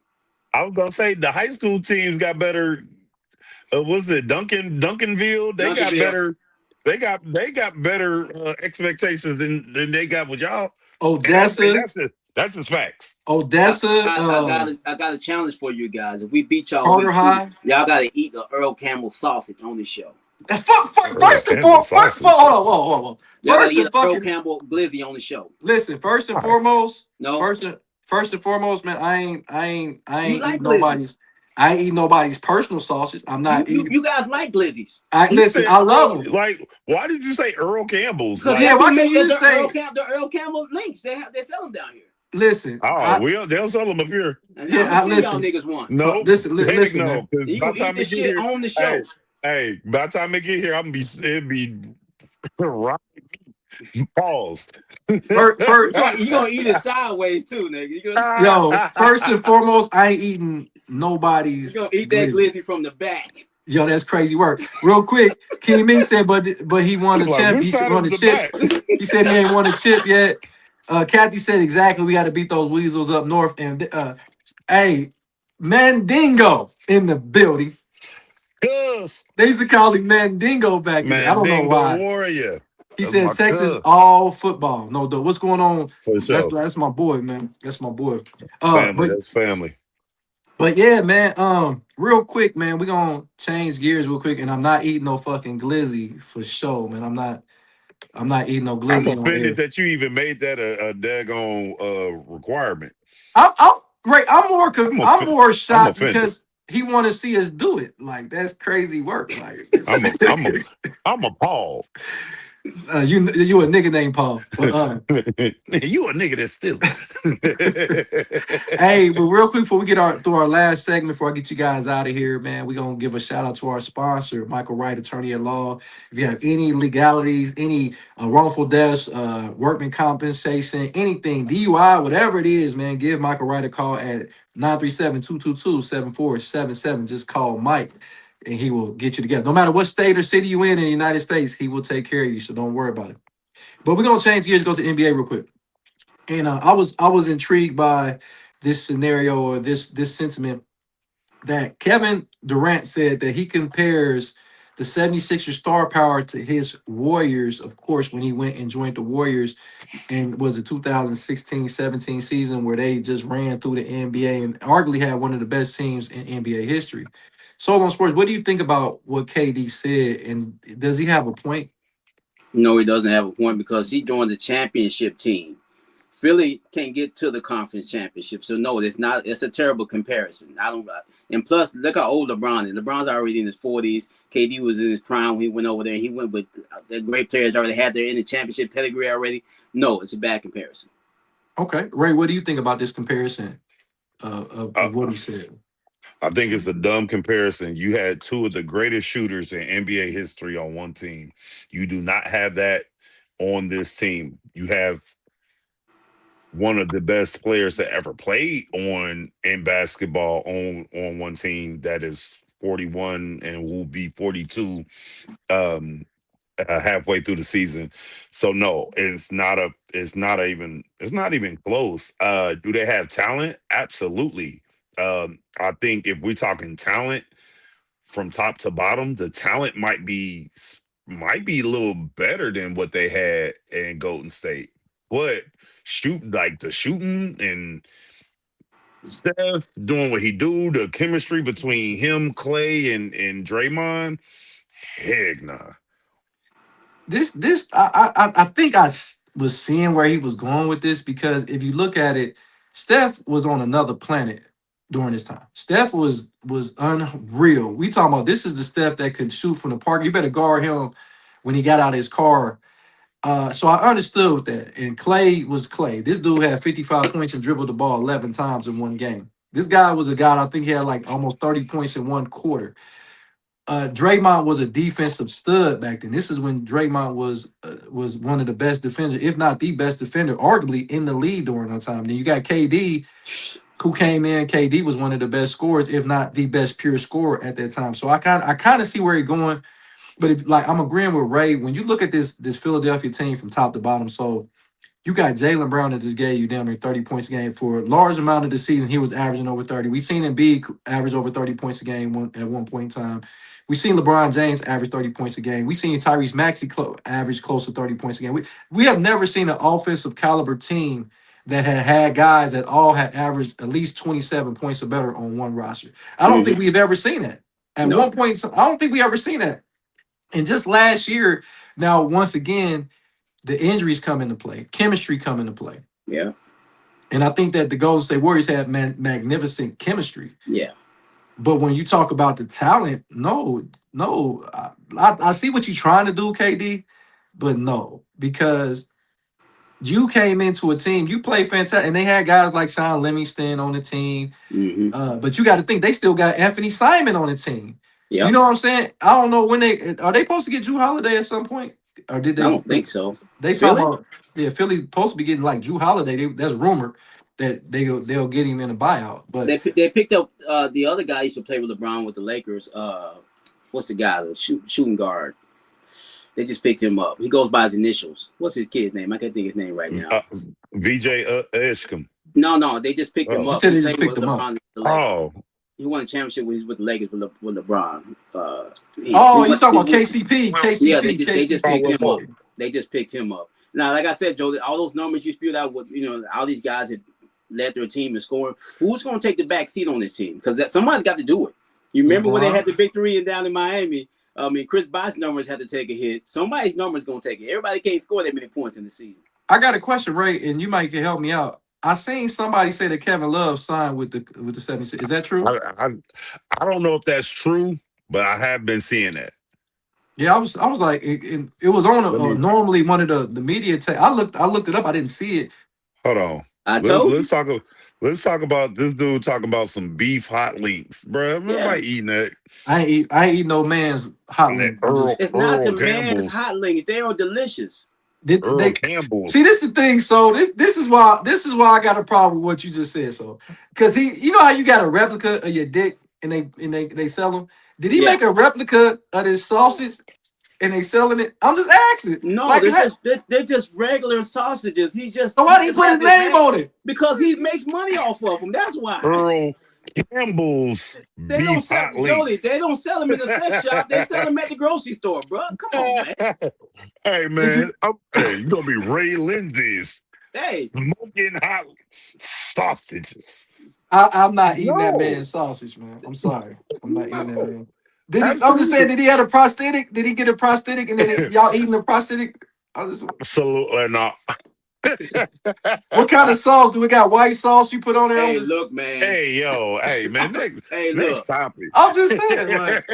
Speaker 4: I was gonna say the high school teams got better. Was it Duncanville? They got better. They got better expectations than they got with y'all.
Speaker 1: Odessa.
Speaker 4: That's just facts.
Speaker 1: Odessa.
Speaker 3: I got a challenge for you guys. If we beat y'all,
Speaker 1: Carter High.
Speaker 3: Y'all got to eat the Earl Campbell sausage on the show.
Speaker 1: First and foremost, hold on.
Speaker 3: Y'all got to eat Earl Campbell glizzy on the show.
Speaker 1: Listen, first and foremost,
Speaker 3: no.
Speaker 1: First and foremost, man, I ain't
Speaker 3: like
Speaker 1: eating nobody's. I ain't eating nobody's personal sausage. I'm not eating.
Speaker 3: You guys like glizzies.
Speaker 1: I love them.
Speaker 4: Like, why did you say Earl Campbell's?
Speaker 3: Because
Speaker 1: why can't you just say
Speaker 3: the Earl Campbell links? They sell them down here.
Speaker 1: Listen.
Speaker 4: They'll sell them up here.
Speaker 3: Yeah, listen. Y'all niggas want.
Speaker 4: No,
Speaker 1: listen.
Speaker 4: No,
Speaker 3: you can eat this shit on the show.
Speaker 4: Hey, by the time they get here, I'm gonna be right. Pause.
Speaker 3: First, you gonna eat it sideways too, nigga.
Speaker 1: Yo, first and foremost, I ain't eating nobody's.
Speaker 3: You gonna eat that glizzy from the back.
Speaker 1: Yo, that's crazy work. Real quick, King Ming said, but he won a chip. He won a chip. He said he ain't won a chip yet. Kathy said exactly. We got to beat those weasels up north. And hey, Mandingo in the building. They used to call him Mandingo back then. I don't know why.
Speaker 4: Warrior.
Speaker 1: He said Texas all football. No, though. What's going on?
Speaker 4: For sure.
Speaker 1: That's my boy, man. That's my boy.
Speaker 4: That's family.
Speaker 1: But yeah, man. Real quick, man. We're gonna change gears real quick, and I'm not eating no fucking glizzy for sure, man. I'm not eating no glizzy.
Speaker 4: I'm offended that you even made that a daggone requirement.
Speaker 1: I'm more shocked because he want to see us do it. Like that's crazy work. Like
Speaker 4: I'm appalled.
Speaker 1: You a nigga named Paul. But,
Speaker 4: you a nigga that's still.
Speaker 1: Hey, but real quick before we get through our last segment, before I get you guys out of here, man, we're gonna give a shout out to our sponsor, Michael Wright, attorney at law. If you have any legalities, any wrongful deaths, workman compensation, anything, DUI, whatever it is, man, give Michael Wright a call at 937-222-7477. Just call Mike. And he will get you together. No matter what state or city you in the United States, he will take care of you. So don't worry about it. But we're gonna change gears, go to NBA real quick. And I was intrigued by this scenario or this sentiment that Kevin Durant said that he compares the 76ers star power to his Warriors, of course, when he went and joined the Warriors and was a 2016-17 season where they just ran through the NBA and arguably had one of the best teams in NBA history. Soul on Sports, what do you think about what KD said, and does he have a point?
Speaker 3: No, he doesn't have a point because he joined the championship team. Philly can't get to the conference championship, so no, it's not. It's a terrible comparison. And plus, look how old LeBron is. LeBron's already in his 40s. KD was in his prime when he went over there. He went with the great players already had their in the championship pedigree already. No, it's a bad comparison.
Speaker 1: Okay, Ray, what do you think about this comparison of what he said?
Speaker 4: I think it's a dumb comparison. You had two of the greatest shooters in NBA history on one team. You do not have that on this team. You have one of the best players that ever played in basketball on one team that is 41 and will be 42 halfway through the season. So no, it's not even close. Do they have talent? Absolutely. I think if we're talking talent from top to bottom, the talent might be a little better than what they had in Golden State. But the shooting and Steph doing what he do, the chemistry between him, Clay, and Draymond, heck nah.
Speaker 1: I think I was seeing where he was going with this because if you look at it, Steph was on another planet during this time. Steph was unreal. We talking about this is the Steph that could shoot from the park. You better guard him when he got out of his car. So I understood with that. And Clay was Clay. This dude had 55 points and dribbled the ball 11 times in one game. This guy was a guy, I think he had like almost 30 points in one quarter. Draymond was a defensive stud back then. This is when Draymond was one of the best defenders, if not the best defender, arguably in the league during that time. Then you got KD, who came in. KD was one of the best scorers, if not the best pure scorer at that time. So I kind of see where he's going. But if like I'm agreeing with Ray, when you look at this Philadelphia team from top to bottom, so you got Jaylen Brown that just gave you down there 30 points a game for a large amount of the season. He was averaging over 30. We've seen Embiid average over 30 points a game at one point in time. We've seen LeBron James average 30 points a game. We've seen Tyrese Maxey average close to 30 points a game. We have never seen an offensive caliber team that had guys that all had averaged at least 27 points or better on one roster. I don't think we've ever seen that. At one point, I don't think we ever seen that. And just last year, now once again, the injuries come into play, chemistry come into play.
Speaker 3: Yeah.
Speaker 1: And I think that the Golden State Warriors had magnificent chemistry.
Speaker 3: Yeah.
Speaker 1: But when you talk about the talent, no. I see what you're trying to do, KD, but no. Because you came into a team, you played fantastic, and they had guys like Sean Livingston on the team. But you got to think, they still got Anthony Simon on the team. Yeah. You know what I'm saying? I don't know when are they supposed to get Drew Holiday at some point? Or did they?
Speaker 3: I don't think so.
Speaker 1: They talking about Philly supposed to be getting like Drew Holiday. That's rumored that they'll get him in a buyout. But
Speaker 3: they picked up the other guy used to play with LeBron with the Lakers. What's the guy? The shooting guard. They just picked him up. He goes by his initials. What's his kid's name? I can't think his name right now.
Speaker 4: VJ Eshcom.
Speaker 3: No, they just picked him up.
Speaker 1: They just picked him up.
Speaker 3: He won a championship with the Lakers with LeBron.
Speaker 1: You're talking about KCP.
Speaker 3: Yeah, they just picked him up. They just picked him up. Now, like I said, Joe, all those numbers you spewed out, with all these guys that led their team in scoring. Who's going to take the back seat on this team? Because somebody's got to do it. You remember when they had the victory down in Miami? I mean, Chris Bosh's numbers had to take a hit. Somebody's numbers going to take it. Everybody can't score that many points in the season.
Speaker 1: I got a question, Ray, and you might can help me out. I seen somebody say that Kevin Love signed with the 76ers. Is that true?
Speaker 4: I don't know if that's true, but I have been seeing that.
Speaker 1: Yeah, I was like, it was on normally one of the media. I looked it up. I didn't see it.
Speaker 4: Hold on. Let's talk about this dude talking about some beef hot links, bro. Everybody eating that.
Speaker 1: I ain't eat no man's hot links.
Speaker 3: It's not the man's hot links. They are delicious.
Speaker 4: Campbell.
Speaker 1: See, this is the thing. So this is why I got a problem with what you just said. So because you know how you got a replica of your dick and they sell them. Did he make a replica of this sausage and they selling it? I'm just asking.
Speaker 3: No, they're just regular sausages.
Speaker 1: So why did he put his name on it?
Speaker 3: Because he makes money off of them. That's why.
Speaker 4: Earl Campbell's
Speaker 3: they don't sell them in the sex shop. They sell them at the grocery store, bro. Come on, man.
Speaker 4: Hey, man. You gonna be Ray Lindsay's smoking hot sausages.
Speaker 1: I'm not eating that man's sausage, man. I'm sorry. I'm not eating that man. I'm just saying, did he have a prosthetic? Did he get a prosthetic and then y'all eating the prosthetic?
Speaker 4: Absolutely not.
Speaker 1: What kind of sauce do we got? White sauce you put on there?
Speaker 3: Hey, look, man.
Speaker 4: Hey, man. Next topic.
Speaker 1: I'm just saying, like,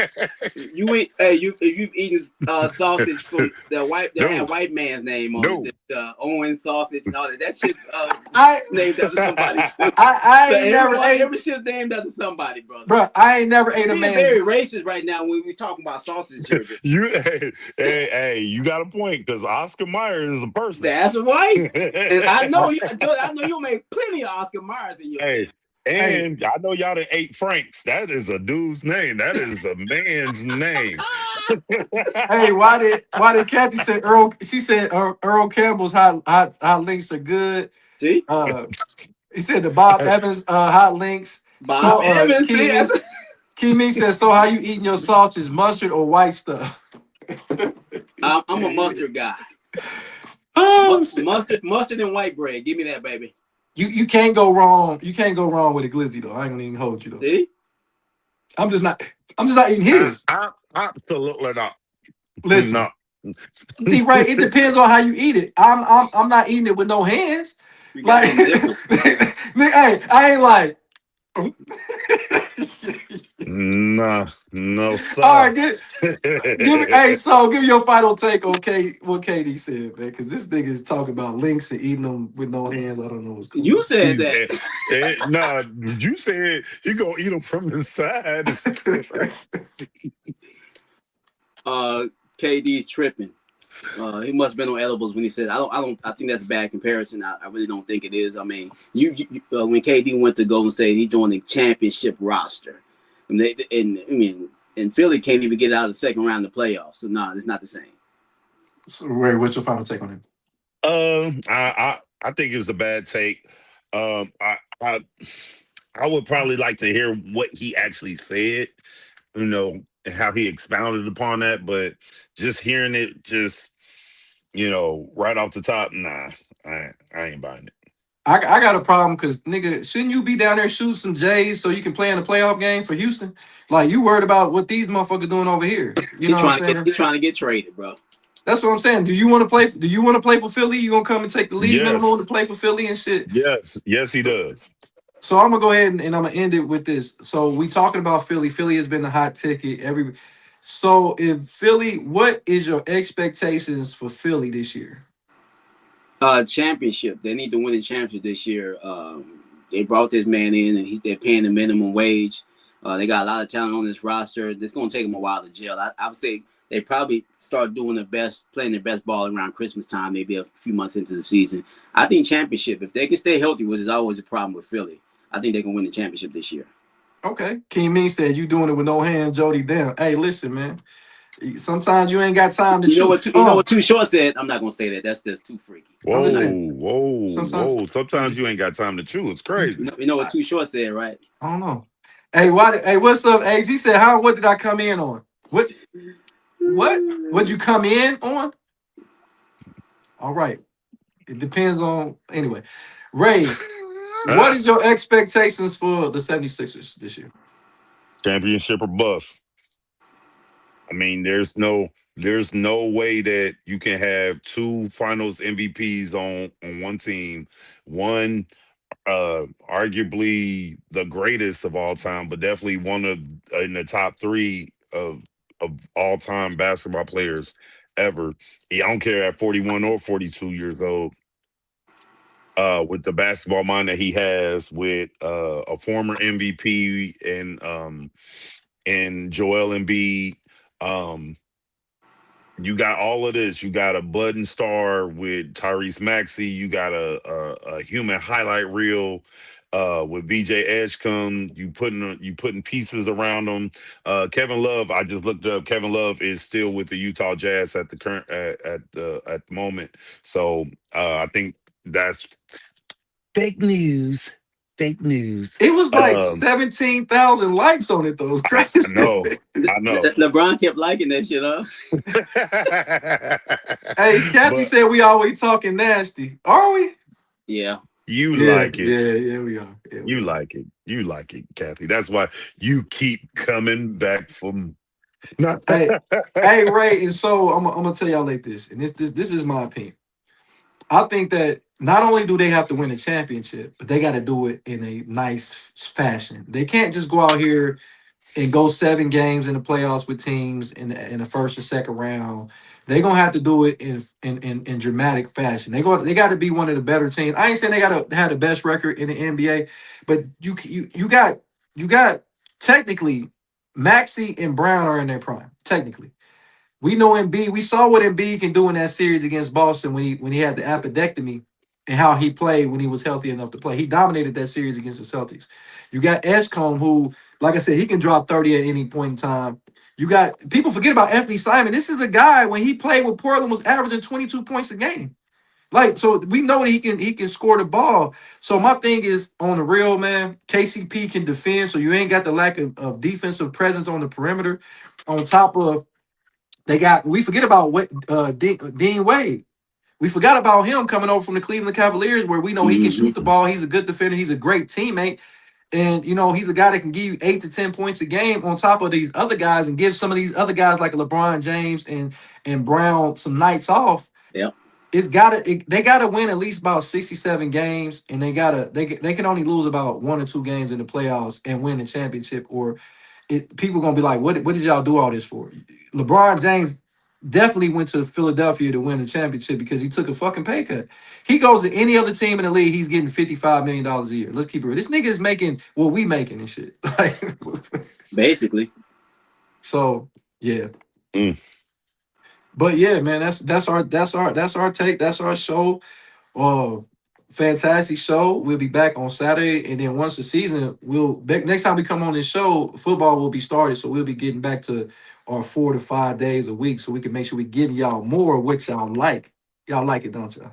Speaker 3: if you've eaten sausage from the white man's name on it, the Owen sausage and all that shit named after somebody too.
Speaker 1: I ain't never ate
Speaker 3: every shit named after somebody, brother.
Speaker 1: Bro, I ain't never ate a man.
Speaker 3: Very racist right now when we're talking about sausage.
Speaker 4: You got a point because Oscar Mayer is a person.
Speaker 3: That's right. And I know you make plenty of Oscar Myers in your head.
Speaker 4: And I know y'all done ate Franks. That is a dude's name. That is a man's name.
Speaker 1: Hey, why did Kathy say Earl? She said Earl Campbell's hot links are good.
Speaker 3: See,
Speaker 1: he said the Bob Evans hot links.
Speaker 3: Bob Evans says.
Speaker 1: Key says, so how you eating your sausage, mustard or white stuff?
Speaker 3: I'm a mustard guy. Mustard and white bread. Give me that, baby.
Speaker 1: You can't go wrong. You can't go wrong with a glizzy though. I ain't gonna even hold you though.
Speaker 3: See?
Speaker 1: I'm just not eating his.
Speaker 4: Absolutely not.
Speaker 1: Listen.
Speaker 4: No.
Speaker 1: See, right? It depends on how you eat it. I'm not eating it with no hands. Like, hey, I ain't like.
Speaker 4: No, sir.
Speaker 1: All right, give me your final take on what KD said, man, because this nigga is talking about links and eating them with no hands. I don't know what's going on.
Speaker 3: You said that.
Speaker 4: You said you gonna eat them from the side.
Speaker 3: KD's tripping. He must have been on edibles when he said, I think that's a bad comparison. I really don't think it is. I mean, when KD went to Golden State, he joined the championship roster. And Philly can't even get out of the second round of the playoffs. So, no, it's not the same.
Speaker 1: So, Ray, what's your final take on it?
Speaker 4: I think it was a bad take. I would probably like to hear what he actually said, and how he expounded upon that. But just hearing it, right off the top, nah, I ain't buying it.
Speaker 1: I got a problem because, nigga, shouldn't you be down there shooting some J's so you can play in a playoff game for Houston? Like, you worried about what these motherfuckers doing over here. You know what I'm saying?
Speaker 3: He's trying to get traded, bro.
Speaker 1: That's what I'm saying. Do you want to play? Do you want to play for Philly? You gonna come and take the league minimum to
Speaker 4: Yes.
Speaker 1: play for Philly and shit?
Speaker 4: Yes, he does.
Speaker 1: So I'm gonna go ahead and I'm gonna end it with this. So we talking about Philly. Philly has been the hot ticket. So if Philly, what is your expectations for Philly this year?
Speaker 3: Championship. They need to win the championship this year. They brought this man in, and they're paying the minimum wage. They got a lot of talent on this roster. It's going to take them a while to gel. I would say they probably start playing their best ball around Christmas time, maybe a few months into the season. I think championship, if they can stay healthy, which is always a problem with Philly, I think they can win the championship this year.
Speaker 1: Okay. King Ming said you doing it with no hand, Jody. Damn. Hey, listen, man. Sometimes you ain't got time to shoot.
Speaker 3: You know what Too Short said? I'm not gonna say that. That's just too freaky.
Speaker 4: Whoa. Sometimes you ain't got time to chew. It's crazy.
Speaker 3: You know what Too Short said, right?
Speaker 1: I don't know. Hey, what's up, AZ? He said, what did I come in on? What'd you come in on? All right. It depends on anyway. Ray, what is your expectations for the 76ers this year?
Speaker 4: Championship or bust. I mean, there's no way that you can have two finals MVPs on one team. One arguably the greatest of all time, but definitely one of in the top three of all time basketball players ever. I don't care at 41 or 42 years old. With the basketball mind that he has, with a former MVP and Joel Embiid, you got all of this. You got a budding star with Tyrese Maxey. You got a human highlight reel with VJ Edgecombe. You putting pieces around them. Kevin Love. I just looked up. Kevin Love is still with the Utah Jazz at the current at the moment. So I think that's fake news. Fake news.
Speaker 1: It was like 17,000 likes on it, though. Crazy.
Speaker 4: I know.
Speaker 3: LeBron kept liking that shit, huh?
Speaker 1: Hey, Kathy said we always talking nasty. Are we?
Speaker 3: Yeah.
Speaker 4: Like it.
Speaker 1: Yeah, we are. Yeah,
Speaker 4: you like it. You like it, Kathy. That's why you keep coming back from.
Speaker 1: hey, Ray, and so I'm gonna tell y'all like this, and this is my opinion. I think that not only do they have to win a championship, but they got to do it in a nice fashion. They can't just go out here and go 7 games in the playoffs with teams in the first or second round. They're gonna have to do it in dramatic fashion. They got to be one of the better teams. I ain't saying they got to have the best record in the NBA, but you got technically Maxey and Brown are in their prime. Technically, we know Embiid. We saw what Embiid can do in that series against Boston when he had the appendectomy and how he played when he was healthy enough to play. He dominated that series against the Celtics. You got Edgecombe, who, like I said, he can drop 30 at any point in time. You got people forget about Anthony Simon. This is a guy when he played with Portland was averaging 22 points a game. Like, so we know that he can score the ball. So my thing is, on the real, man, KCP can defend, so you ain't got the lack of defensive presence on the perimeter. On top of we forget about what Dean Wade. We forgot about him coming over from the Cleveland Cavaliers, where we know he can shoot the ball. He's a good defender. He's a great teammate. And, he's a guy that can give you 8 to 10 points a game on top of these other guys and give some of these other guys like LeBron James and Brown some nights off.
Speaker 3: Yep.
Speaker 1: They gotta win at least about 67 games, and they can only lose about 1 or 2 games in the playoffs and win the championship, or people gonna be like, what did y'all do all this for? LeBron James definitely went to Philadelphia to win the championship because he took a fucking pay cut. He goes to any other team in the league, he's getting $55 million a year. Let's keep it real. This nigga is making what we making and shit.
Speaker 3: Basically.
Speaker 1: So, yeah. But yeah, man, that's our take. That's our show. Uh, fantastic show. We'll be back on Saturday, and then once the season, next time we come on this show, football will be started. So we'll be getting back to our 4 to 5 days a week, so we can make sure we give y'all more of what y'all like. Y'all like it, don't y'all?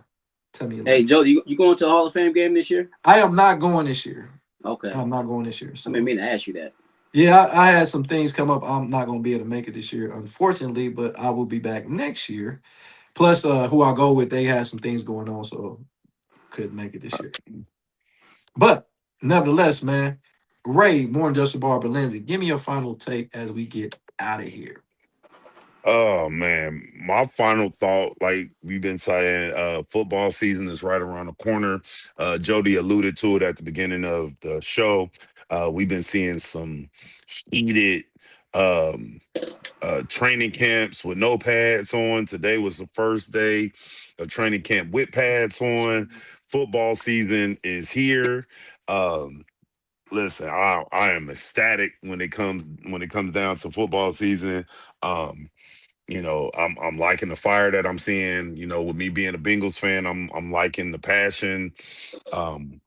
Speaker 1: Tell me you
Speaker 3: Hey,
Speaker 1: like it.
Speaker 3: Joe, you going to the Hall of Fame game this year?
Speaker 1: I am not going this year.
Speaker 3: Okay.
Speaker 1: I'm not going this year.
Speaker 3: I mean
Speaker 1: So
Speaker 3: to ask you that.
Speaker 1: yeah, I had some things come up. I'm not gonna be able to make it this year, unfortunately, but I will be back next year. Plus, who I go with, they had some things going on, so couldn't make it this year. But nevertheless, man, Ray, more than just a Barber Lindsay, give me your final take as we get out of here.
Speaker 4: Oh man, my final thought, like we've been saying, football season is right around the corner. Jody alluded to it at the beginning of the show. We've been seeing some heated um, training camps with no pads on. Today was the first day of training camp with pads on. Football season is here. Um, Listen, I am ecstatic when it comes down to football season. Um, I'm liking the fire that I'm seeing. With me being a Bengals fan, I'm liking the passion. Um,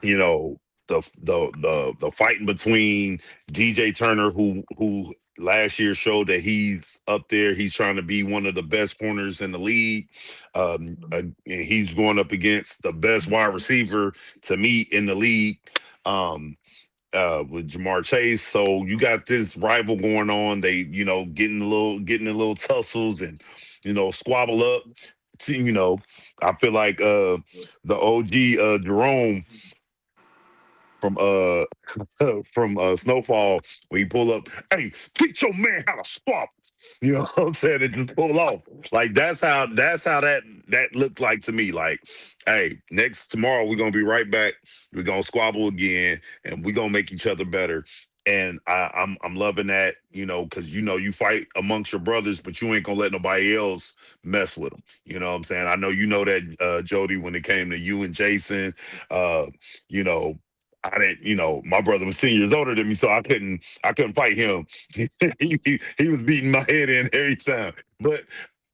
Speaker 4: you know, the fighting between DJ Turner, who last year showed that he's up there. He's trying to be one of the best corners in the league. And he's going up against the best wide receiver to me in the league. Um, with Jamar Chase. So you got this rival going on. They, getting a little tussles and, squabble up. I feel like the OG Jerome from Snowfall, when he pull up, hey, teach your man how to swap. You know what I'm saying? And just pull off. Like that's how that looked like to me. Like, hey, next tomorrow we're gonna be right back. We're gonna squabble again and we're gonna make each other better. And I'm loving that, because you fight amongst your brothers, but you ain't gonna let nobody else mess with them. You know what I'm saying? I know you know that, Jody, when it came to you and Jason, uh, you know, I didn't, my brother was 10 years older than me, so I couldn't fight him. he was beating my head in every time. But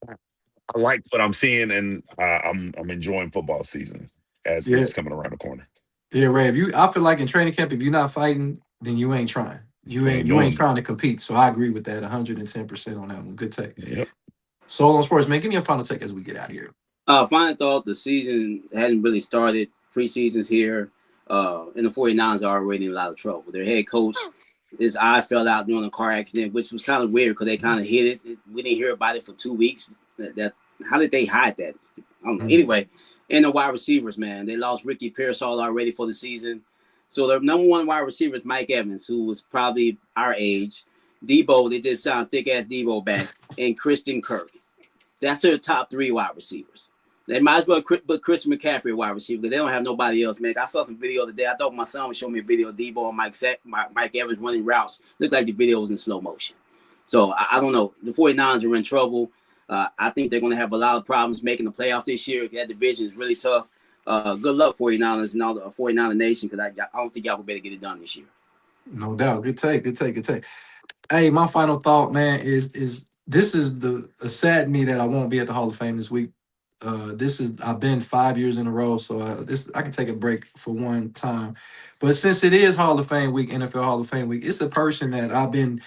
Speaker 4: I like what I'm seeing, and I'm enjoying football season as
Speaker 1: Yeah,
Speaker 4: it's coming around the corner.
Speaker 1: yeah, Ray. I feel like in training camp, if you're not fighting, then you ain't trying. You
Speaker 4: We
Speaker 1: ain't
Speaker 4: ain't
Speaker 1: you ain't
Speaker 4: doing
Speaker 1: trying to compete. So I agree with that 110% on that one. Good take.
Speaker 4: it. Yep.
Speaker 1: Solo on sports, man. Give me a final take as we get out of here.
Speaker 3: Final thought, the season hadn't really started. Preseason's here. And the 49ers are already in a lot of trouble. Their head coach, his eye fell out during a car accident, which was kind of weird because they kind of hid it. We didn't hear about it for 2 weeks. How did they hide that? I don't know.
Speaker 1: Mm.
Speaker 3: Anyway, and the wide receivers, man. They lost Ricky Pearsall already for the season. So their number one wide receiver is Mike Evans, who was probably our age. Debo, they just sound thick ass Debo back, and Christian Kirk. That's their top three wide receivers. They might as well put Christian McCaffrey wide receiver because they don't have nobody else, man. I saw some video today. I thought my son was showing me a video of Debo and Mike Evans running routes. Looked like the video was in slow motion. So I don't know. The 49ers are in trouble. I think they're going to have a lot of problems making the playoffs this year. That division is really tough. Good luck, 49ers and all the 49er nation, because I don't think y'all will be able to get it done this year.
Speaker 1: No doubt. Good take. Good take. Good take. Hey, my final thought, man, is this is the sad me that I won't be at the Hall of Fame this week. This is I've been 5 years in a row, so this I can take a break for one time. But since it is Hall of Fame week, NFL Hall of Fame week, it's a person that I've been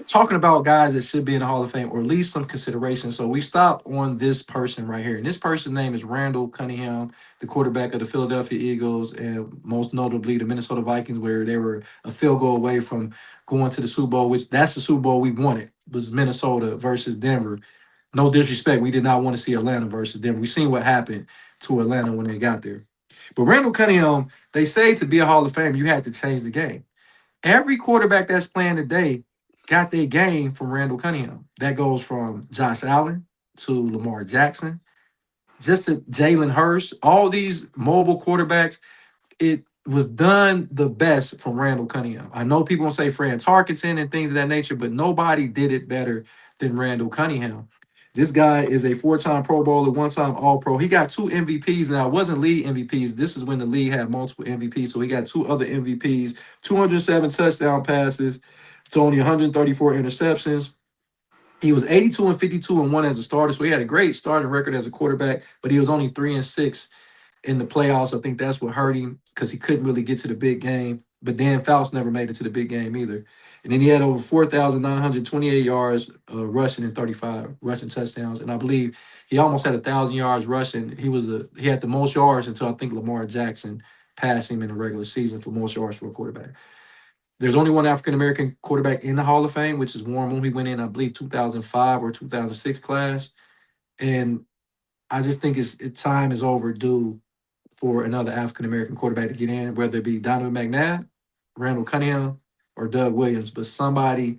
Speaker 1: talking about guys that should be in the Hall of Fame or at least some consideration. So we stopped on this person right here, and this person's name is Randall Cunningham, the quarterback of the Philadelphia Eagles and most notably the Minnesota Vikings, where they were a field goal away from going to the Super Bowl, which that's the Super Bowl we wanted, was Minnesota versus Denver. No disrespect, we did not want to see Atlanta versus Denver. We seen what happened to Atlanta when they got there. But Randall Cunningham, they say to be a Hall of Fame, you had to change the game. Every quarterback that's playing today got their game from Randall Cunningham. That goes from Josh Allen to Lamar Jackson, just to Jalen Hurts. All these mobile quarterbacks, it was done the best from Randall Cunningham. I know people gonna say Fran Tarkenton and things of that nature, but nobody did it better than Randall Cunningham. This guy is a four-time Pro Bowler, one-time All-Pro. He got two MVPs now. It wasn't league MVPs. This is when the league had multiple MVPs. So he got two other MVPs, 207 touchdown passes to only 134 interceptions. He was 82-52-1 as a starter, so he had a great starting record as a quarterback. But he was only 3-6 in the playoffs. I think that's what hurt him because he couldn't really get to the big game. But Dan Fouts never made it to the big game either. And then he had over 4,928 yards rushing and 35 rushing touchdowns. And I believe he almost had 1,000 yards rushing. He had the most yards until I think Lamar Jackson passed him in the regular season for most yards for a quarterback. There's only one African American quarterback in the Hall of Fame, which is Warren Moon. He went in, I believe, 2005 or 2006 class. And I just think time is overdue for another African American quarterback to get in, whether it be Donovan McNabb, Randall Cunningham, or Doug Williams. But somebody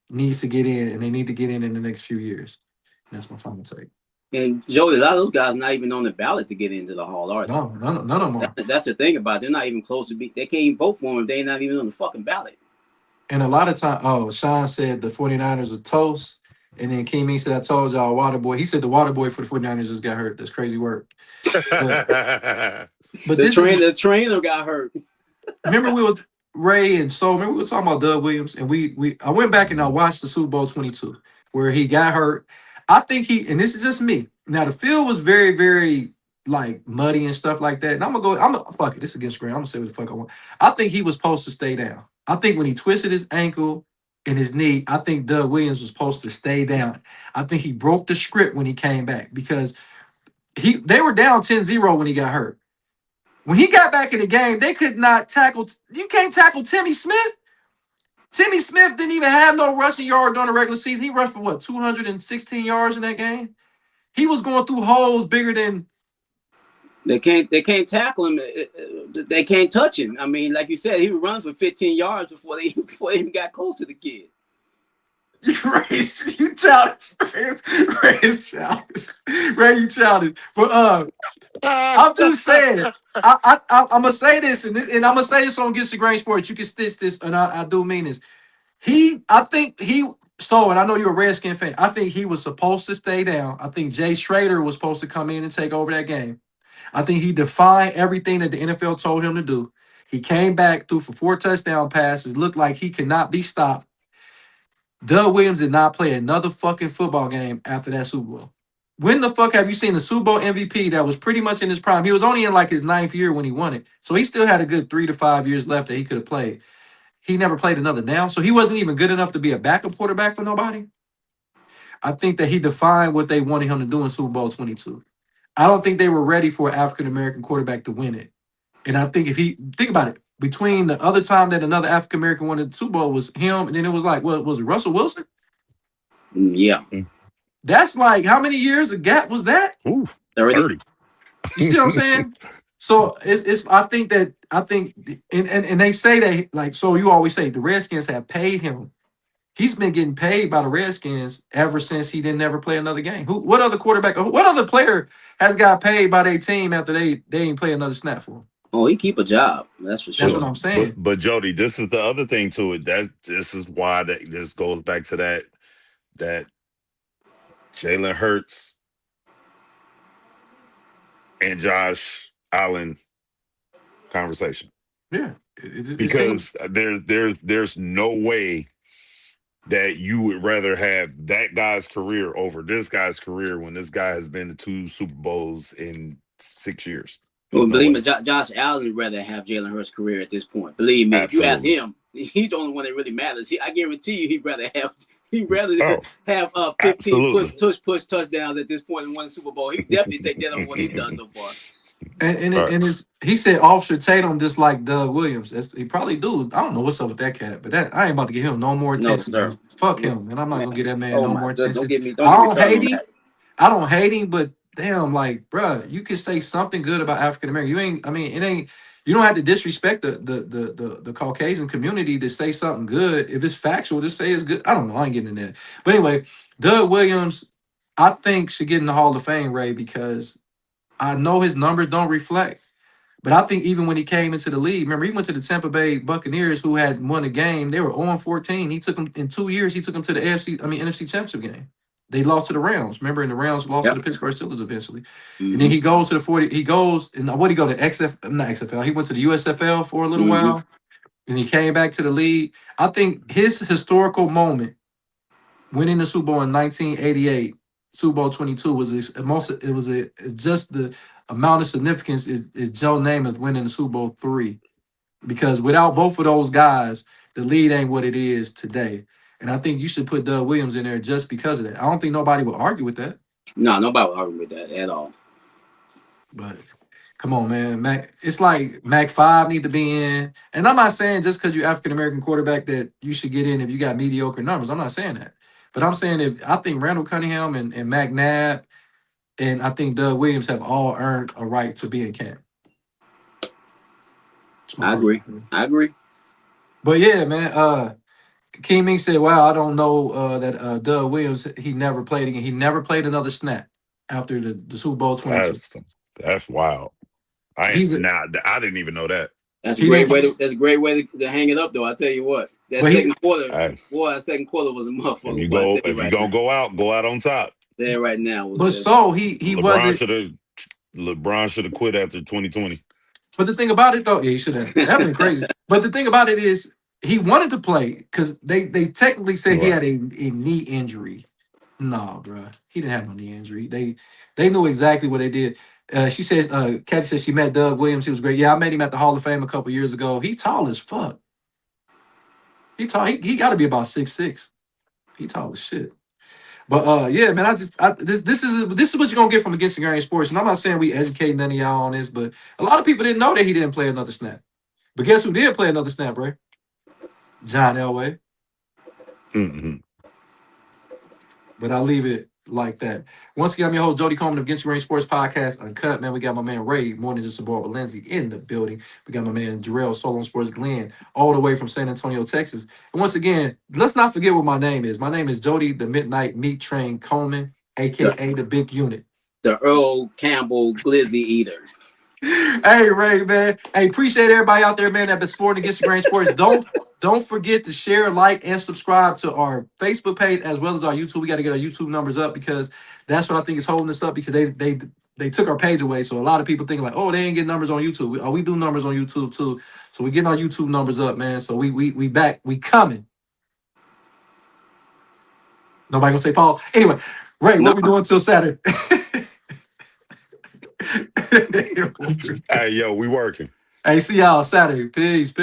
Speaker 1: needs to get in, and they need to get in the next few years. And that's my final take.
Speaker 3: And Joey, a lot of those guys not even on the ballot to get into the Hall, are they?
Speaker 1: No, none of them are.
Speaker 3: That's the thing about it. They're not even close to be. They can't even vote for them. They're not even on the fucking ballot.
Speaker 1: And a lot of times, Sean said the 49ers are toast. And then King said, I told y'all, water boy. He said the water boy for the 49ers just got hurt. That's crazy work. But
Speaker 3: the trainer got hurt.
Speaker 1: Remember we were Ray and so remember we were talking about Doug Williams, and I went back and I watched the Super Bowl 22 where he got hurt. I think and this is just me. Now the field was very, very like muddy and stuff like that. And I'm gonna fuck it. This is against Grant. I'm gonna say what the fuck I want. I think he was supposed to stay down. I think when he twisted his ankle and his knee, I think Doug Williams was supposed to stay down. I think he broke the script when he came back because they were down 10-0 when he got hurt. When he got back in the game, they could not tackle. You can't tackle Timmy Smith. Timmy Smith didn't even have no rushing yard during the regular season. He rushed for what, 216 yards in that game? He was going through holes bigger than.
Speaker 3: They can't tackle him. They can't touch him. I mean, like you said, he was running for 15 yards before they even got close to the kid.
Speaker 1: You childish. Ray is childish. Ray, you childish. But I'm just saying. I'm gonna say this, and I'm gonna say this on Against the Grain Sports. You can stitch this, and I do mean this. And I know you're a Redskin fan. I think he was supposed to stay down. I think Jay Schrader was supposed to come in and take over that game. I think he defied everything that the NFL told him to do. He came back, threw for 4 touchdown passes, looked like he could not be stopped. Doug Williams did not play another fucking football game after that Super Bowl. When the fuck have you seen the Super Bowl MVP that was pretty much in his prime? He was only in like his 9th year when he won it. So he still had a good 3 to 5 years left that he could have played. He never played another down. So he wasn't even good enough to be a backup quarterback for nobody. I think that he defined what they wanted him to do in Super Bowl 22. I don't think they were ready for an African-American quarterback to win it. And I think think about it, between the other time that another African-American won the Super Bowl was him, and then it was like, what was it, Russell Wilson?
Speaker 3: Yeah.
Speaker 1: That's like, how many years of gap was that?
Speaker 4: Ooh, 30.
Speaker 1: You see what I'm saying? So I think, and they say that, like, so you always say the Redskins have paid him. He's been getting paid by the Redskins ever since he didn't ever play another game. What other quarterback, what other player has got paid by their team after they didn't play another snap for him?
Speaker 3: Oh, he keep a job. That's for sure.
Speaker 1: That's what I'm saying.
Speaker 4: But Jody, this is the other thing to it. This is why this goes back to that Jalen Hurts and Josh Allen conversation.
Speaker 1: Yeah,
Speaker 4: because there's no way that you would rather have that guy's career over this guy's career when this guy has been to 2 Super Bowls in 6 years.
Speaker 3: Well, believe me, Josh Allen would rather have Jalen Hurts' career at this point. Believe me, Absolutely. If you ask him, he's the only one that really matters. I guarantee you, he'd rather have 15 push touchdowns at this point and win the Super Bowl. He definitely take that on what he's done so far.
Speaker 1: And he said Officer Tatum just like Doug Williams. He probably do. I don't know what's up with that cat, but I ain't about to give him no more attention.
Speaker 3: No,
Speaker 1: fuck him, and I'm not gonna give that man no more attention.
Speaker 3: Don't
Speaker 1: I don't hate him, but damn, like, bruh, you can say something good about African American. You don't have to disrespect the Caucasian community to say something good. If it's factual, just say it's good. I don't know. I ain't getting in there. But anyway, Doug Williams, I think, should get in the Hall of Fame, Ray, because I know his numbers don't reflect. But I think even when he came into the league, remember, he went to the Tampa Bay Buccaneers, who had won a game. They were 0-14. He took them in 2 years. He took them to the NFC Championship game. They lost to the Rams. Remember, and the Rams lost to the Pittsburgh Steelers eventually. Mm-hmm. And then he goes to the 40. He goes, and what did he go to? Not XFL. He went to the USFL for a little while, and he came back to the league. I think his historical moment winning the Super Bowl in 1988, Super Bowl 22 was just the amount of significance is Joe Namath winning the Super Bowl 3. Because without both of those guys, the lead ain't what it is today. And I think you should put Doug Williams in there just because of that. I don't think nobody would argue with that.
Speaker 3: No, nobody would argue with that at all.
Speaker 1: But come on, man. Mac, it's like Mac 5 need to be in. And I'm not saying just because you're African American quarterback that you should get in if you got mediocre numbers. I'm not saying that. But I'm saying if I think Randall Cunningham and Mac Nabb and I think Doug Williams have all earned a right to be in camp.
Speaker 3: I agree.
Speaker 1: But yeah, man. King Ming said, "Wow, I don't know that Doug Williams he never played again. He never played another snap after the Super Bowl 22.
Speaker 4: That's wild. I didn't even know that.
Speaker 3: That's a great way to hang it up, though. I tell you what, second quarter was a motherfucker.
Speaker 4: If you gonna go out on top.
Speaker 3: There right now.
Speaker 1: But so he wasn't.
Speaker 4: LeBron should have quit after 2020.
Speaker 1: But the thing about it, though, yeah, he should have. That been crazy. But the thing about it is, he wanted to play because they technically said he had a knee injury. No, bro, he didn't have no knee injury. They knew exactly what they did. She said, Kathy said she met Doug Williams. He was great. Yeah, I met him at the Hall of Fame a couple years ago. He tall as fuck. He tall. He got to be about 6'6". He tall as shit. But yeah, man, this is what you're gonna get from Against the Grain Sports. And I'm not saying we educate none of y'all on this, but a lot of people didn't know that he didn't play another snap. But guess who did play another snap, right? John Elway.
Speaker 4: Mm-hmm.
Speaker 1: But I'll leave it like that. Once again, I'm your host, Jody Coleman of Against the Grain Sports Podcast Uncut. Man, we got my man Ray, more than just a ball with Lindsay in the building. We got my man Jarrell, Solo on Sports Glenn, all the way from San Antonio, Texas. And once again, let's not forget what my name is. My name is Jody, the Midnight Meat Train Coleman, a.k.a. the Big Unit.
Speaker 3: The Earl Campbell Glizzy Eater.
Speaker 1: Hey, Ray, man. Hey, appreciate everybody out there, man, that been sporting Against the Grain Sports. Don't forget to share, like, and subscribe to our Facebook page as well as our YouTube. We got to get our YouTube numbers up because that's what I think is holding us up because they took our page away. So a lot of people think like, oh, they ain't getting numbers on YouTube. We do numbers on YouTube too. So we getting our YouTube numbers up, man. So we back. We coming. Nobody gonna say Paul. Anyway, Ray, what we doing till Saturday?
Speaker 4: Hey, yo, we working.
Speaker 1: Hey, see y'all Saturday. Peace.